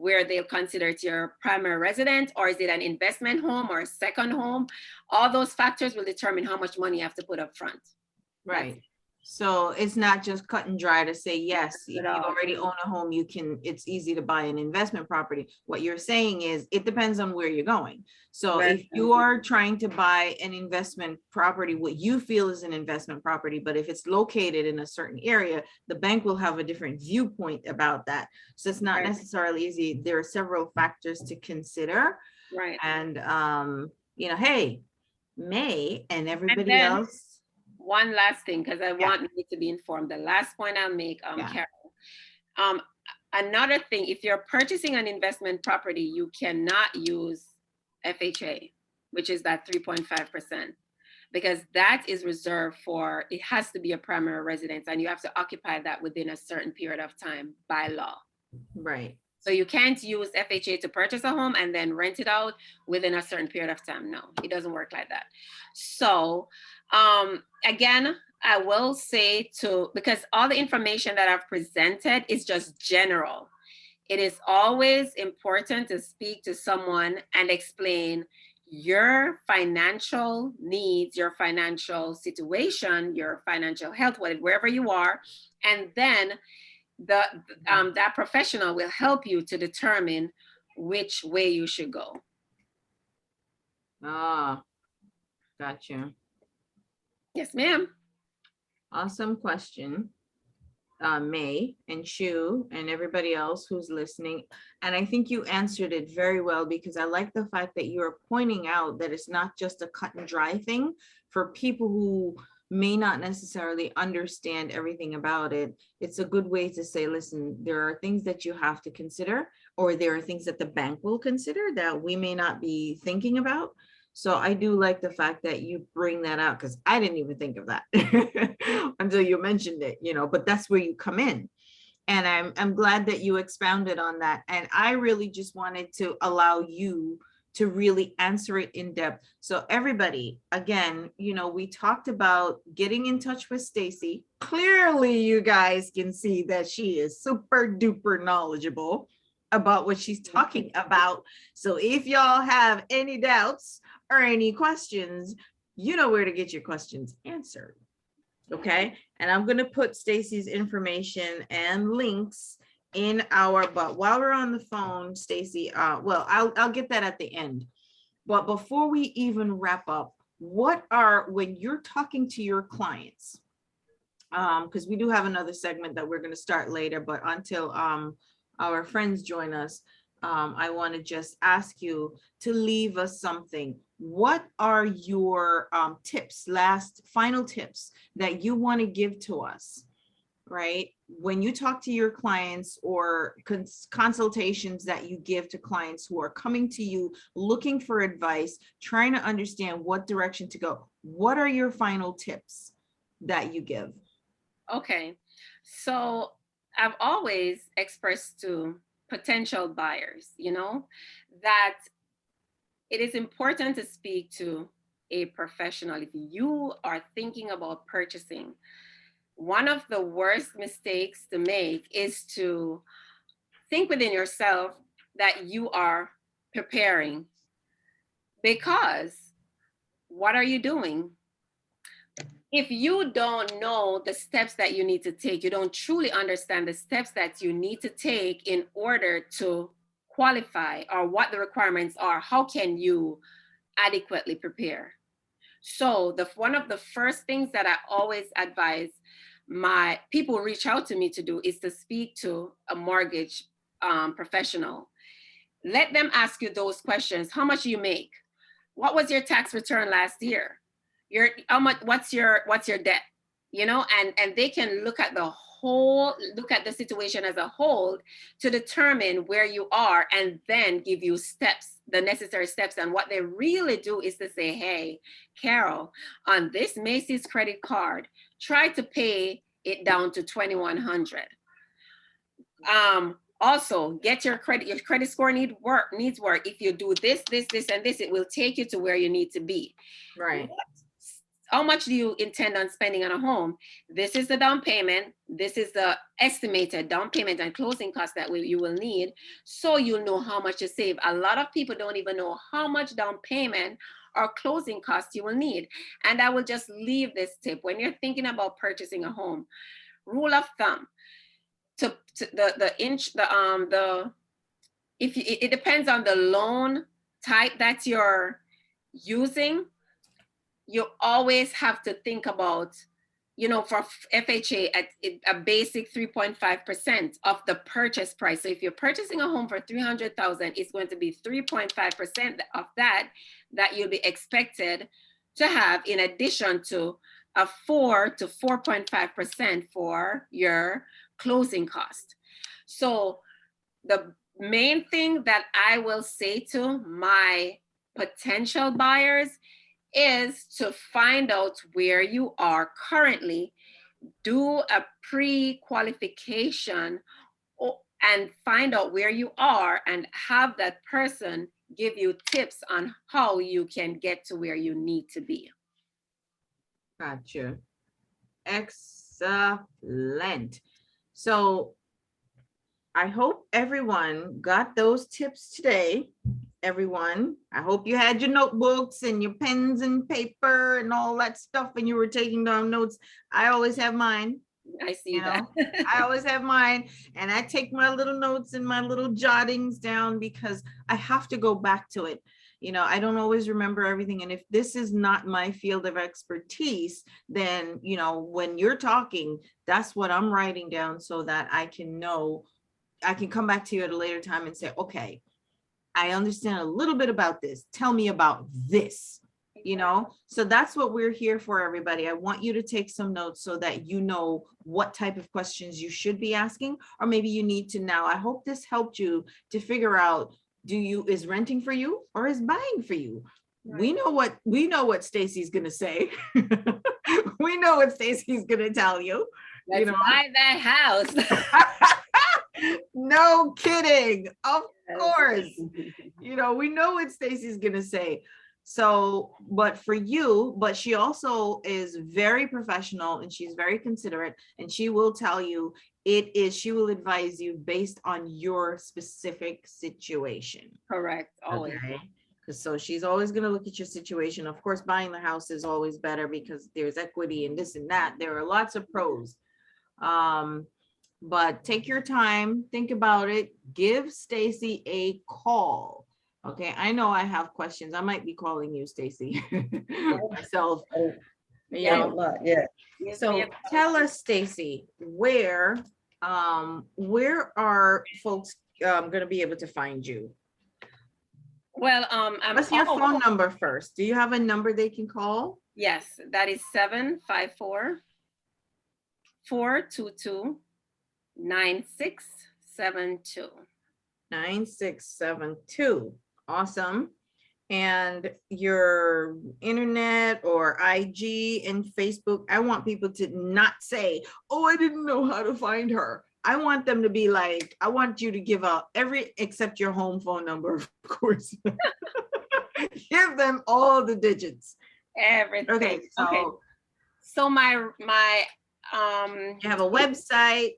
where they'll consider it your primary residence, or is it an investment home or a second home? All those factors will determine how much money you have to put up front. Right. So it's not just cut and dry to say, yes, if At you all. already own a home, it's easy to buy an investment property. What you're saying is it depends on where you're going. So Right. if you are trying to buy an investment property, what you feel is an investment property, but if it's located in a certain area, the bank will have a different viewpoint about that. So it's not Right. necessarily easy. There are several factors to consider. Right. And, hey, May and everybody then- else. One last thing, because I Yeah. want you to be informed. The last point I'll make, Yeah. Carol. Another thing, if you're purchasing an investment property, you cannot use FHA, which is that 3.5%, because that is reserved for, it has to be a primary residence and you have to occupy that within a certain period of time by law. Right. So you can't use FHA to purchase a home and then rent it out within a certain period of time. No, it doesn't work like that. So again, I will say because all the information that I've presented is just general. It is always important to speak to someone and explain your financial needs, your financial situation, your financial health, wherever you are. And then that professional will help you to determine which way you should go. Ah, gotcha. Yes, ma'am. Awesome question. May and Shu and everybody else who's listening. And I think you answered it very well, because I like the fact that you're pointing out that it's not just a cut and dry thing for people who may not necessarily understand everything about it. It's a good way to say, listen, there are things that you have to consider, or there are things that the bank will consider that we may not be thinking about. So I do like the fact that you bring that out, because I didn't even think of that until you mentioned it, but that's where you come in. And I'm glad that you expounded on that. And I really just wanted to allow you to really answer it in depth. So everybody, again, we talked about getting in touch with Stacy. Clearly, you guys can see that she is super duper knowledgeable about what she's talking about. So if y'all have any doubts or any questions, you know where to get your questions answered. Okay. And I'm going to put Stacy's information and links in but while we're on the phone, Stacy, well, I'll get that at the end. But before we even wrap up, when you're talking to your clients, because we do have another segment that we're going to start later, but until our friends join us, I want to just ask you to leave us something. What are your final tips that you want to give to us, right? When you talk to your clients, or consultations that you give to clients who are coming to you looking for advice, trying to understand what direction to go, what are your final tips that you give? Okay. So I've always expressed to potential buyers, that it is important to speak to a professional. If you are thinking about purchasing, one of the worst mistakes to make is to think within yourself that you are preparing, because what are you doing? If you don't know the steps that you need to take, you don't truly understand the steps that you need to take in order to qualify, or what the requirements are, how can you adequately prepare? So one of the first things that I always advise my people who reach out to me to do is to speak to a mortgage professional. Let them ask you those questions. How much do you make? What was your tax return last year? How much, what's your debt? And they can look at the situation as a whole to determine where you are, and then give you the necessary steps. And what they really do is to say, hey, Carol, on this Macy's credit card, try to pay it down to $2,100. Also, get your credit score needs work. If you do this, and this, it will take you to where you need to be. Right. How much do you intend on spending on a home? This is the down payment. This is the estimated down payment and closing costs that you will need, so you'll know how much to save. A lot of people don't even know how much down payment or closing costs you will need. And I will just leave this tip when you're thinking about purchasing a home. Rule of thumb, to it depends on the loan type that you're using. You always have to think about, for FHA, at a basic 3.5% of the purchase price. So if you're purchasing a home for 300,000, it's going to be 3.5% of that you'll be expected to have, in addition to a 4 to 4.5% for your closing cost. So the main thing that I will say to my potential buyers is to find out where you are currently, do a pre-qualification, and find out where you are and have that person give you tips on how you can get to where you need to be. Gotcha. Excellent. So I hope everyone got those tips today. Everyone, I hope you had your notebooks and your pens and paper and all that stuff, and you were taking down notes. I always have mine. I see that. I always have mine, and I take my little notes and my little jottings down because I have to go back to it. I don't always remember everything. And if this is not my field of expertise, then, when you're talking, that's what I'm writing down so that I can know, I can come back to you at a later time and say, okay, I understand a little bit about this. Tell me about this, So that's what we're here for, everybody. I want you to take some notes so that you know what type of questions you should be asking, or maybe you need to now. I hope this helped you to figure out, is renting for you or is buying for you? Right. We know what Stacy's going to say. We know what Stacy's going to tell you. Let's buy that house. No kidding. Of course. We know what Stacy's going to say. So, but she also is very professional and she's very considerate, and she will tell you she will advise you based on your specific situation. Correct. Always. Okay. So she's always going to look at your situation. Of course, buying the house is always better because there's equity and this and that. There are lots of pros. But take your time, think about it, give Stacy a call. Okay, I know I have questions. I might be calling you, Stacy, myself. Yeah. So tell us, Stacy, where are folks going to be able to find you? Well, what's your phone number first? Do you have a number they can call? Yes, that is 754-422-9672. 9672. Awesome. And your internet or IG and Facebook, I want people to not say, oh, I didn't know how to find her. I want them to be like, I want you to give out except your home phone number, of course. Give them all the digits. Everything. Okay. So my you have a website,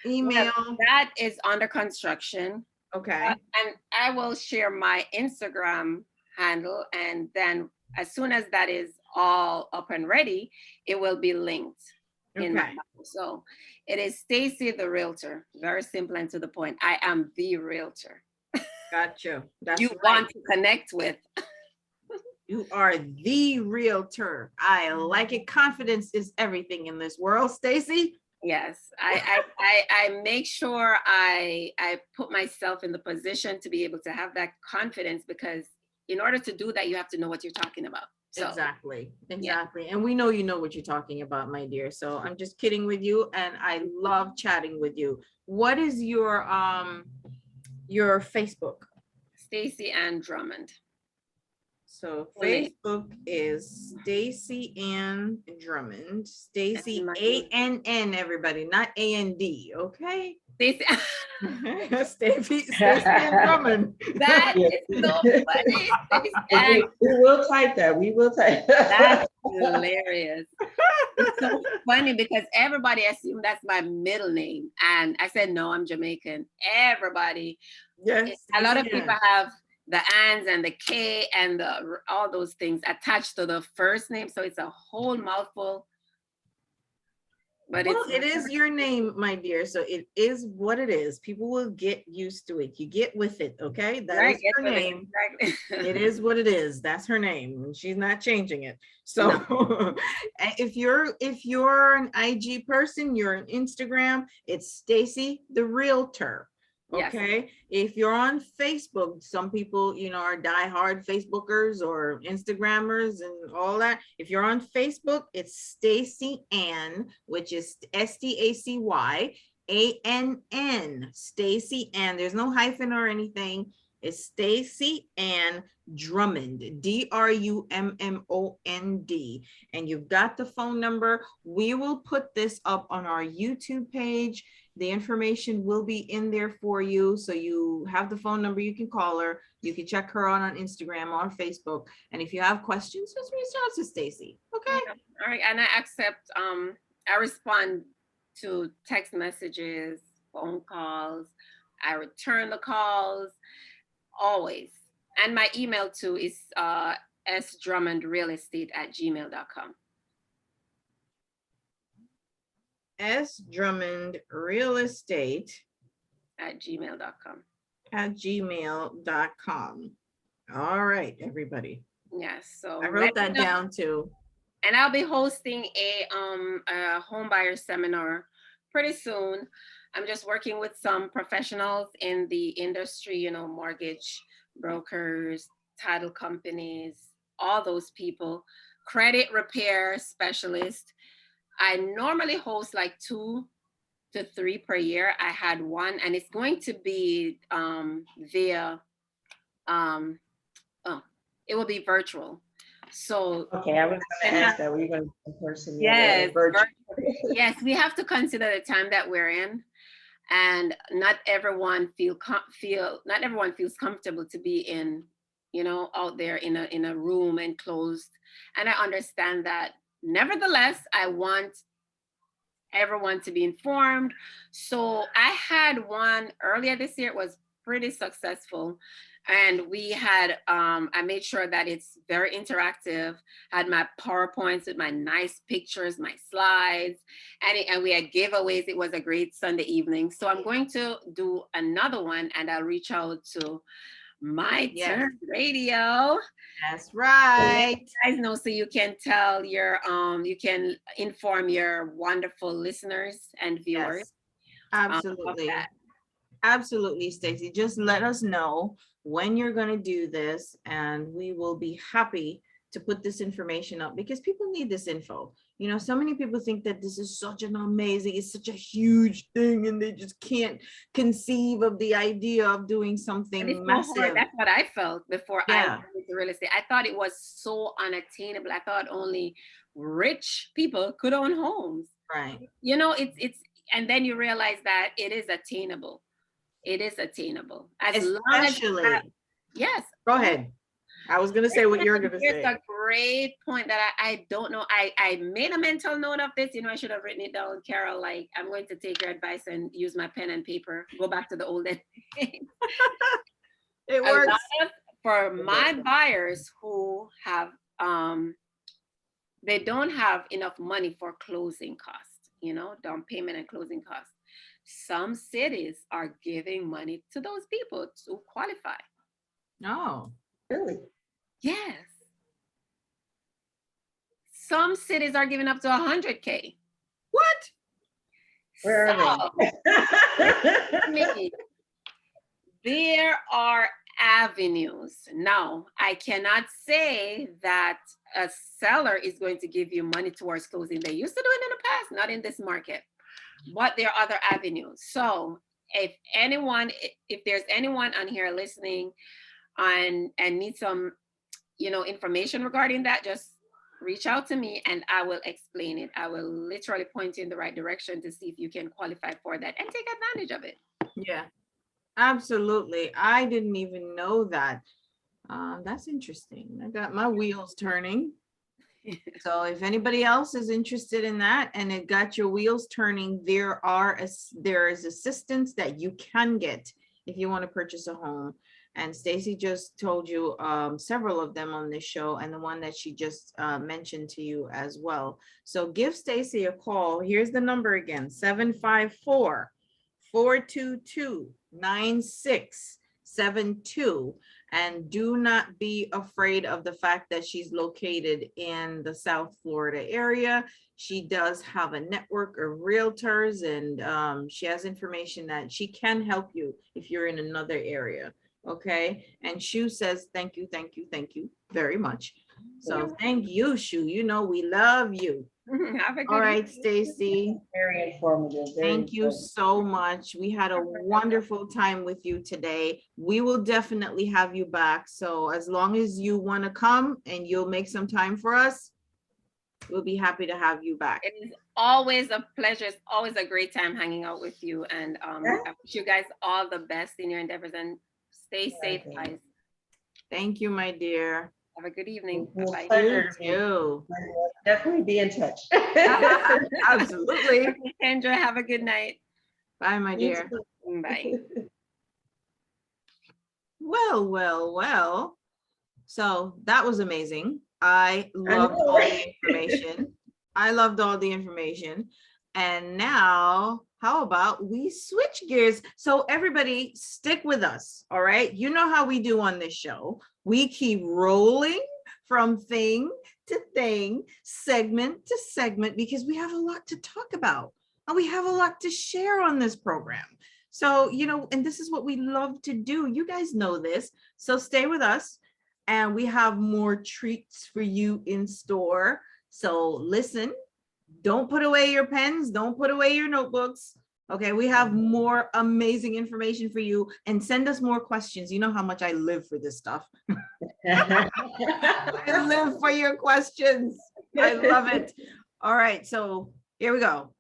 email. That is under construction. Okay. And I will share my Instagram handle, and then as soon as that is all up and ready, it will be linked. So it is Stacy the Realtor. Very simple and to the point. I am the Realtor. Gotcha. That's you right. Want to connect with. You are the Realtor. I like it. Confidence is everything in this world, Stacy. Yes, I make sure I put myself in the position to be able to have that confidence, because in order to do that, you have to know what you're talking about. So, exactly. Yeah. And we know you know what you're talking about, my dear. So I'm just kidding with you, and I love chatting with you. What is your Facebook? Stacy Ann Drummond. So Facebook is Stacy Ann Drummond. Stacy ANN, everybody, not AND. Okay. Stacy Ann Drummond. That is so funny. We will type that. That's hilarious. It's so funny because everybody assumed that's my middle name, and I said no, I'm Jamaican. Everybody. Yes. A lot of people have the ands and the K and all those things attached to the first name. So it's a whole mouthful. But Well, it's it is your name, my dear. So it is what it is. People will get used to it. You get with it, okay? That right. is her name. Exactly. It is what it is. That's her name, and she's not changing it. So No. if you're an IG person, you're an Instagram, it's Stacy the Realtor. Yes. Okay. If you're on Facebook, some people, are diehard Facebookers or Instagrammers and all that. If you're on Facebook, it's Stacy Ann, which is STACYANN, Stacy Ann. There's no hyphen or anything. It's Stacy Ann Drummond, DRUMMOND. And you've got the phone number. We will put this up on our YouTube page. The information will be in there for you. So you have the phone number, you can call her. You can check her out on Instagram, on Facebook. And if you have questions, just reach out to Stacy. Okay. Yeah. All right. And I accept, I respond to text messages, phone calls. I return the calls always. And my email too is sdrummondrealestate@gmail.com. sdrummondrealestate@gmail.com. All right, everybody. Yes. So I wrote that down too. And I'll be hosting a home buyer seminar pretty soon. I'm just working with some professionals in the industry, mortgage brokers, title companies, all those people, credit repair specialists. I normally host like 2 to 3 per year. I had one, and it's going to be via, it will be virtual. So okay, I was going to ask that. Were you going to be in person? Yes, virtual. yes, we have to consider the time that we're in, and not everyone feels comfortable to be in, out there in a room enclosed. And I understand that. Nevertheless, I want everyone to be informed. So I had one earlier this year. It was pretty successful. And we had, I made sure that it's very interactive, had my PowerPoints with my nice pictures, my slides, and we had giveaways. It was a great Sunday evening. So I'm going to do another one, and I'll reach out to My Turn Radio. That's right. You guys know, so you can tell you can inform your wonderful listeners and viewers. Yes, absolutely. Absolutely, Stacy. Just let us know when you're going to do this, and we will be happy to put this information up, because people need this info. So many people think that this is such an amazing, it's such a huge thing, and they just can't conceive of the idea of doing something massive. That's what I felt before Yeah. I went into real estate. I thought it was so unattainable. I thought only rich people could own homes. Right. It's and then you realize that it is attainable. It is attainable. Especially. Yes. Go ahead. I was going to say what you're going to say. It's a great point that I don't know. I made a mental note of this. I should have written it down, Carol. Like, I'm going to take your advice and use my pen and paper. Go back to the old days. It works. For my buyers who have, they don't have enough money for closing costs, down payment and closing costs. Some cities are giving money to those people to qualify. Oh, really? Yes. Some cities are giving up to 100K. What? Where are they? There are avenues. Now, I cannot say that a seller is going to give you money towards closing. They used to do it in the past, not in this market. But there are other avenues. So if there's anyone on here listening and needs some, information regarding that, just reach out to me and I will explain it. I will literally point you in the right direction to see if you can qualify for that and take advantage of it. Yeah, absolutely. I didn't even know that. That's interesting. I got my wheels turning. So if anybody else is interested in that and it got your wheels turning, there is assistance that you can get if you want to purchase a home. And Stacy just told you several of them on this show, and the one that she just mentioned to you as well. So give Stacy a call. Here's the number again, 754-422-9672. And do not be afraid of the fact that she's located in the South Florida area. She does have a network of realtors, and she has information that she can help you if you're in another area. Okay. And Shu says, thank you, thank you, thank you very much. So thank you, Shu. You know, we love you. Have a good All right, evening. Stacy. Very informative. very Thank you informative. so much. We had a wonderful time with you today. We will definitely have you back. So as long as you want to come and you'll make some time for us, we'll be happy to have you back. It is always a pleasure. It's always a great time hanging out with you. And I wish you guys all the best in your endeavors and stay safe, guys. Thank you, my dear. Have a good evening. Well, Bye-bye. pleasure. You Definitely be in touch. too. Absolutely. Kendra, have a good night. Bye, my You dear. too. Bye. Well, well, well. So that was amazing. I loved know, all right? the information. I loved all the information. And now, how about we switch gears? So everybody stick with us, all right? You know how we do on this show. We keep rolling from thing to thing, segment to segment, because we have a lot to talk about and we have a lot to share on this program. So, you know, and this is what we love to do. You guys know this. So stay with us, and we have more treats for you in store. So listen, don't put away your pens, don't put away your notebooks. Okay, we have more amazing information for you, and send us more questions. You know how much I live for this stuff. I live for your questions. I love it. All right, so here we go.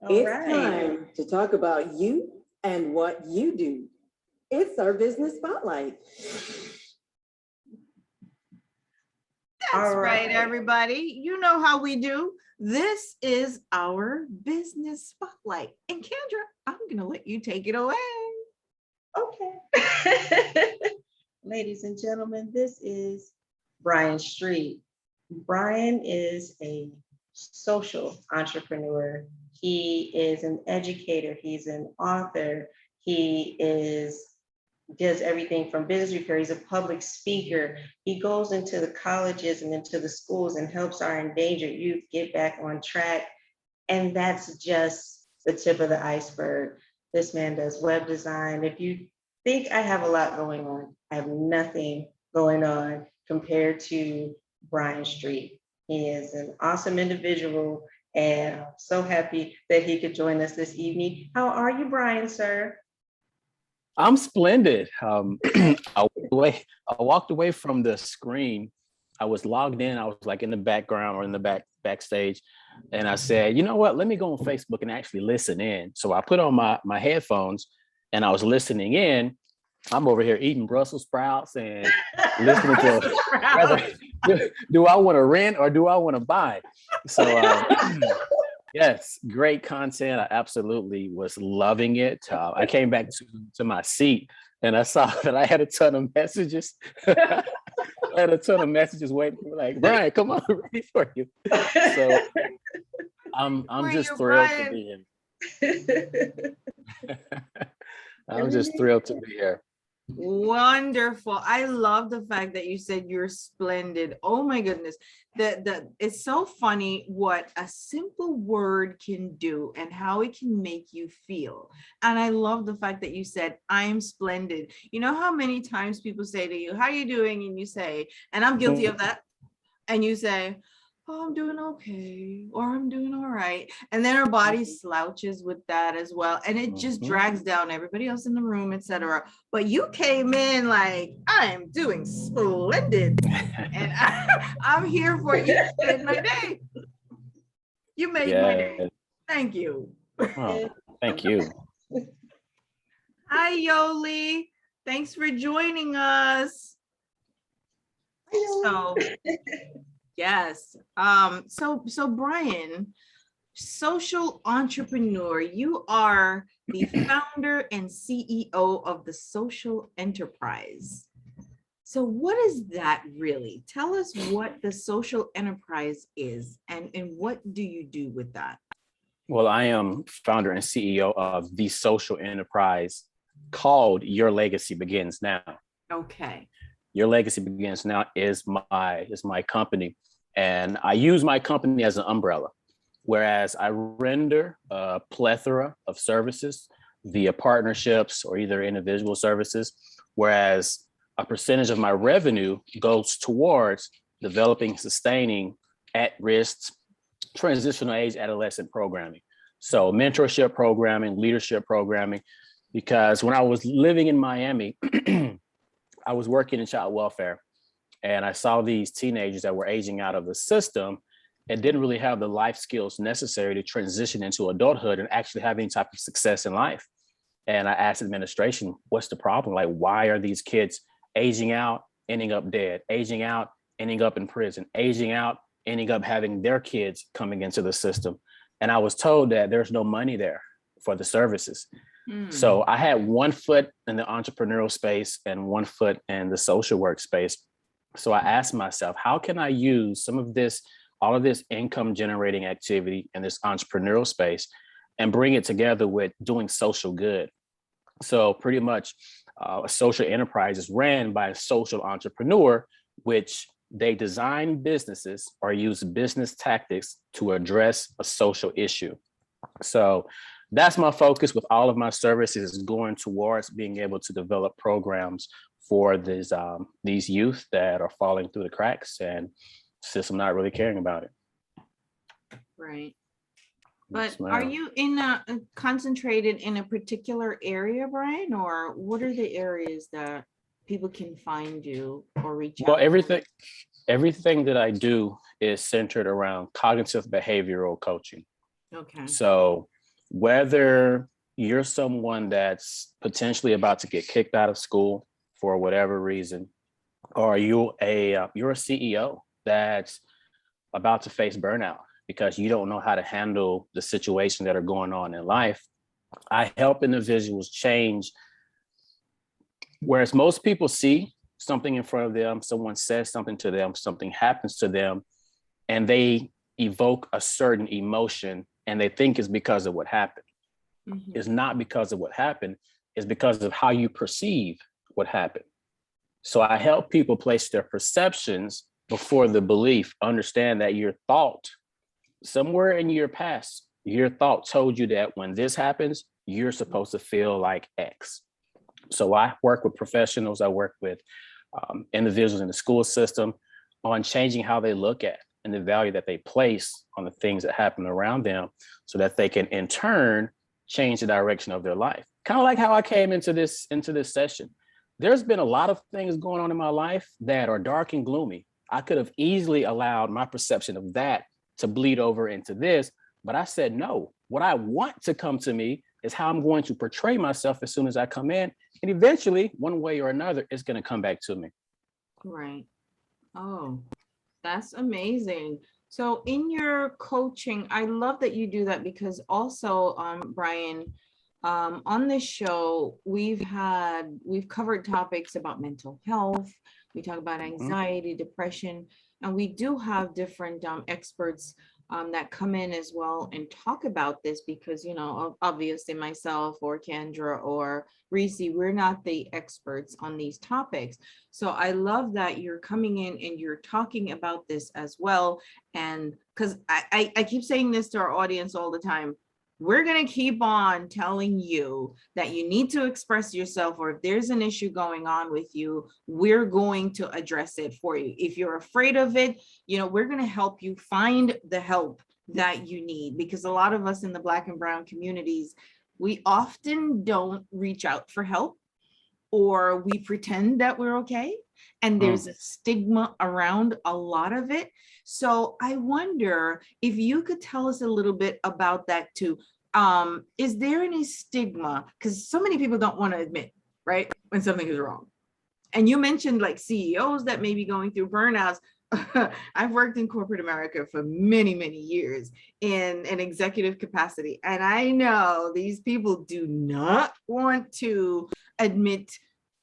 All It's right. time to talk about you and what you do. It's our business spotlight. That's All right, right. everybody. You know how we do. This is our business spotlight. And Kendra, I'm going to let you take it away. Okay. Ladies and gentlemen, this is Brian Street. Brian is a social entrepreneur. He is an educator. He's an author. He does everything from business repair. He's a public speaker. He goes into the colleges and into the schools and helps our endangered youth get back on track. And that's just the tip of the iceberg. This man does web design. If you think I have a lot going on, I have nothing going on compared to Brian Street. He is an awesome individual, and I'm so happy that he could join us this evening. How are you, Brian, sir? I'm splendid. I walked away from the screen. I was logged in. I was like in the background or in the backstage. And I said, you know what? Let me go on Facebook and actually listen in. So I put on my headphones and I was listening in. I'm over here eating Brussels sprouts and listening to whether, do I want to rent or do I want to buy? So yes, great content. I absolutely was loving it. I came back to my seat and I saw that I had a ton of messages. I had a ton of messages waiting for me, like, Brian, come on, ready for you. So I'm just thrilled to be here. I'm just thrilled to be here. Wonderful. I love the fact that you said you're splendid. Oh my goodness. It's so funny what a simple word can do and how it can make you feel. And I love the fact that you said, I'm splendid. You know how many times people say to you, how are you doing? And you say, and I'm guilty of that. And you say, oh, I'm doing okay, or I'm doing all right. And then our body slouches with that as well. And it just drags down everybody else in the room, etc. But you came in like, I'm doing splendid. And I'm here for you. You made my day. You made my day. Thank you. Oh, thank you. Hi, Yoli. Thanks for joining us. So yes. So Brian, social entrepreneur. You are the founder and CEO of the social enterprise. So what is that really? Tell us what the social enterprise is and what do you do with that? Well, I am founder and CEO of the social enterprise called Your Legacy Begins Now. Okay. Your Legacy Begins Now is my company. And I use my company as an umbrella, whereas I render a plethora of services via partnerships or either individual services, whereas a percentage of my revenue goes towards developing, sustaining at-risk transitional age adolescent programming. So mentorship programming, leadership programming, because when I was living in Miami, I was working in child welfare and I saw these teenagers that were aging out of the system and didn't really have the life skills necessary to transition into adulthood and actually have any type of success in life. And I asked administration, what's the problem? Like, why are these kids aging out, ending up dead, aging out, ending up in prison, aging out, ending up having their kids coming into the system? And I was told that there's no money there for the services. So I had one foot in the entrepreneurial space and one foot in the social work space. So I asked myself, how can I use some of this, all of this income generating activity in this entrepreneurial space and bring it together with doing social good? So pretty much a social enterprise is ran by a social entrepreneur, which they design businesses or use business tactics to address a social issue. So that's my focus with all of my services, is going towards being able to develop programs for these youth that are falling through the cracks and system not really caring about it. Right. But Yes, are ma'am. you concentrated in a particular area, Brian, or what are the areas that people can find you or reach Well, out? everything that I do is centered around cognitive behavioral coaching. Okay. So whether you're someone that's potentially about to get kicked out of school for whatever reason, or you're a CEO that's about to face burnout because you don't know how to handle the situations that are going on in life, I help individuals change. Whereas most people see something in front of them, someone says something to them, something happens to them, and they evoke a certain emotion and they think it's because of what happened. Mhm. It's not because of what happened, it's because of how you perceive what happened. So I help people place their perceptions before the belief, understand that your thought, somewhere in your past, your thought told you that when this happens, you're supposed to feel like X. So I work with professionals, I work with individuals in the school system on changing how they look at and the value that they place on the things that happen around them so that they can in turn change the direction of their life. Kind of like how I came into this session. There's been a lot of things going on in my life that are dark and gloomy. I could have easily allowed my perception of that to bleed over into this, but I said no. What I want to come to me is how I'm going to portray myself as soon as I come in. And eventually, one way or another, it's going to come back to me. Right. Oh, that's amazing. So in your coaching, I love that you do that because also, Brian, on this show, we've covered topics about mental health. We talk about anxiety, depression, and we do have different experts that come in as well and talk about this because, you know, obviously myself or Kendra or Reese, we're not the experts on these topics. So I love that you're coming in and you're talking about this as well. And because I keep saying this to our audience all the time, we're going to keep on telling you that you need to express yourself, or if there's an issue going on with you, we're going to address it for you. If you're afraid of it, you know, we're going to help you find the help that you need, because a lot of us in the Black and brown communities, we often don't reach out for help, or we pretend that we're okay. And there's a stigma around a lot of it. So I wonder if you could tell us a little bit about that too. Is there any stigma? Because so many people don't want to admit, right, when something is wrong. And you mentioned like CEOs that may be going through burnouts. I've worked in corporate America for many, many years in an executive capacity. And I know these people do not want to admit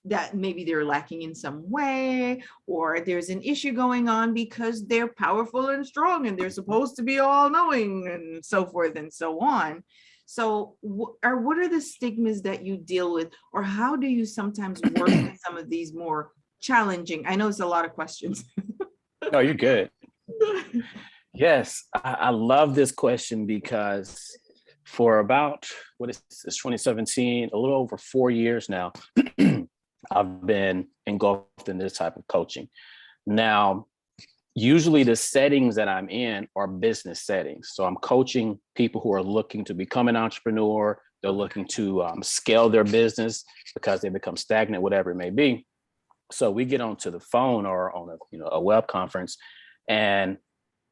that maybe they're lacking in some way, or there's an issue going on because they're powerful and strong and they're supposed to be all knowing and so forth and so on. So what are the stigmas that you deal with, or how do you sometimes work with some of these more challenging? I know it's a lot of questions. No, you're good. Yes, I love this question because for about, what is this, 2017, a little over 4 years now, I've been engulfed in this type of coaching. Now, usually the settings that I'm in are business settings. So I'm coaching people who are looking to become an entrepreneur. They're looking to scale their business because they become stagnant, whatever it may be. So we get onto the phone or on a web conference, and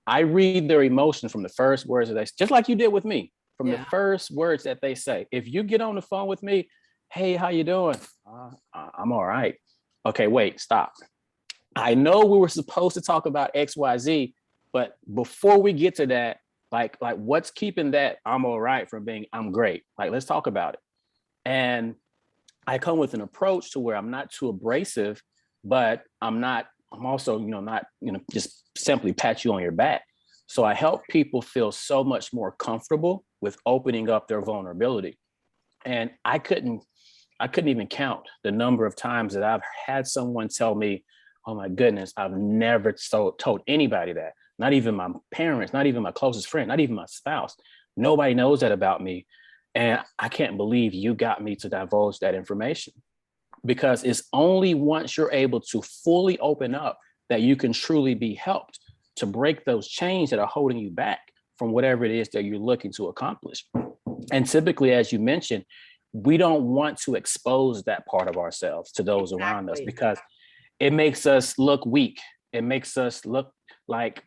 I read their emotions from the first words that they, just like you did with me, from the first words that they say. If you get on the phone with me, hey, how you doing? I'm all right. Okay, wait, stop. I know we were supposed to talk about XYZ, but before we get to that, like what's keeping that I'm all right from being I'm great? Like, let's talk about it. And I come with an approach to where I'm not too abrasive, but I'm also, not, just simply pat you on your back. So I help people feel so much more comfortable with opening up their vulnerability. And I couldn't even count the number of times that I've had someone tell me, oh my goodness, I've never told anybody that, not even my parents, not even my closest friend, not even my spouse. Nobody knows that about me. And I can't believe you got me to divulge that information, because it's only once you're able to fully open up that you can truly be helped to break those chains that are holding you back from whatever it is that you're looking to accomplish. And typically, as you mentioned, we don't want to expose that part of ourselves to those around us, because it makes us look weak. It makes us look like,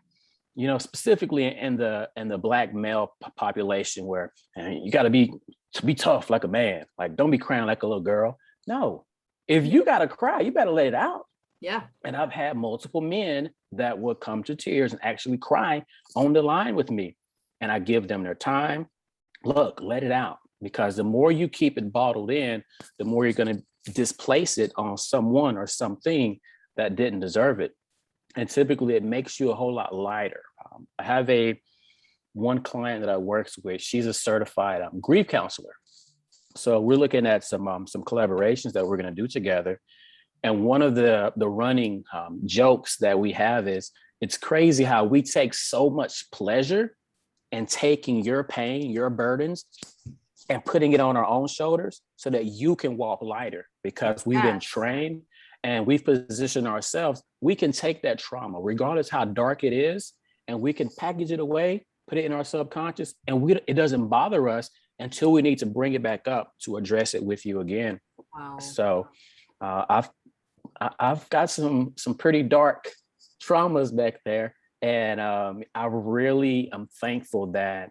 specifically in the Black male population, where you got to be tough like a man. Like, don't be crying like a little girl. No, if you got to cry, you better let it out. Yeah. And I've had multiple men that would come to tears and actually cry on the line with me. And I give them their time. Look, let it out. Because the more you keep it bottled in, the more you're going to displace it on someone or something that didn't deserve it. And typically it makes you a whole lot lighter. I have one client that I work with. She's a certified grief counselor. So we're looking at some collaborations that we're going to do together. And one of the running jokes that we have is, it's crazy how we take so much pleasure in taking your pain, your burdens, and putting it on our own shoulders so that you can walk lighter, because we've been trained and we've positioned ourselves. We can take that trauma, regardless how dark it is, and we can package it away, put it in our subconscious, and it doesn't bother us until we need to bring it back up to address it with you again. Wow. So I've got some pretty dark traumas back there. And I really am thankful that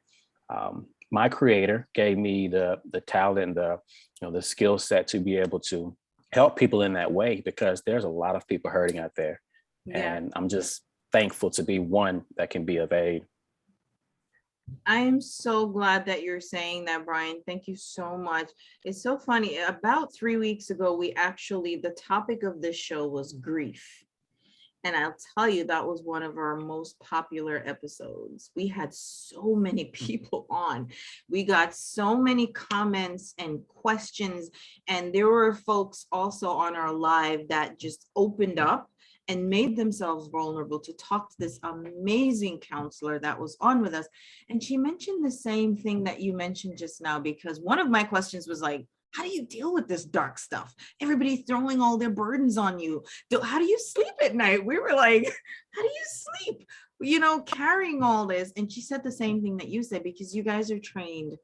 my creator gave me the talent, the skill set to be able to help people in that way, because there's a lot of people hurting out there. Yeah. And I'm just thankful to be one that can be of aid. I'm so glad that you're saying that, Brian. Thank you so much. It's so funny. About 3 weeks ago, the topic of this show was grief. And I'll tell you, that was one of our most popular episodes. We had so many people on. We got so many comments and questions. And there were folks also on our live that just opened up and made themselves vulnerable to talk to this amazing counselor that was on with us. And she mentioned the same thing that you mentioned just now, because one of my questions was like, how do you deal with this dark stuff? Everybody throwing all their burdens on you. How do you sleep at night? We were like, how do you sleep? Carrying all this. And she said the same thing that you said, because you guys are trained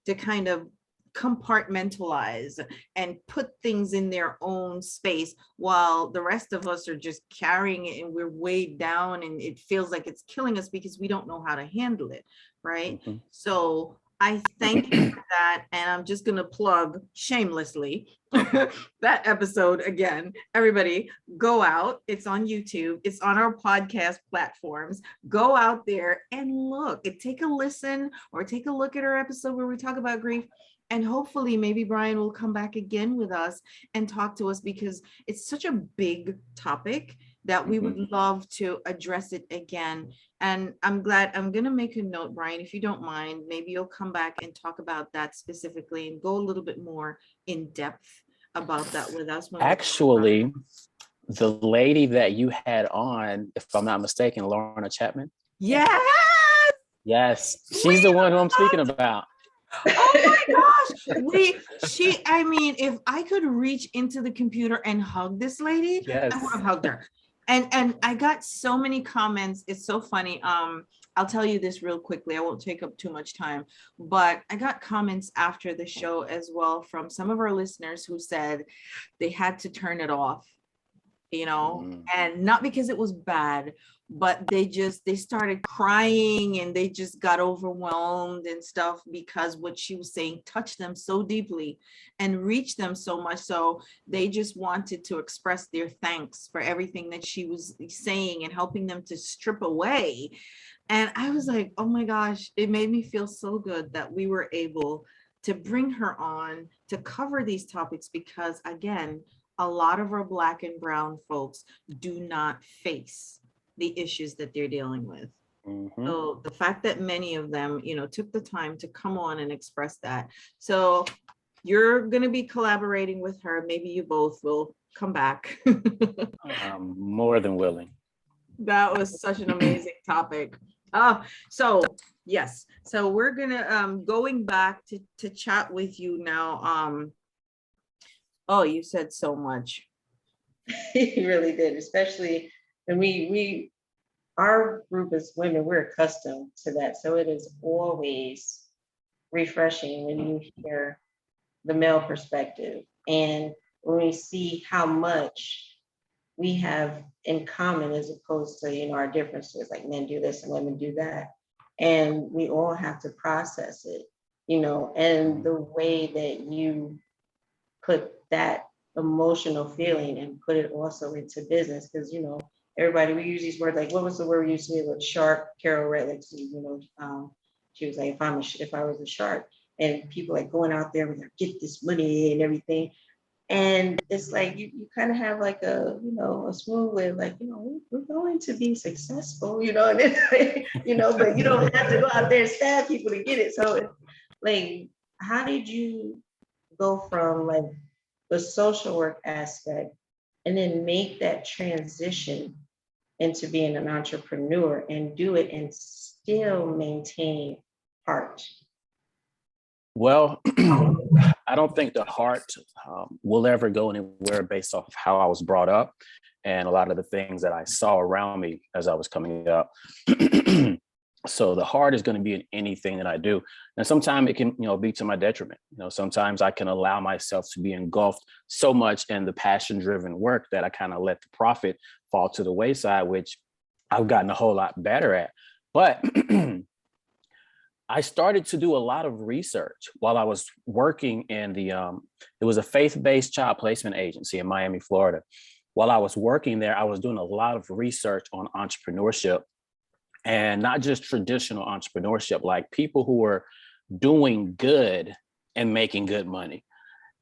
to kind of compartmentalize and put things in their own space, while the rest of us are just carrying it and we're weighed down and it feels like it's killing us because we don't know how to handle it. Right. Mm-hmm. So I thank you for that. And I'm just going to plug shamelessly that episode again. Everybody, go out. It's on YouTube, it's on our podcast platforms. Go out there and look and take a listen or take a look at our episode where we talk about grief. And hopefully, maybe Brian will come back again with us and talk to us because it's such a big topic that we would love to address it again. And I'm glad, I'm going to make a note, Brian, if you don't mind, maybe you'll come back and talk about that specifically and go a little bit more in depth about that with us. Actually, the lady that you had on, if I'm not mistaken, Lorna Chapman. Yes. Yes, she's the one who I'm speaking about. Oh my gosh. I mean, if I could reach into the computer and hug this lady, Yes. I would have hugged her. And I got so many comments. It's so funny. I'll tell you this real quickly. I won't take up too much time, but I got comments after the show as well from some of our listeners who said they had to turn it off, and not because it was bad, but they started crying and they just got overwhelmed and stuff because what she was saying touched them so deeply and reached them so much. So they just wanted to express their thanks for everything that she was saying and helping them to strip away. And I was like, oh my gosh, it made me feel so good that we were able to bring her on to cover these topics because, again, a lot of our Black and brown folks do not face the issues that they're dealing with. So the fact that many of them, took the time to come on and express that. So you're going to be collaborating with her. Maybe you both will come back. I'm more than willing. That was such an amazing topic. So yes, so we're gonna going back to chat with you now. Oh, you said so much. He really did, especially when our group as women, we're accustomed to that. So it is always refreshing when you hear the male perspective and when we see how much we have in common as opposed to, our differences, like men do this and women do that. And we all have to process it, and the way that you put that emotional feeling and put it also into business, because everybody, we use these words like, what was the word we used to use with shark? Carol Redlick, she was like, if I was a shark, and people like going out there and get this money and everything. And it's like you kind of have like a smooth way of like, we're going to be successful, and it's, but you don't have to go out there and stab people to get it. So like, how did you go from like the social work aspect and then make that transition into being an entrepreneur and do it and still maintain heart? Well, I don't think the heart will ever go anywhere based off of how I was brought up and a lot of the things that I saw around me as I was coming up. So the heart is going to be in anything that I do. And sometimes it can, be to my detriment. Sometimes I can allow myself to be engulfed so much in the passion-driven work that I kind of let the profit fall to the wayside, which I've gotten a whole lot better at. But I started to do a lot of research while I was working in it was a faith-based child placement agency in Miami, Florida. While I was working there, I was doing a lot of research on entrepreneurship, and not just traditional entrepreneurship, like people who were doing good and making good money.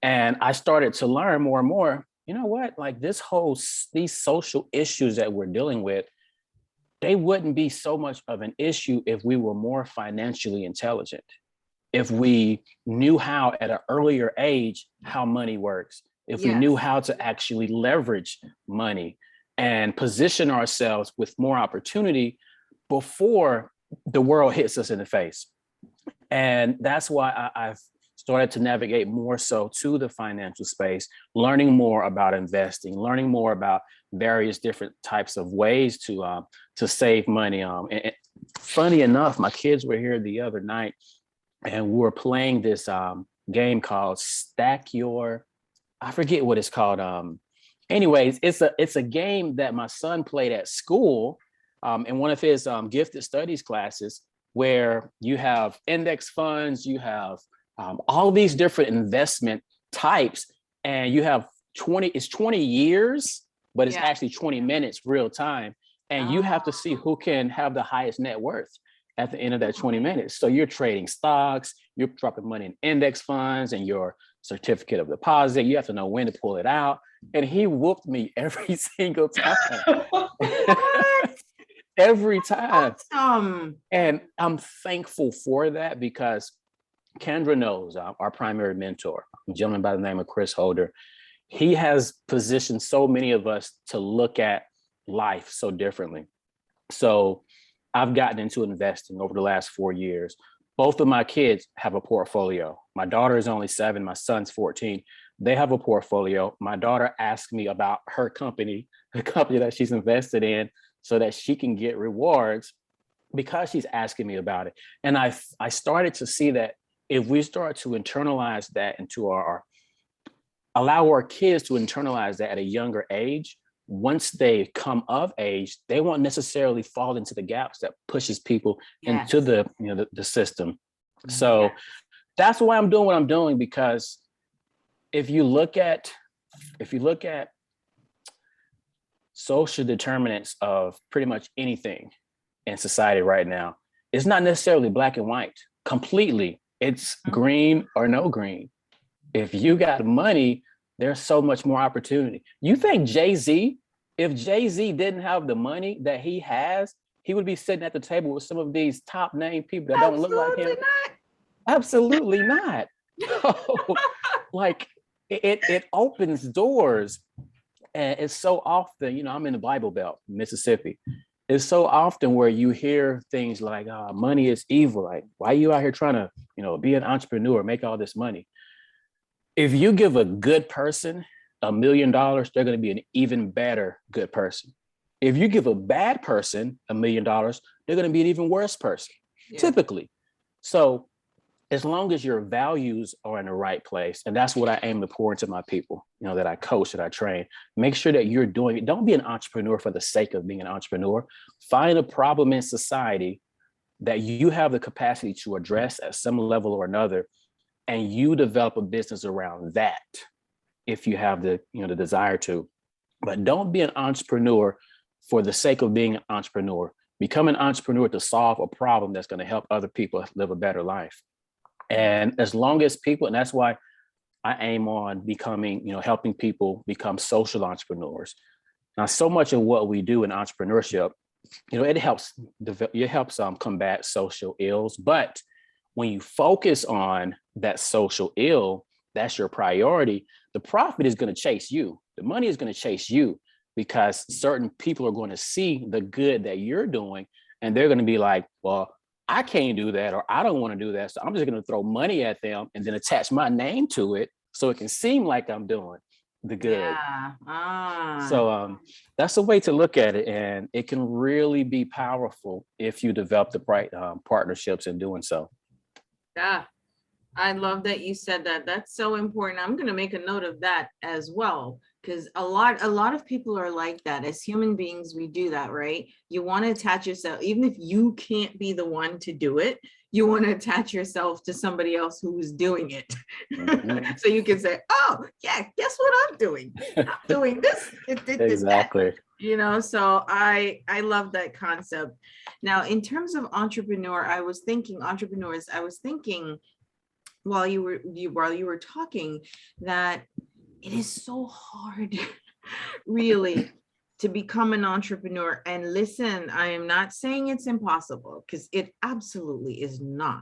And I started to learn more and more, like these social issues that we're dealing with, they wouldn't be so much of an issue if we were more financially intelligent, if we knew how at an earlier age how money works, if we knew how to actually leverage money and position ourselves with more opportunity before the world hits us in the face. And that's why I've started to navigate more so to the financial space, learning more about investing, learning more about various different types of ways to save money. And funny enough, my kids were here the other night and we were playing this game called Stack Your, I forget what it's called. Anyways, it's a game that my son played at school in one of his gifted studies classes. where you have index funds, you have all these different investment types, and you have 20 years, but it's Yeah. actually 20 minutes real time. And you have to see who can have the highest net worth at the end of that 20 minutes. So you're trading stocks, you're dropping money in index funds and your certificate of deposit. You have to know when to pull it out. And he whooped me every single time. Every time. Awesome. And I'm thankful for that because Kendra knows, our primary mentor, a gentleman by the name of Chris Holder. He has positioned so many of us to look at life so differently. So I've gotten into investing over the last 4 years. Both of my kids have a portfolio. My daughter is only 7, my son's 14. They have a portfolio. My daughter asked me about her company, the company that she's invested in, so that she can get rewards because she's asking me about it. And I started to see that if we start to internalize that into allow our kids to internalize that at a younger age, once they come of age, they won't necessarily fall into the gaps that pushes people into the system. So that's why I'm doing what I'm doing, because if you look at social determinants of pretty much anything in society right now, it's not necessarily black and white completely. It's green or no green. If you got money, there's so much more opportunity. You think Jay-Z, if Jay-Z didn't have the money that he has, he would be sitting at the table with some of these top name people that don't look like him? Absolutely not. Like it opens doors. And it's so often, I'm in the Bible Belt, Mississippi. It's so often where you hear things like, money is evil. Like, why are you out here trying to, be an entrepreneur, make all this money? If you give a good person $1 million, they're going to be an even better good person. If you give a bad person $1 million, they're going to be an even worse person, typically. So as long as your values are in the right place, and that's what I aim to pour into my people, that I coach, that I train, make sure that you're doing it. Don't be an entrepreneur for the sake of being an entrepreneur. Find a problem in society that you have the capacity to address at some level or another, and you develop a business around that if you have the desire to. But don't be an entrepreneur for the sake of being an entrepreneur. Become an entrepreneur to solve a problem that's going to help other people live a better life. And as long as people, and that's why I aim on becoming, helping people become social entrepreneurs. Now, so much of what we do in entrepreneurship, it helps combat social ills. But when you focus on that social ill, that's your priority, the profit is going to chase you. The money is going to chase you, because certain people are going to see the good that you're doing, and they're going to be like, well, I can't do that, or I don't want to do that. So I'm just going to throw money at them and then attach my name to it so it can seem like I'm doing the good. So that's a way to look at it. And it can really be powerful if you develop the right partnerships in doing so. Yeah, I love that you said that. That's so important. I'm going to make a note of that as well, because a lot of people are like that. As human beings, we do that, right? You want to attach yourself, even if you can't be the one to do it, you want to attach yourself to somebody else who's doing it. Mm-hmm. So you can say, oh yeah, guess what I'm doing? I'm doing this. Exactly. So I love that concept. Now, in terms of entrepreneurs, I was thinking while you were talking that it is so hard really to become an entrepreneur. And listen, I am not saying it's impossible, because it absolutely is not.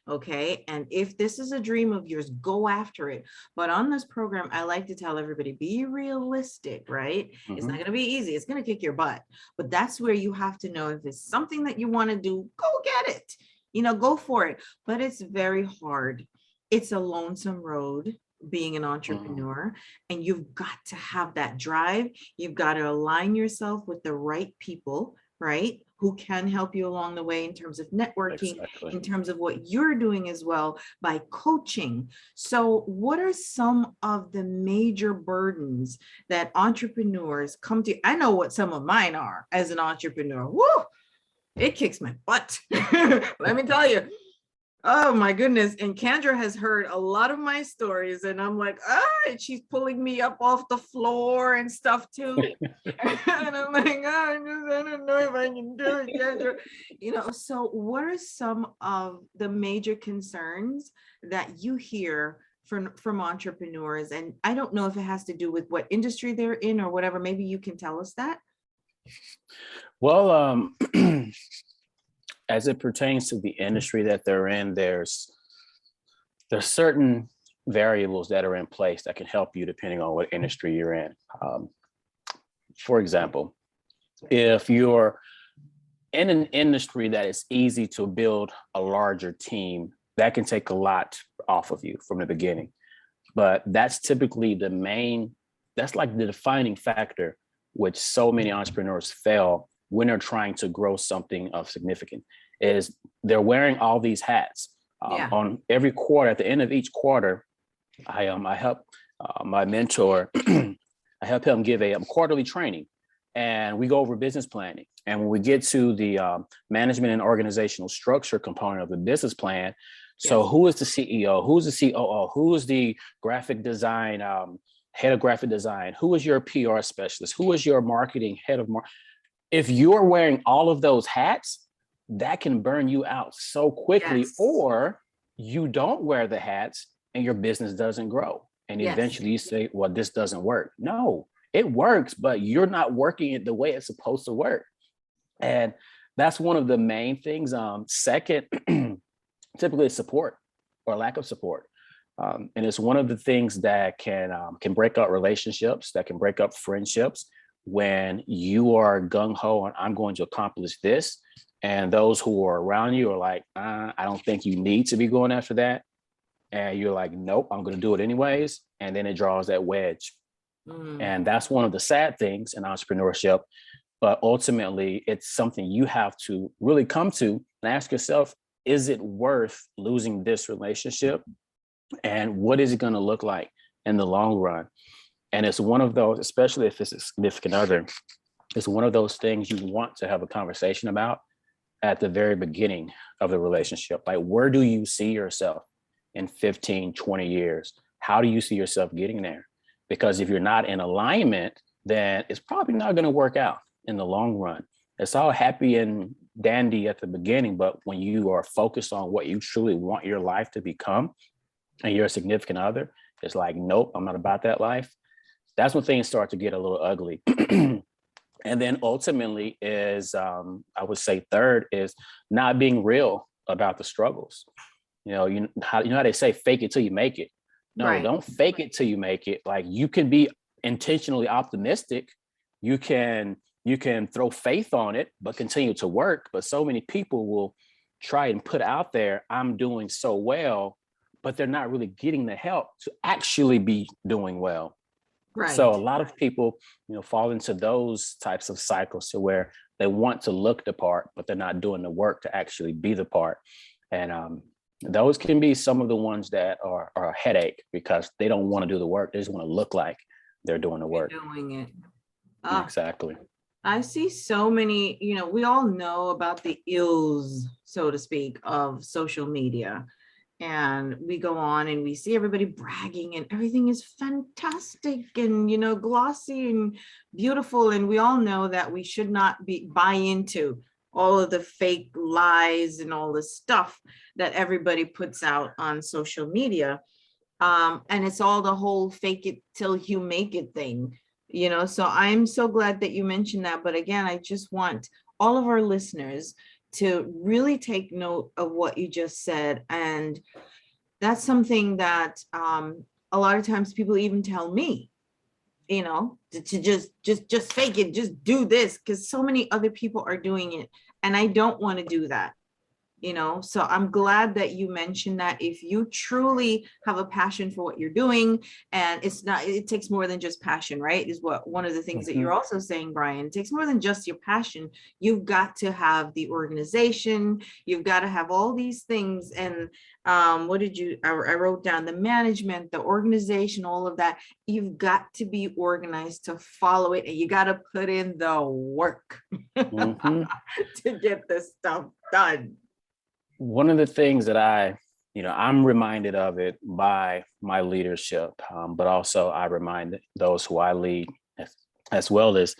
Okay. And if this is a dream of yours, go after it. But on this program, I like to tell everybody, be realistic, right? Mm-hmm. It's not going to be easy. It's going to kick your butt. But that's where you have to know, if it's something that you want to do, go get it. Go for it. But it's very hard. It's a lonesome road, being an entrepreneur, and you've got to have that drive. You've got to align yourself with the right people, right? Who can help you along the way in terms of networking, in terms of what you're doing as well, by coaching. So what are some of the major burdens that entrepreneurs come to? I know what some of mine are as an entrepreneur. Woo! it kicks my butt. Let me tell you. Oh my goodness. And Kendra has heard a lot of my stories, and I'm like, and she's pulling me up off the floor and stuff too. And I'm like, I don't know if I can do it, Kendra. So what are some of the major concerns that you hear from entrepreneurs? And I don't know if it has to do with what industry they're in or whatever. Maybe you can tell us that. Well, as it pertains to the industry that they're in, there's certain variables that are in place that can help you depending on what industry you're in. For example, if you're in an industry that is easy to build a larger team, that can take a lot off of you from the beginning. But that's typically that's like the defining factor which so many entrepreneurs fail when they're trying to grow something of significance, is they're wearing all these hats. On every quarter, at the end of each quarter, I help my mentor, I help him give a quarterly training, and we go over business planning. And when we get to the management and organizational structure component of the business plan, so who is the CEO, who's the COO, who is the graphic design, head of graphic design, who is your PR specialist, who is your marketing head of marketing? If you're wearing all of those hats, that can burn you out so quickly, or you don't wear the hats and your business doesn't grow. And eventually you say, well, this doesn't work. No, it works, but you're not working it the way it's supposed to work. And that's one of the main things. Second, typically support or lack of support. And it's one of the things that can break up relationships, that can break up friendships, when you are gung-ho and I'm going to accomplish this, and those who are around you are like, I don't think you need to be going after that. And you're like, nope, I'm going to do it anyways. And then it draws that wedge. And that's one of the sad things in entrepreneurship. But ultimately, it's something you have to really come to and ask yourself, is it worth losing this relationship? And what is it going to look like in the long run? And it's one of those, especially if it's a significant other, it's one of those things you want to have a conversation about at the very beginning of the relationship. Like, where do you see yourself in 15, 20 years? How do you see yourself getting there? Because if you're not in alignment, then it's probably not going to work out in the long run. It's all happy and dandy at the beginning, but when you are focused on what you truly want your life to become and you're a significant other, it's like, nope, I'm not about that life. That's when things start to get a little ugly. And then ultimately is, I would say third is not being real about the struggles. You know how they say, fake it till you make it. No, don't fake it till you make it. Like, you can be intentionally optimistic. You can throw faith on it, but continue to work. But so many people will try and put out there, I'm doing so well, but they're not really getting the help to actually be doing well. So a lot of people, fall into those types of cycles to where they want to look the part, but they're not doing the work to actually be the part. And those can be some of the ones that are a headache, because they don't want to do the work. They just want to look like they're doing the work. Doing it. Exactly. I see so many, we all know about the ills, so to speak, of social media. And we go on and we see everybody bragging and everything is fantastic and, glossy and beautiful. And we all know that we should not buy into all of the fake lies and all the stuff that everybody puts out on social media. And it's all the whole fake it till you make it thing, so I'm so glad that you mentioned that. But again, I just want all of our listeners to really take note of what you just said. And that's something that a lot of times people even tell me, to just fake it, just do this, because so many other people are doing it. And I don't want to do that. So I'm glad that you mentioned that if you truly have a passion for what you're doing, and it takes more than just passion, right? Is what one of the things that you're also saying, Brian. It takes more than just your passion. You've got to have the organization, you've got to have all these things. And I wrote down the management, the organization, all of that. You've got to be organized to follow it, and you got to put in the work Mhm. to get this stuff done. One of the things that I'm reminded of it by my leadership, but also I remind those who I lead as well as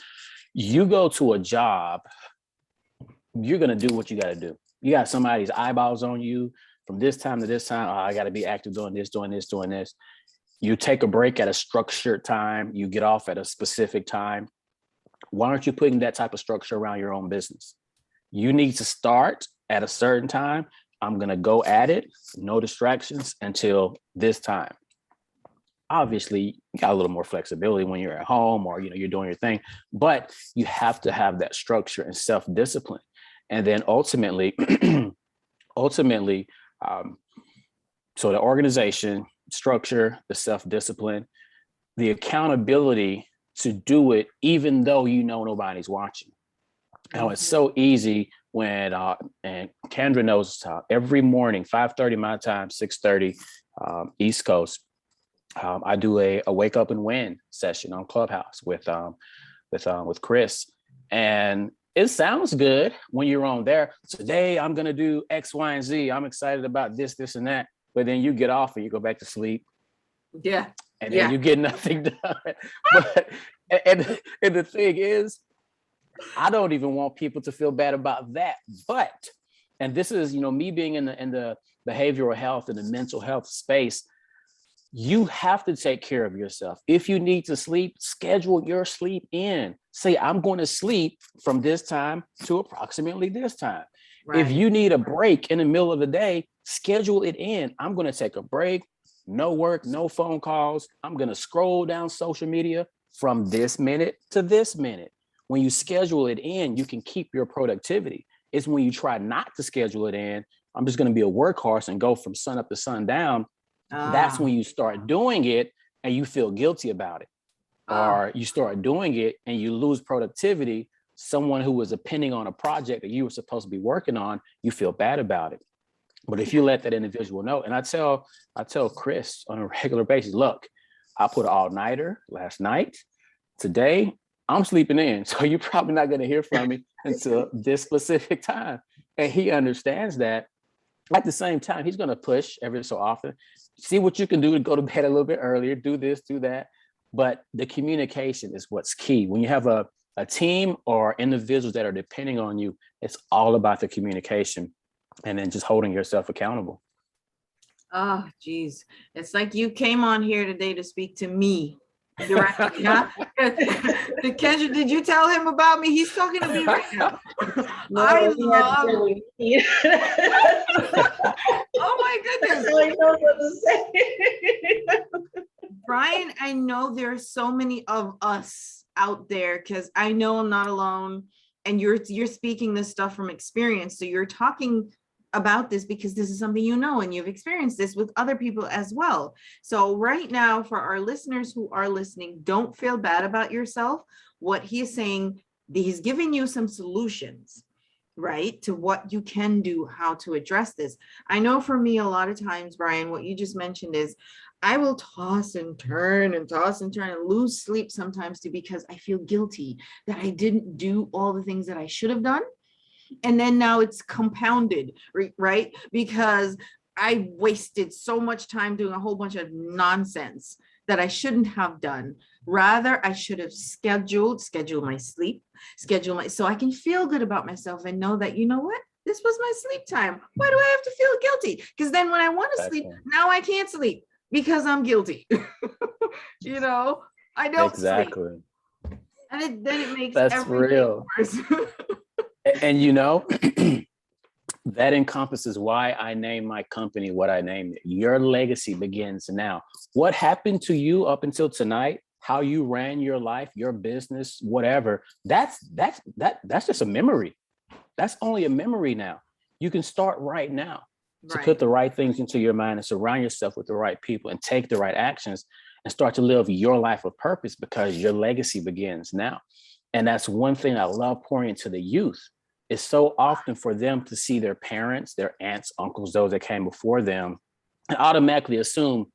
you go to a job, you're going to do what you got to do. You got somebody's eyeballs on you from this time to this time. Oh, I got to be active doing this, doing this, doing this. You take a break at a structured time. You get off at a specific time. Why aren't you putting that type of structure around your own business? You need to start at a certain time. I'm going to go at it, no distractions until this time. Obviously, you got a little more flexibility when you're at home or, you're doing your thing, but you have to have that structure and self-discipline. And then ultimately, so the organization, structure, the self-discipline, the accountability to do it, even though nobody's watching. Now, it's so easy when, and Kendra knows, every morning, 5:30 my time, 6:30 East Coast, I do a wake up and win session on Clubhouse with Chris. And it sounds good when you're on there. Today, I'm going to do X, Y, and Z. I'm excited about this, this, and that. But then you get off and you go back to sleep. Yeah. And then you get nothing done. But, and the thing is, I don't even want people to feel bad about that. But, and this is, me being in the behavioral health and the mental health space, you have to take care of yourself. If you need to sleep, schedule your sleep in. Say, I'm going to sleep from this time to approximately this time. Right. If you need a break in the middle of the day, schedule it in. I'm going to take a break, no work, no phone calls. I'm going to scroll down social media from this minute to this minute. When you schedule it in, you can keep your productivity. It's when you try not to schedule it in, I'm just going to be a workhorse and go from sun up to sundown. That's when you start doing it and you feel guilty about it. Or you start doing it and you lose productivity. Someone who was depending on a project that you were supposed to be working on, you feel bad about it. But if you let that individual know, and I tell Chris on a regular basis, look, I put an all-nighter last night. Today, I'm sleeping in. So you're probably not going to hear from me until this specific time. And he understands that. At the same time, he's going to push every so often, see what you can do to go to bed a little bit earlier, do this, do that. But the communication is what's key. When you have a team or individuals that are depending on you, it's all about the communication and then just holding yourself accountable. Oh, geez. It's like you came on here today to speak to me directly. Huh? Kendra, did you tell him about me? He's talking to me right now. No, oh my goodness. I don't know what to say. Brian, I know there are so many of us out there because I know I'm not alone, and you're speaking this stuff from experience. So you're talking about this because this is something and you've experienced this with other people as well. So right now, for our listeners who are listening, don't feel bad about yourself. What he is saying, he's giving you some solutions, right, to what you can do, how to address this. I know for me, a lot of times, Brian, what you just mentioned is I will toss and turn and lose sleep sometimes too, because I feel guilty that I didn't do all the things that I should have done. And then now it's compounded, right? Because I wasted so much time doing a whole bunch of nonsense that I shouldn't have done. Rather, I should have scheduled my sleep, so I can feel good about myself and know that, you know what? This was my sleep time. Why do I have to feel guilty? Because then when I want to sleep, now I can't sleep because I'm guilty. I don't sleep. And then it makes that's everything real. Worse. And that encompasses why I named my company what I named it. Your legacy begins now. What happened to you up until tonight, how you ran your life, your business, whatever, that's just a memory. That's only a memory now. You can start right now to Right. put the right things into your mind and surround yourself with the right people and take the right actions and start to live your life of purpose, because your legacy begins now. And that's one thing I love pouring into the youth. It's so often for them to see their parents, their aunts, uncles, those that came before them, and automatically assume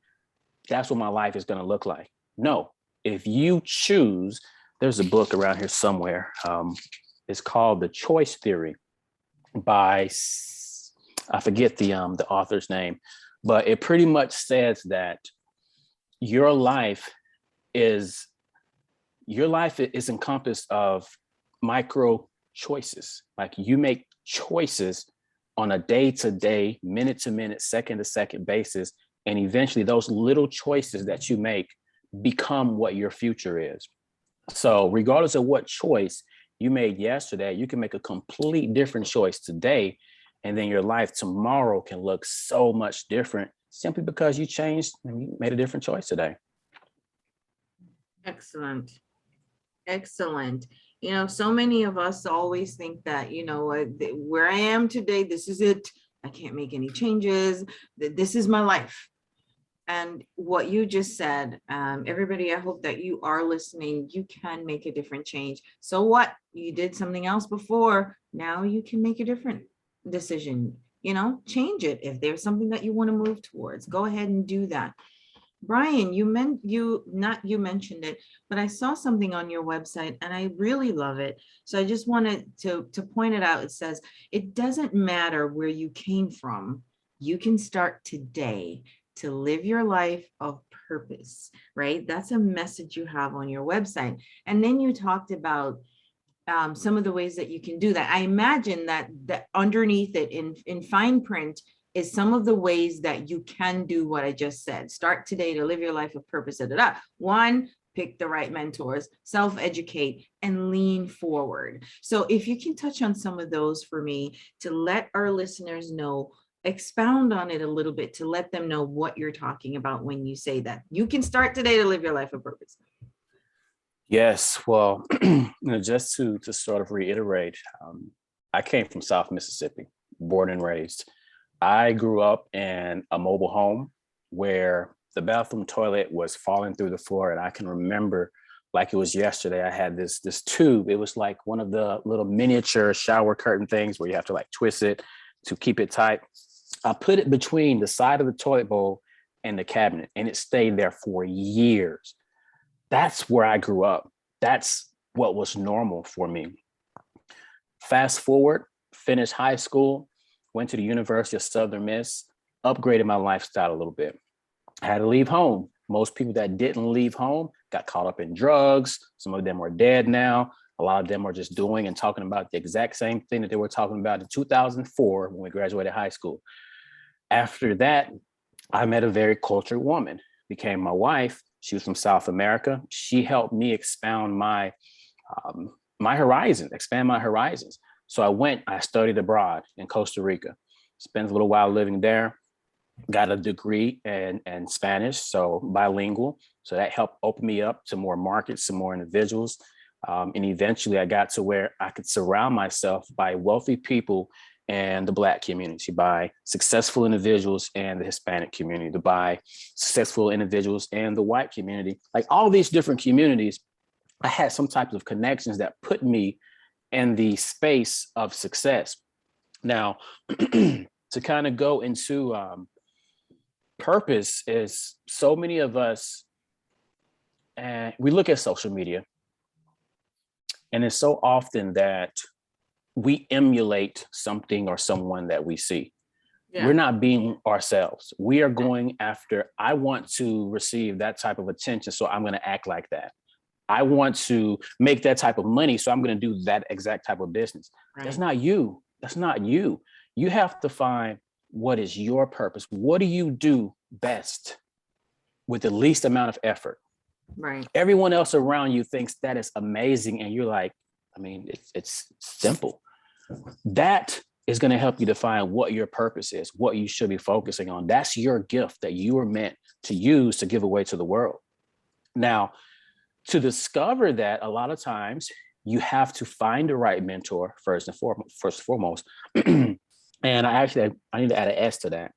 that's what my life is going to look like. No, if you choose, there's a book around here somewhere. It's called The Choice Theory by, I forget the author's name, but it pretty much says that your life is encompassed of micro choices. Like you make choices on a day-to-day, minute-to-minute, second-to-second basis. And eventually those little choices that you make become what your future is. So regardless of what choice you made yesterday, you can make a complete different choice today. And then your life tomorrow can look so much different simply because you changed and you made a different choice today. Excellent. Excellent. You know, so many of us always think that, you know, where I am today, this is it. I can't make any changes. This is my life. And what you just said, everybody, I hope that you are listening. You can make a different change. So what? You did something else before. Now you can make a different decision. You know, change it. If there's something that you want to move towards, go ahead and do that. Brian, you mentioned it, but I saw something on your website and I really love it. So I just wanted to point it out. It says, it doesn't matter where you came from. You can start today to live your life of purpose, right? That's a message you have on your website. And then you talked about some of the ways that you can do that. I imagine that underneath it in fine print is some of the ways that you can do what I just said. Start today to live your life of purpose. Da, da, da. One, pick the right mentors, self-educate, and lean forward. So if you can touch on some of those for me to let our listeners know, expound on it a little bit to let them know what you're talking about when you say that. You can start today to live your life of purpose. Yes, well, just to sort of reiterate, I came from South Mississippi, born and raised. I grew up in a mobile home where the bathroom toilet was falling through the floor. And I can remember like it was yesterday, I had this tube. It was like one of the little miniature shower curtain things where you have to like twist it to keep it tight. I put it between the side of the toilet bowl and the cabinet, and it stayed there for years. That's where I grew up. That's what was normal for me. Fast forward, finished high school, went to the University of Southern Miss, upgraded my lifestyle a little bit. I had to leave home. Most people that didn't leave home got caught up in drugs. Some of them are dead now. A lot of them are just doing and talking about the exact same thing that they were talking about in 2004 when we graduated high school. After that, I met a very cultured woman, became my wife. She was from South America. She helped me expound my expand my horizons. So I studied abroad in Costa Rica, spent a little while living there, got a degree in Spanish, so bilingual. So that helped open me up to more markets, some more individuals. And eventually I got to where I could surround myself by wealthy people and the Black community, by successful individuals and the Hispanic community, by successful individuals and the white community. Like all these different communities, I had some types of connections that put me in the space of success. Now, to kind of go into purpose is so many of us, and we look at social media, and it's so often that we emulate something or someone that we see. Yeah. We're not being ourselves. We are going after, I want to receive that type of attention, so I'm going to act like that. I want to make that type of money, so I'm going to do that exact type of business. Right. That's not you. That's not you. You have to find what is your purpose. What do you do best with the least amount of effort? Right. Everyone else around you thinks that is amazing. And you're like, I mean, it's simple. That is going to help you define what your purpose is, what you should be focusing on. That's your gift that you are meant to use to give away to the world. Now, to discover that, a lot of times you have to find the right mentor first and foremost. And I need to add an S to that,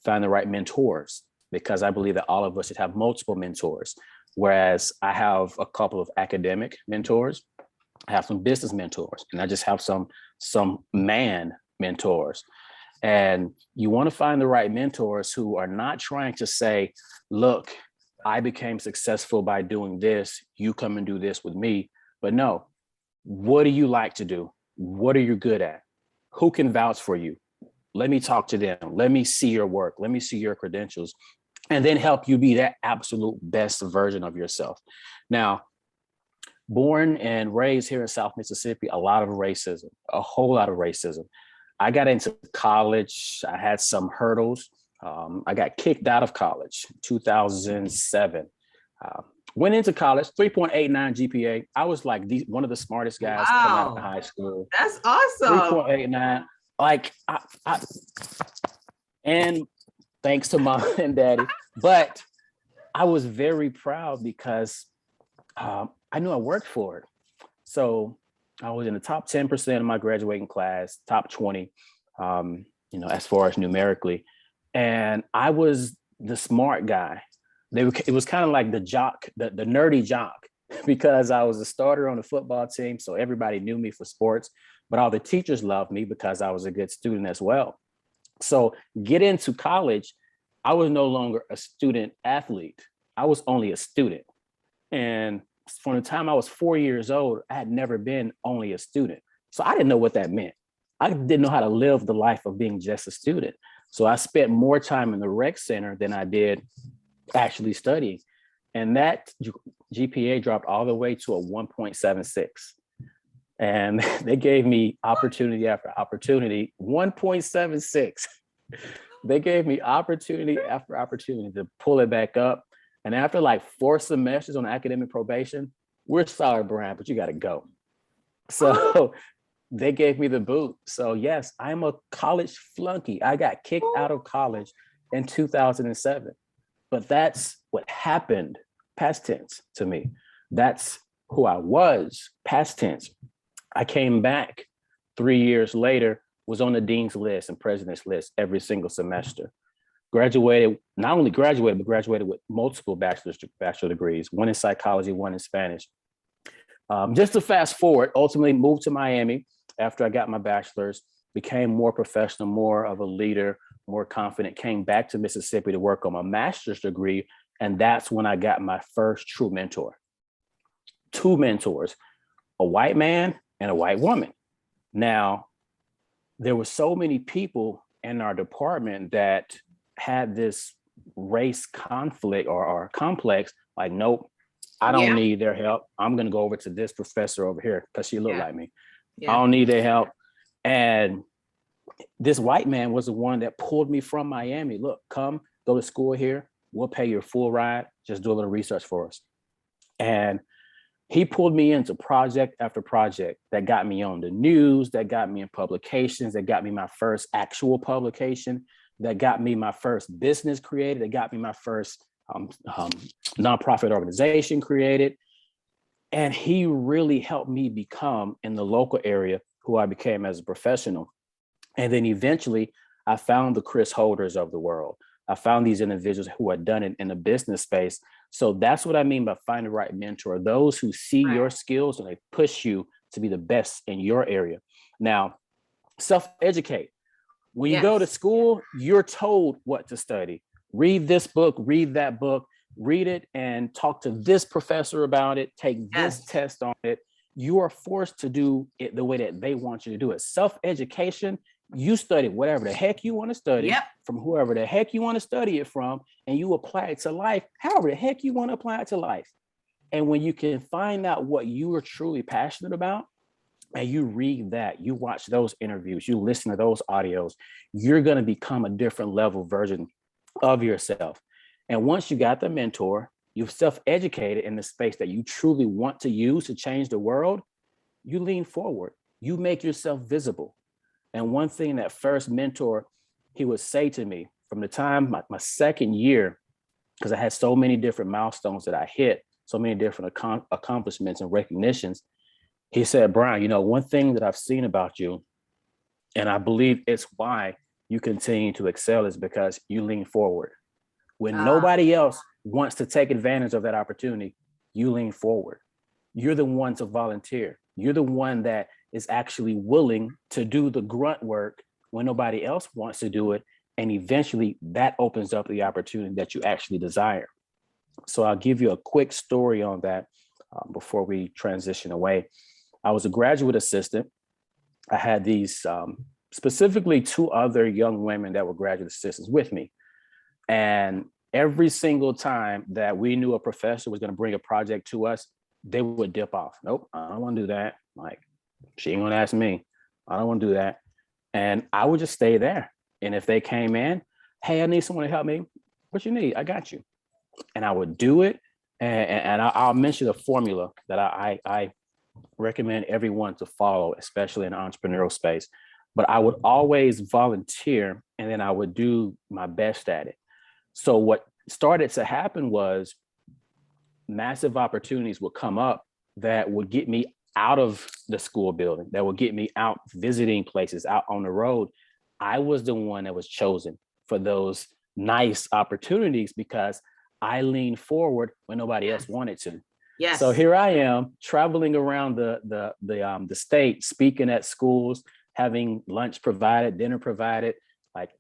find the right mentors, because I believe that all of us should have multiple mentors. Whereas I have a couple of academic mentors, I have some business mentors, and I just have some man mentors. And you want to find the right mentors who are not trying to say, look, I became successful by doing this, you come and do this with me. But no, what do you like to do? What are you good at? Who can vouch for you? Let me talk to them. Let me see your work. Let me see your credentials, and then help you be that absolute best version of yourself. Now, born and raised here in South Mississippi, a lot of racism, a whole lot of racism. I got into college. I had some hurdles. I got kicked out of college, 2007. Went into college, 3.89 GPA. I was like one of the smartest guys coming out of Wow. high school. That's awesome. 3.89. Like, and thanks to mom and daddy. But I was very proud because I knew I worked for it. So I was in the top 10% of my graduating class, top 20, as far as numerically. And I was the smart guy. It was kind of like the jock, the nerdy jock, because I was a starter on the football team. So everybody knew me for sports, but all the teachers loved me because I was a good student as well. So get into college, I was no longer a student athlete. I was only a student. And from the time I was 4 years old, I had never been only a student. So I didn't know what that meant. I didn't know how to live the life of being just a student. So I spent more time in the rec center than I did actually studying. And that GPA dropped all the way to a 1.76. And they gave me opportunity after opportunity, 1.76. They gave me opportunity after opportunity to pull it back up. And after like 4 semesters on academic probation, we're sorry, Brian, but you got to go. So they gave me the boot. So yes, I'm a college flunky. I got kicked out of college in 2007. But that's what happened, past tense, to me. That's who I was, past tense. I came back 3 years later, was on the dean's list and president's list every single semester. Graduated, not only graduated, but graduated with multiple bachelor degrees, one in psychology, one in Spanish. Just to fast forward, ultimately moved to Miami after I got my bachelor's, became more professional, more of a leader, more confident, came back to Mississippi to work on my master's degree. And that's when I got my first true mentor. 2 mentors, a white man and a white woman. Now, there were so many people in our department that had this race conflict or complex, like, nope, I don't need their help. I'm going to go over to this professor over here because she looked like me. I don't need their help. And this white man was the one that pulled me from Miami. Look, come, go to school here. We'll pay your full ride. Just do a little research for us. And he pulled me into project after project that got me on the news, that got me in publications, that got me my first actual publication, that got me my first business created, that got me my first nonprofit organization created. And he really helped me become, in the local area, who I became as a professional. And then eventually I found the Chris Holders of the world. I found these individuals who had done it in the business space. So that's what I mean by find the right mentor, those who see your skills and they push you to be the best in your area. Now, self-educate. When you go to school, you're told what to study. Read this book, read that book, read it and talk to this professor about it, take this test on it. You are forced to do it the way that they want you to do it. Self-education, you study whatever the heck you want to study from whoever the heck you want to study it from, and you apply it to life, however the heck you want to apply it to life. And when you can find out what you are truly passionate about, and you read that, you watch those interviews, you listen to those audios, you're going to become a different level version of yourself. And once you got the mentor, you've self-educated in the space that you truly want to use to change the world, you lean forward, you make yourself visible. And one thing that first mentor, he would say to me from the time my second year, because I had so many different milestones that I hit, so many different accomplishments and recognitions, he said, Brian, you know, one thing that I've seen about you And I believe it's why you continue to excel, is because you lean forward. When nobody else wants to take advantage of that opportunity, you lean forward. You're the one to volunteer. You're the one that is actually willing to do the grunt work when nobody else wants to do it. And eventually that opens up the opportunity that you actually desire. So I'll give you a quick story on that before we transition away. I was a graduate assistant. I had these specifically 2 other young women that were graduate assistants with me. And every single time that we knew a professor was going to bring a project to us, they would dip off. Nope, I don't want to do that. Like, she ain't going to ask me. I don't want to do that. And I would just stay there. And if they came in, hey, I need someone to help me. What you need? I got you. And I would do it. And I'll mention a formula that I recommend everyone to follow, especially in the entrepreneurial space. But I would always volunteer, and then I would do my best at it. So what started to happen was massive opportunities would come up that would get me out of the school building, that would get me out visiting places, out on the road. I was the one that was chosen for those nice opportunities because I leaned forward when nobody else wanted to. Yes. So here I am traveling around the state, speaking at schools, having lunch provided, dinner provided, like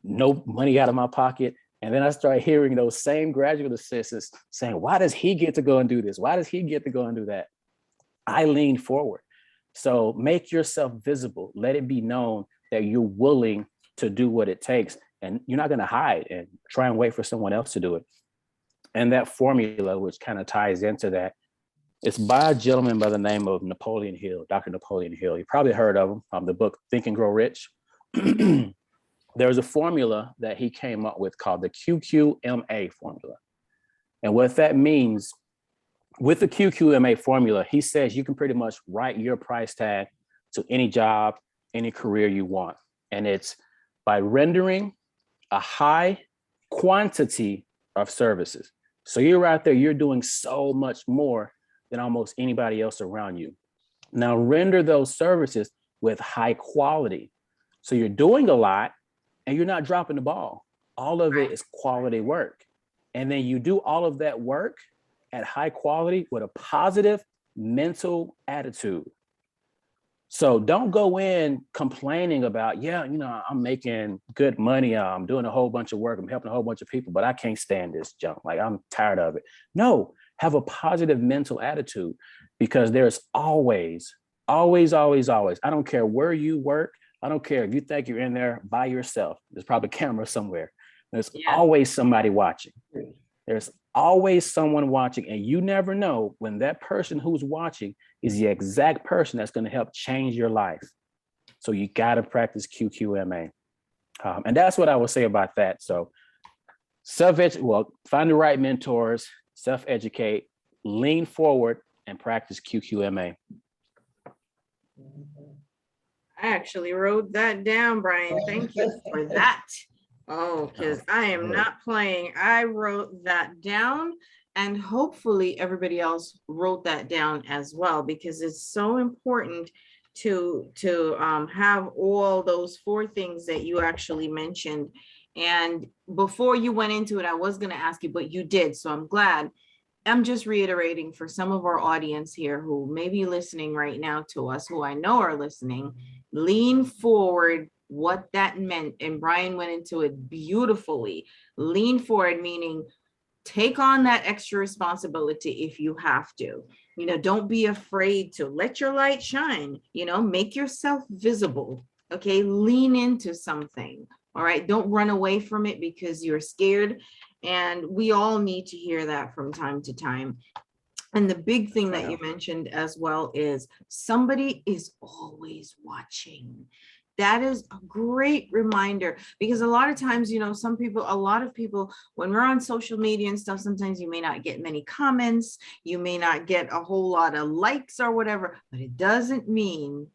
no money out of my pocket. And then I started hearing those same graduate assistants saying, why does he get to go and do this? Why does he get to go and do that? I leaned forward. So make yourself visible. Let it be known that you're willing to do what it takes. And you're not going to hide and try and wait for someone else to do it. And that formula, which kind of ties into that, it's by a gentleman by the name of Napoleon Hill, Dr. Napoleon Hill. You probably heard of him, the book Think and Grow Rich. There's a formula that he came up with called the QQMA formula. And what that means, with the QQMA formula, he says you can pretty much write your price tag to any job, any career you want. And it's by rendering a high quantity of services. So you're out there, you're doing so much more than almost anybody else around you. Now render those services with high quality. So you're doing a lot and you're not dropping the ball. All of it is quality work. And then you do all of that work at high quality with a positive mental attitude. So don't go in complaining about, I'm making good money. I'm doing a whole bunch of work. I'm helping a whole bunch of people, but I can't stand this junk. Like, I'm tired of it. No, have a positive mental attitude, because there's always, always, always, always, I don't care where you work. I don't care if you think you're in there by yourself. There's probably a camera somewhere. There's always somebody watching. There's always someone watching, and you never know when that person who's watching is the exact person that's going to help change your life. So you got to practice QQMA. And that's what I would say about that. So find the right mentors, self-educate, lean forward, and practice QQMA. I actually wrote that down, Brian. Thank you for that. Oh, because I am not playing. I wrote that down, and hopefully everybody else wrote that down as well, because it's so important to have all those 4 things that you actually mentioned. And before you went into it, I was going to ask you, but you did. So I'm glad. I'm just reiterating for some of our audience here who may be listening right now to us, who I know are listening, lean forward, what that meant. And Brian went into it beautifully. Lean forward, meaning take on that extra responsibility if you have to. Don't be afraid to let your light shine, make yourself visible. Okay, lean into something. All right, don't run away from it because you're scared. And we all need to hear that from time to time. And the big thing that you mentioned as well is somebody is always watching. That is a great reminder, because a lot of times, a lot of people, when we're on social media and stuff, sometimes you may not get many comments, you may not get a whole lot of likes or whatever, but it doesn't mean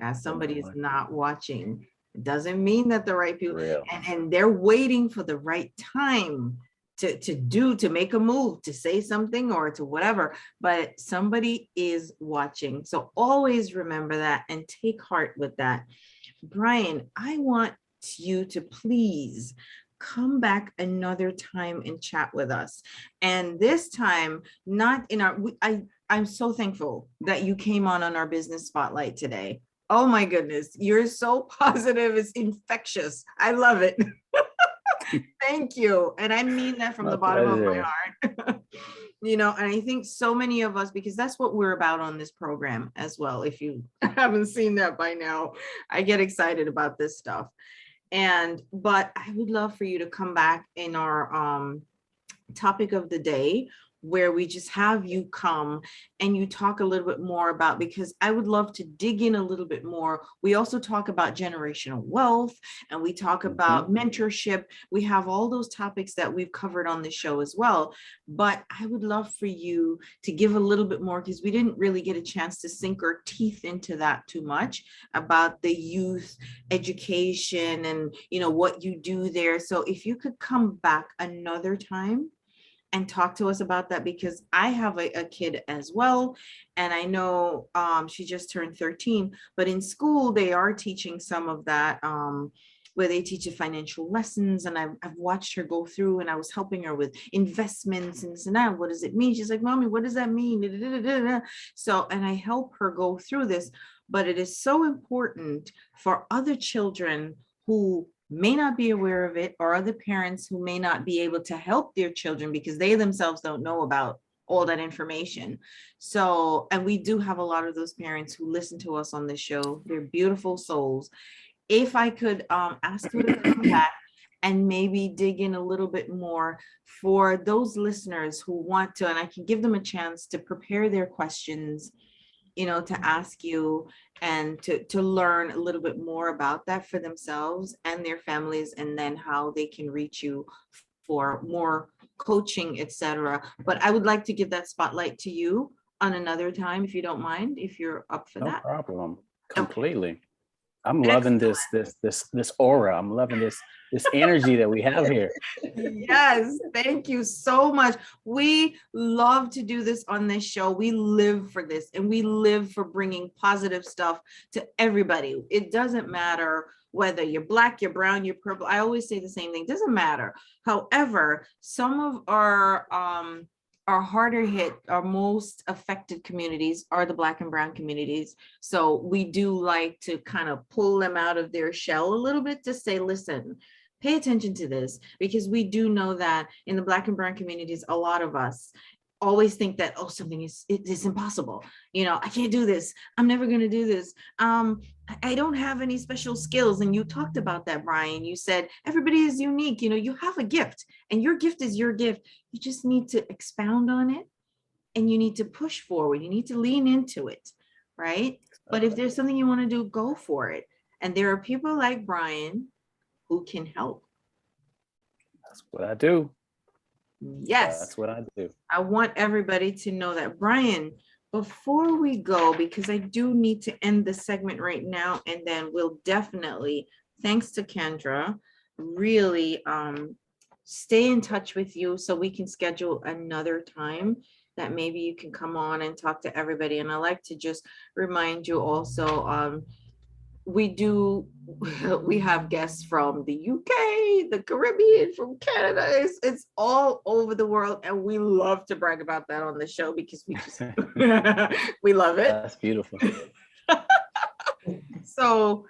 that somebody is not watching. It doesn't mean that the right people, and they're waiting for the right time to make a move, to say something or to whatever, but somebody is watching. So always remember that and take heart with that. Brian, I want you to please come back another time and chat with us. And this time, not in our, I'm so thankful that you came on our business spotlight today. Oh my goodness, you're so positive. It's infectious. I love it. Thank you. And I mean that from My the bottom of my pleasure. heart. And I think so many of us, because that's what we're about on this program as well. If you haven't seen that by now, I get excited about this stuff. But I would love for you to come back in our topic of the day, where we just have you come and you talk a little bit more about, because I would love to dig in a little bit more. We also talk about generational wealth, and we talk about mentorship. We have all those topics that we've covered on the show as well. But I would love for you to give a little bit more, because we didn't really get a chance to sink our teeth into that too much, about the youth education and what you do there. So if you could come back another time and talk to us about that, because I have a kid as well, and I know she just turned 13, but in school they are teaching some of that, where they teach the financial lessons, and I've watched her go through, and I was helping her with investments and this and that. What does it mean? She's like, Mommy, what does that mean? So, and I help her go through this, but it is so important for other children who may not be aware of it, or other parents who may not be able to help their children because they themselves don't know about all that information. So, and we do have a lot of those parents who listen to us on this show. They're beautiful souls. If I could ask you to come back and maybe dig in a little bit more for those listeners who want to, and I can give them a chance to prepare their questions, to ask you, and to learn a little bit more about that for themselves and their families, and then how they can reach you for more coaching, etc. But I would like to give that spotlight to you on another time, if you don't mind, if you're up for No that. problem. Okay. Completely. I'm loving this aura. I'm loving this energy that we have here. Yes, thank you so much. We love to do this on this show. We live for this, and we live for bringing positive stuff to everybody. It doesn't matter whether you're Black, you're brown, you're purple. I always say the same thing. It doesn't matter. However, some of our harder hit, our most affected communities are the Black and brown communities. So we do like to kind of pull them out of their shell a little bit to say, listen, pay attention to this, because we do know that in the Black and brown communities, a lot of us always think that, oh, something is impossible. I can't do this. I'm never going to do this. I don't have any special skills. And you talked about that, Brian. You said everybody is unique. You have a gift, and your gift is your gift. You just need to expound on it, and you need to push forward. You need to lean into it, right? But if there's something you want to do, go for it. And there are people like Brian who can help. That's what I do. Yes. That's what I do. I want everybody to know that. Brian, before we go, because I do need to end the segment right now, and then we'll definitely, thanks to Kendra, really stay in touch with you so we can schedule another time that maybe you can come on and talk to everybody. And I like to just remind you also, we have guests from the UK, the Caribbean, from Canada. It's all over the world, and we love to brag about that on the show, because we just we love it. That's beautiful. So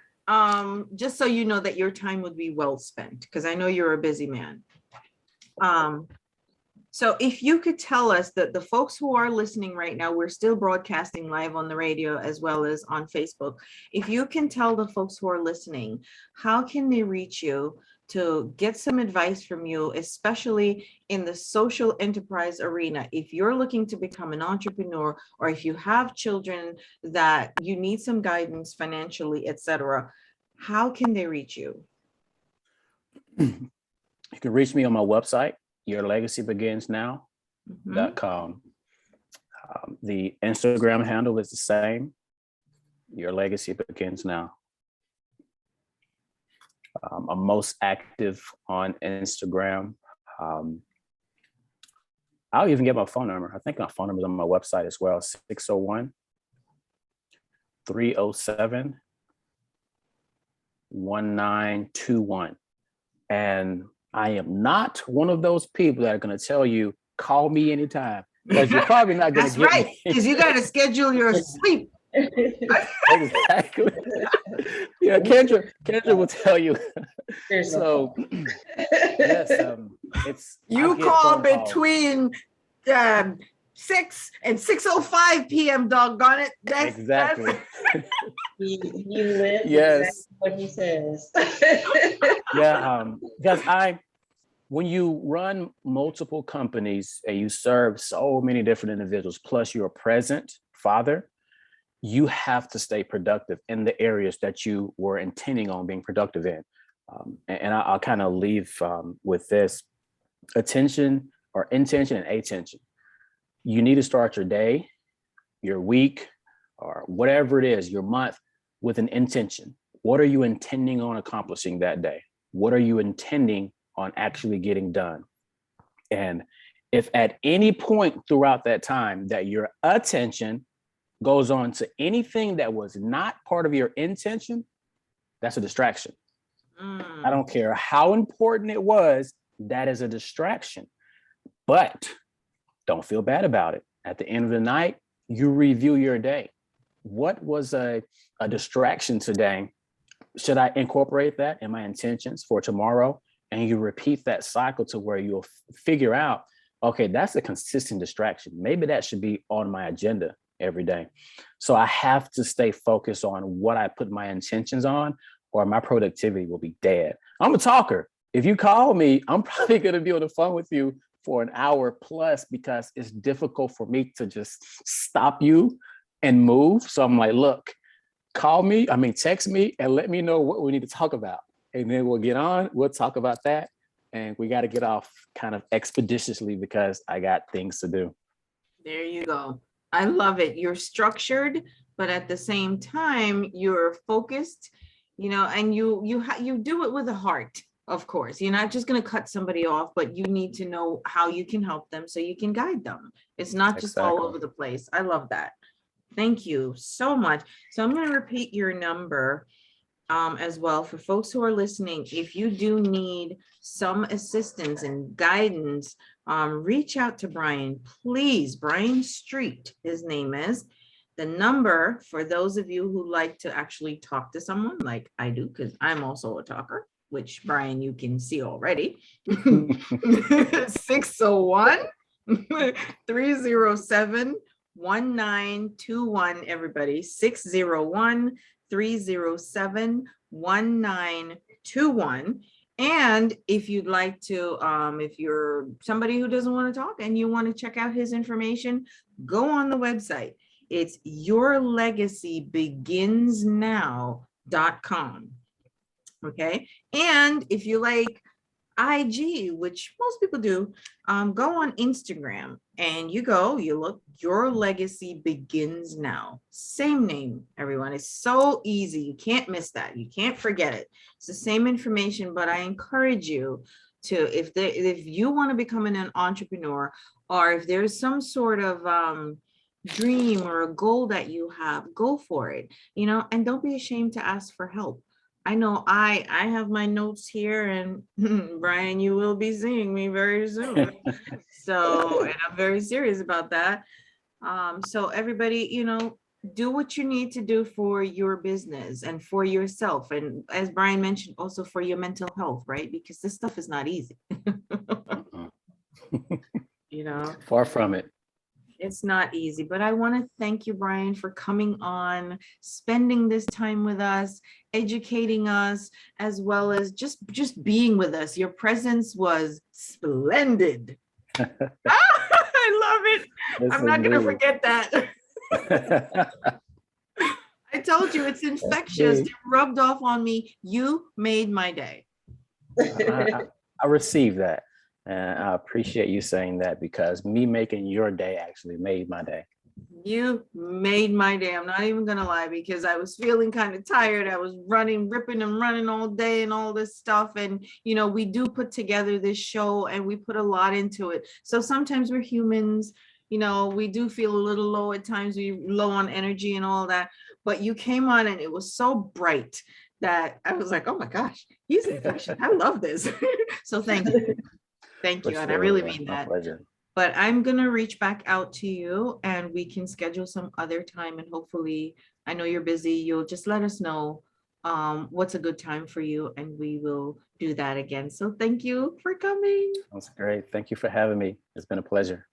just so you know that your time would be well spent, because I know you're a busy man. So if you could tell us, that the folks who are listening right now, we're still broadcasting live on the radio as well as on Facebook. If you can tell the folks who are listening, how can they reach you to get some advice from you, especially in the social enterprise arena? If you're looking to become an entrepreneur, or if you have children that you need some guidance financially, etc., how can they reach you? You can reach me on my website, yourlegacybeginsnow.com. The Instagram handle is the same, Your Legacy Begins Now. I'm most active on Instagram. I'll even get my phone number. I think my phone number is on my website as well, 601-307-8255. 1921. And I am not one of those people that are going to tell you, call me anytime, because you're probably not going That's to get right, me. because you got to schedule your sleep. Exactly. Yeah, Kendra will tell you. There's no So yes, it's I You get call phone calls. between 6 and 6:05 p.m. Doggone it. Exactly. he lives Yes. exactly what he says. Yeah, because when you run multiple companies and you serve so many different individuals, plus you're a present father, you have to stay productive in the areas that you were intending on being productive in. And I'll kind of leave with this: attention or intention and attention. You need to start your day, your week, or whatever it is, your month, with an intention. What are you intending on accomplishing that day? What are you intending on actually getting done? And if at any point throughout that time that your attention goes on to anything that was not part of your intention, that's a distraction. I don't care how important it was, that is a distraction. But don't feel bad about it. At the end of the night, you review your day. What was a distraction today? Should I incorporate that in my intentions for tomorrow? And you repeat that cycle to where you'll figure out, okay, that's a consistent distraction. Maybe that should be on my agenda every day. So I have to stay focused on what I put my intentions on, or my productivity will be dead. I'm a talker. If you call me, I'm probably going to be on the phone with you for an hour plus, because it's difficult for me to just stop you and move. So I'm like, look, text me and let me know what we need to talk about. And then we'll get on, we'll talk about that. And we got to get off kind of expeditiously because I got things to do. There you go. I love it. You're structured, but at the same time, you're focused, and you do it with a heart. Of course, you're not just going to cut somebody off, but you need to know how you can help them so you can guide them. It's not just all over the place. I love that. Thank you so much. So I'm going to repeat your number as well for folks who are listening. If you do need some assistance and guidance, reach out to Brian, please. Brian Street, his name is. The number for those of you who like to actually talk to someone like I do, because I'm also a talker, which Brian, you can see already. 601-307-1921, everybody. 601-307-1921. And if you'd like to, if you're somebody who doesn't want to talk and you want to check out his information, go on the website. It's yourlegacybeginsnow.com. Okay. And if you like IG, which most people do, go on Instagram and you look, Your Legacy Begins Now. Same name, everyone. It's so easy. You can't miss that. You can't forget it. It's the same information, but I encourage you to, if you want to become an entrepreneur, or if there's some sort of dream or a goal that you have, go for it, and don't be ashamed to ask for help. I know I have my notes here, and Brian, you will be seeing me very soon. So, and I'm very serious about that. So everybody, do what you need to do for your business and for yourself. And as Brian mentioned, also for your mental health, right? Because this stuff is not easy. Far from it. It's not easy, but I want to thank you, Brian, for coming on, spending this time with us, educating us, as well as just being with us. Your presence was splendid. I love it. Yes, I'm not going to forget that. I told you it's infectious. It rubbed off on me. You made my day. I received that. And I appreciate you saying that, because me making your day actually made my day. You made my day. I'm not even going to lie, because I was feeling kind of tired. I was ripping and running all day and all this stuff. And, we do put together this show and we put a lot into it. So sometimes we're humans, we do feel a little low at times. We're low on energy and all that. But you came on and it was so bright that I was like, oh my gosh, he's infectious. I love this. So thank you. Thank For you. And I sure. really Yeah, mean my that. pleasure. But I'm gonna reach back out to you and we can schedule some other time and hopefully, I know you're busy, you'll just let us know what's a good time for you and we will do that again. So thank you for coming. That's great. Thank you for having me. It's been a pleasure.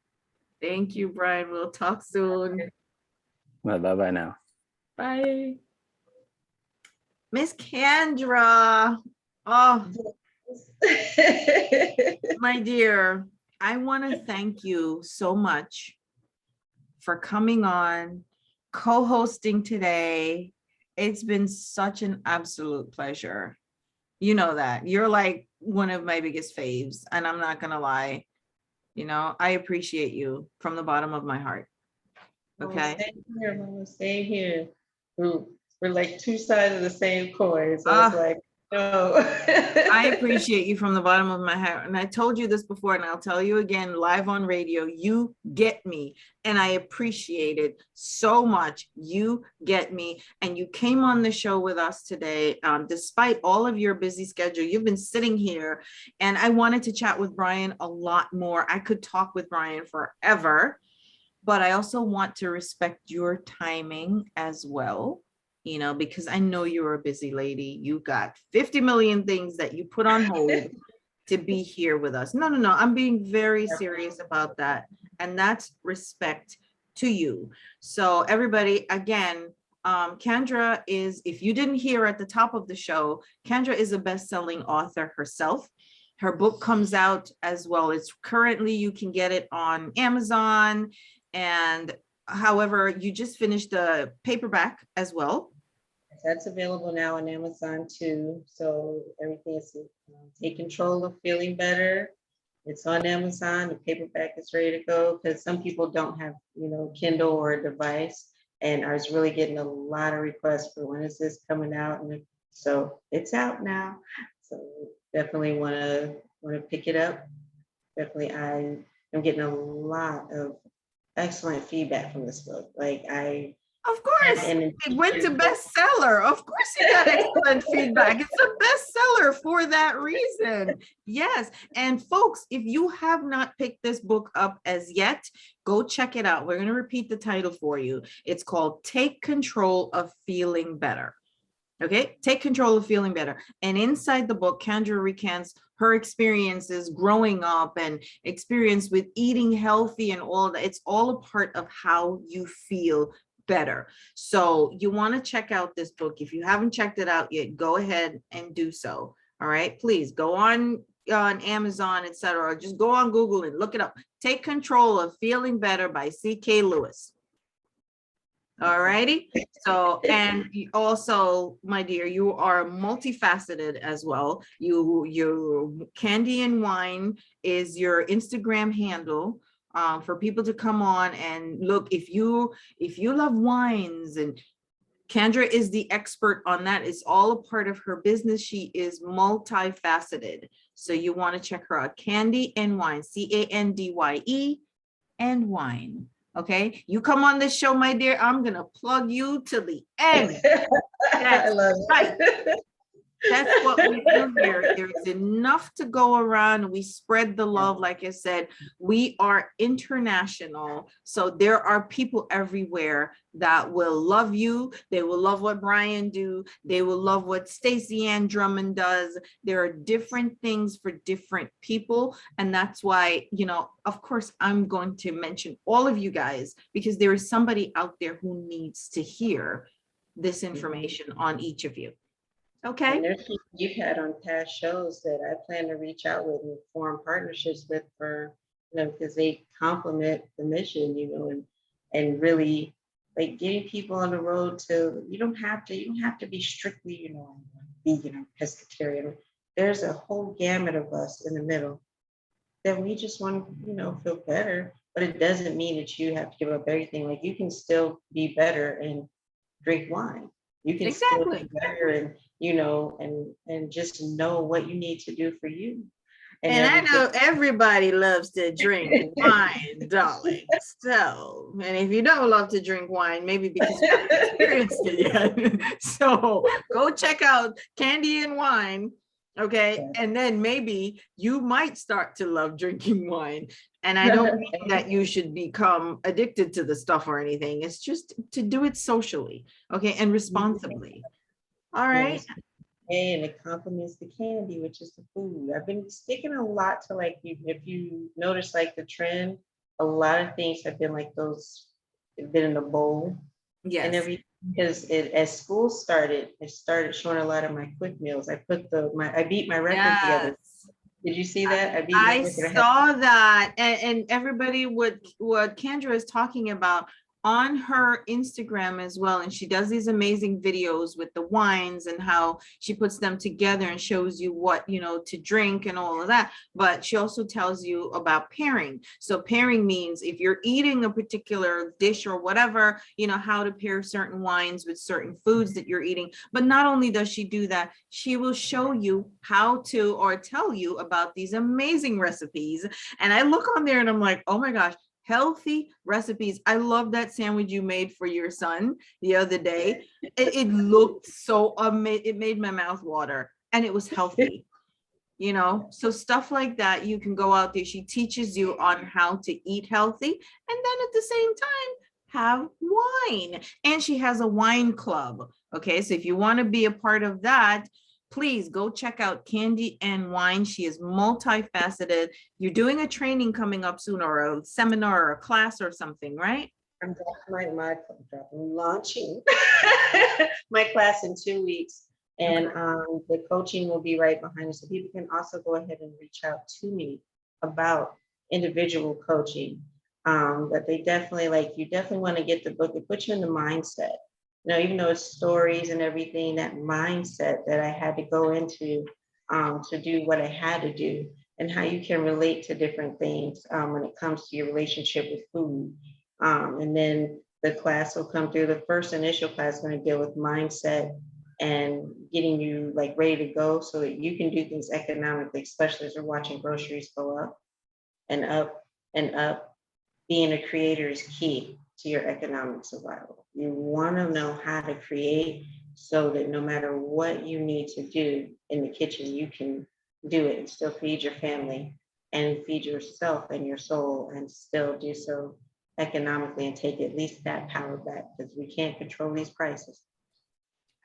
Thank you, Brian. We'll talk soon. Bye bye now. Bye. Miss Kendra. Oh, my dear, I want to thank you so much for coming on, co-hosting today. It's been such an absolute pleasure. You know that. You're like one of my biggest faves, and I'm not gonna lie. You know, I appreciate you from the bottom of my heart. Okay. Same here, Mama, same here. We're, we're like two sides of the same coin. So it's Ah, like, no. I appreciate you from the bottom of my heart. And I told you this before, and I'll tell you again live on radio. You get me. And I appreciate it so much. You get me. And you came on the show with us today, despite all of your busy schedule. You've been sitting here, and I wanted to chat with Brian a lot more. I could talk with Brian forever, but I also want to respect your timing as well, you know, because I know you're a busy lady. You got 50 million things that you put on hold to be here with us. No, no, no. I'm being very serious about that. And that's respect to you. So everybody, again, Kendra is, if you didn't hear at the top of the show, Kendra is a best-selling author herself. Her book comes out as well. It's currently, you can get it on Amazon. And however, you just finished the paperback as well. That's available now on Amazon too. So everything is Take Control of Feeling Better. It's on Amazon. The paperback is ready to go because some people don't have, Kindle or a device. And I was really getting a lot of requests for when is this coming out? And so it's out now. So definitely want to pick it up. Definitely, I am getting a lot of excellent feedback from this book. Of course, it went to bestseller. Of course, you got excellent feedback. It's a bestseller for that reason. Yes. And folks, if you have not picked this book up as yet, go check it out. We're going to repeat the title for you. It's called Take Control of Feeling Better. Okay, Take Control of Feeling Better. And inside the book, Kendra recants her experiences growing up and experience with eating healthy and all that. It's all a part of how you feel better. So you want to check out this book. If you haven't checked it out yet, go ahead and do so. All right, please go on Amazon, etc. Or just go on Google and look it up. Take Control of Feeling Better by C.K. Lewis. All righty. So, and also, my dear, you are multifaceted as well. Your Candy and Wine is your Instagram handle for people to come on and look. If you love wines, and Kendra is the expert on that. It's all a part of her business. She is multifaceted. So you want to check her out. Candy and Wine, CANDYE and Wine. Okay, you come on this show, my dear. I'm gonna plug you to the end. I love right. it. That's what we do here. There's enough to go around. We spread the love. Like I said, we are international. So there are people everywhere that will love you. They will love what Brian do. They will love what Stacey Ann Drummond does. There are different things for different people. And that's why, of course, I'm going to mention all of you guys because there is somebody out there who needs to hear this information on each of you. Okay. And there's people you've had on past shows that I plan to reach out with and form partnerships with for, because they complement the mission, and really like getting people on the road to, you don't have to be strictly, vegan or pescatarian. There's a whole gamut of us in the middle that we just want to, feel better, but it doesn't mean that you have to give up everything. Like you can still be better and drink wine. You can still be better and, and just know what you need to do for you. And I everything. know everybody loves to drink wine, darling. So, and if you don't love to drink wine, maybe because you haven't experienced it yet. So go check out Candy and Wine. Okay. Yeah. And then maybe you might start to love drinking wine. And I don't mean that you should become addicted to the stuff or anything. It's just to do it socially. Okay. And responsibly. All right. Yes. And it complements the candy, which is the food. I've been sticking a lot to like, if you notice like the trend, a lot of things have been like those, been in a bowl and Yes. everything. Because as school started, it started showing a lot of my quick meals. I put I beat my record the other. Yes. Did you see that? I beat my I record. saw that, and everybody what Kendra is talking about on her Instagram as well, and she does these amazing videos with the wines and how she puts them together and shows you what to drink and all of that. But she also tells you about pairing. So pairing means if you're eating a particular dish or whatever, how to pair certain wines with certain foods that you're eating. But not only does she do that, she will show you how to, or tell you about these amazing recipes. And I look on there and I'm like, oh my gosh, healthy recipes. I love that sandwich you made for your son the other day. It looked so amazing. It made my mouth water, and it was healthy. So stuff like that, you can go out there. She teaches you on how to eat healthy, and then at the same time have wine. And she has a wine club. Okay, so if you want to be a part of that, please go check out Candy and Wine. She is multifaceted. You're doing a training coming up soon, or a seminar or a class or something, right? I'm launching my class in 2 weeks. And the coaching will be right behind us. So people can also go ahead and reach out to me about individual coaching. But they definitely, you definitely want to get the book. It puts you in the mindset. Even though it's stories and everything, that mindset that I had to go into to do what I had to do, and how you can relate to different things when it comes to your relationship with food. And then the class will come through. The first initial class is going to deal with mindset and getting you ready to go so that you can do things economically, especially as we're watching groceries go up and up and up. Being a creator is key to your economic survival. You want to know how to create so that no matter what you need to do in the kitchen, you can do it and still feed your family and feed yourself and your soul, and still do so economically and take at least that power back, because we can't control these prices.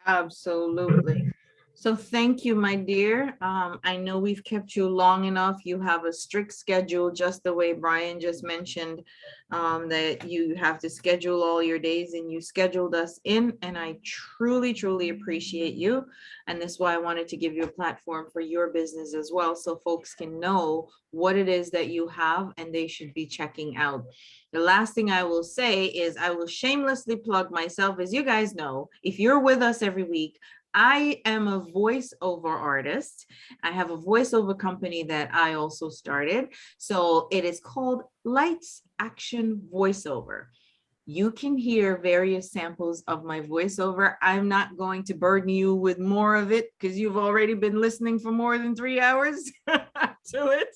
Absolutely. So thank you, my dear. I know we've kept you long enough. You have a strict schedule, just the way Brian just mentioned, that you have to schedule all your days, and you scheduled us in, and I truly, truly appreciate you. And that's why I wanted to give you a platform for your business as well, so folks can know what it is that you have and they should be checking out. The last thing I will say is I will shamelessly plug myself. As you guys know, if you're with us every week, I am a voiceover artist. I have a voiceover company that I also started. So it is called Lights Action Voiceover. You can hear various samples of my voiceover. I'm not going to burden you with more of it because you've already been listening for more than 3 hours to it.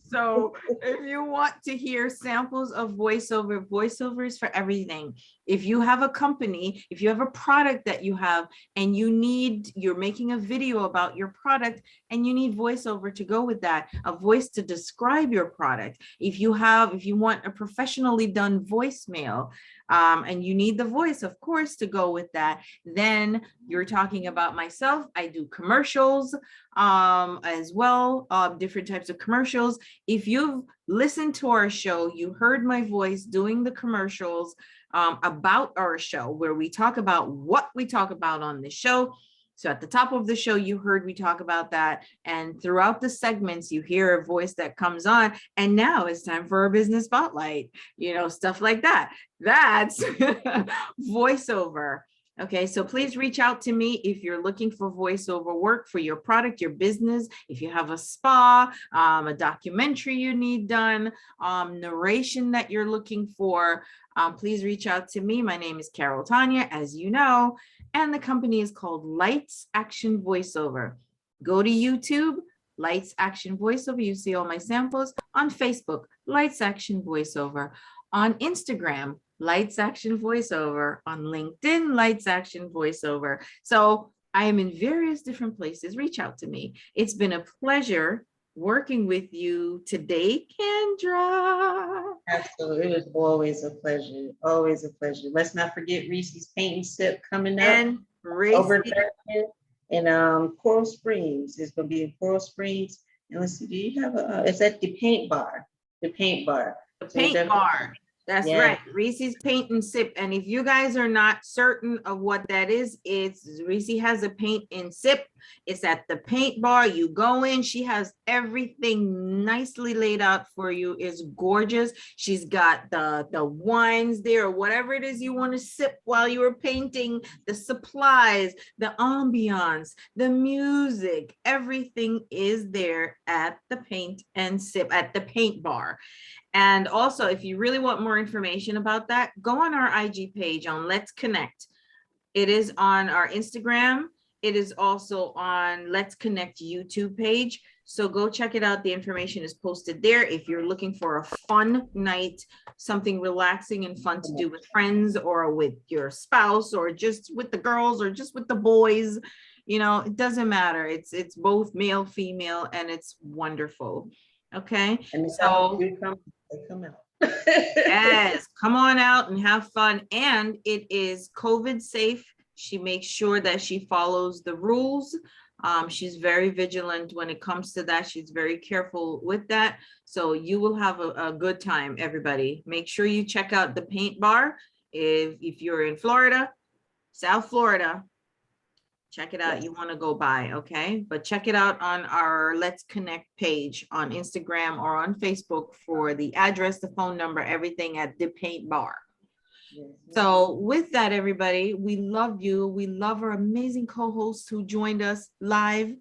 So if you want to hear samples of voiceover is for everything. If you have a company, if you have a product that you have and you're making a video about your product and you need voiceover to go with that, a voice to describe your product. If you want a professionally done voicemail, and you need the voice, of course, to go with that, then you're talking about myself. I do commercials as well, different types of commercials. If you've listened to our show, you heard my voice doing the commercials about our show, where we talk about what we talk about on the show. So at the top of the show, you heard me talk about that. And throughout the segments, you hear a voice that comes on. And now it's time for a business spotlight, stuff like that. That's voiceover. Okay, so please reach out to me if you're looking for voiceover work for your product, your business. If you have a spa, a documentary you need done, narration that you're looking for, please reach out to me. My name is Carol Tanya, as you know, and the company is called Lights Action Voiceover. Go to YouTube, Lights Action Voiceover. You see all my samples on Facebook, Lights Action Voiceover, on Instagram, Lights Action Voiceover, on LinkedIn, Lights Action Voiceover. So I am in various different places. Reach out to me. It's been a pleasure working with you today, Kendra. Absolutely. It was always a pleasure. Always a pleasure. Let's not forget Reese's Paint and Sip coming up And over Racy, there in Coral Springs. It's gonna be in Coral Springs. And let's see, do you have it's at the paint bar. The paint bar. the So we'll paint definitely- bar. That's Yeah. right. Reese's Paint and Sip. And if you guys are not certain of what that is, it's Reese has a paint and sip. It's at the paint bar. You go in, she has everything nicely laid out for you. It's gorgeous. She's got the wines there, or whatever it is you want to sip while you are painting, the supplies, the ambiance, the music, everything is there at the paint and sip, at the paint bar. And also, if you really want more information about that, go on our IG page on Let's Connect. It is on our Instagram. It is also on Let's Connect YouTube page. So go check it out. The information is posted there. If you're looking for a fun night, something relaxing and fun to do with friends or with your spouse or just with the girls or just with the boys, you know, it doesn't matter. It's both male, female, and it's wonderful. Okay. And So they come out. yes, come on out and have fun. And it is COVID safe. She makes sure that she follows the rules. She's very vigilant when it comes to that. She's very careful with that. So you will have a good time, everybody. Make sure you check out the paint bar. If you're in Florida, South Florida, check it out. Yes. You want to go by, okay? But check it out on our Let's Connect page on Instagram or on Facebook for the address, the phone number, everything at the paint bar. Yes. So with that, everybody, we love you. We love our amazing co-hosts who joined us live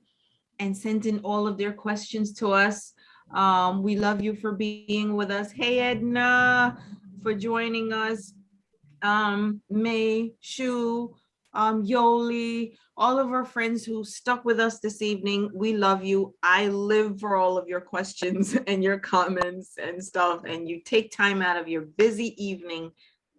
and sent in all of their questions to us. We love you for being with us. Hey, Edna, for joining us. May, Shu, Yoli, all of our friends who stuck with us this evening. We love you. I live for all of your questions and your comments and stuff. And you take time out of your busy evening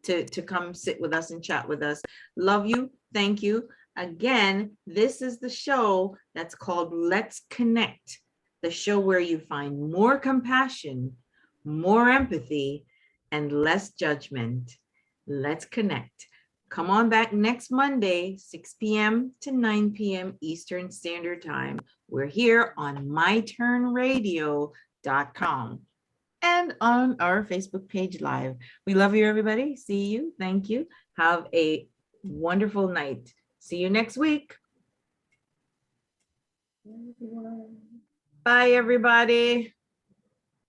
to come sit with us and chat with us. Love you. Thank you. Again, this is the show that's called Let's Connect, the show where you find more compassion, more empathy, and less judgment. Let's Connect. Come on back next Monday, 6 p.m. to 9 p.m. Eastern Standard Time. We're here on myturnradio.com and on our Facebook page live. We love you, everybody. See you. Thank you. Have a wonderful night. See you next week. Bye, everybody.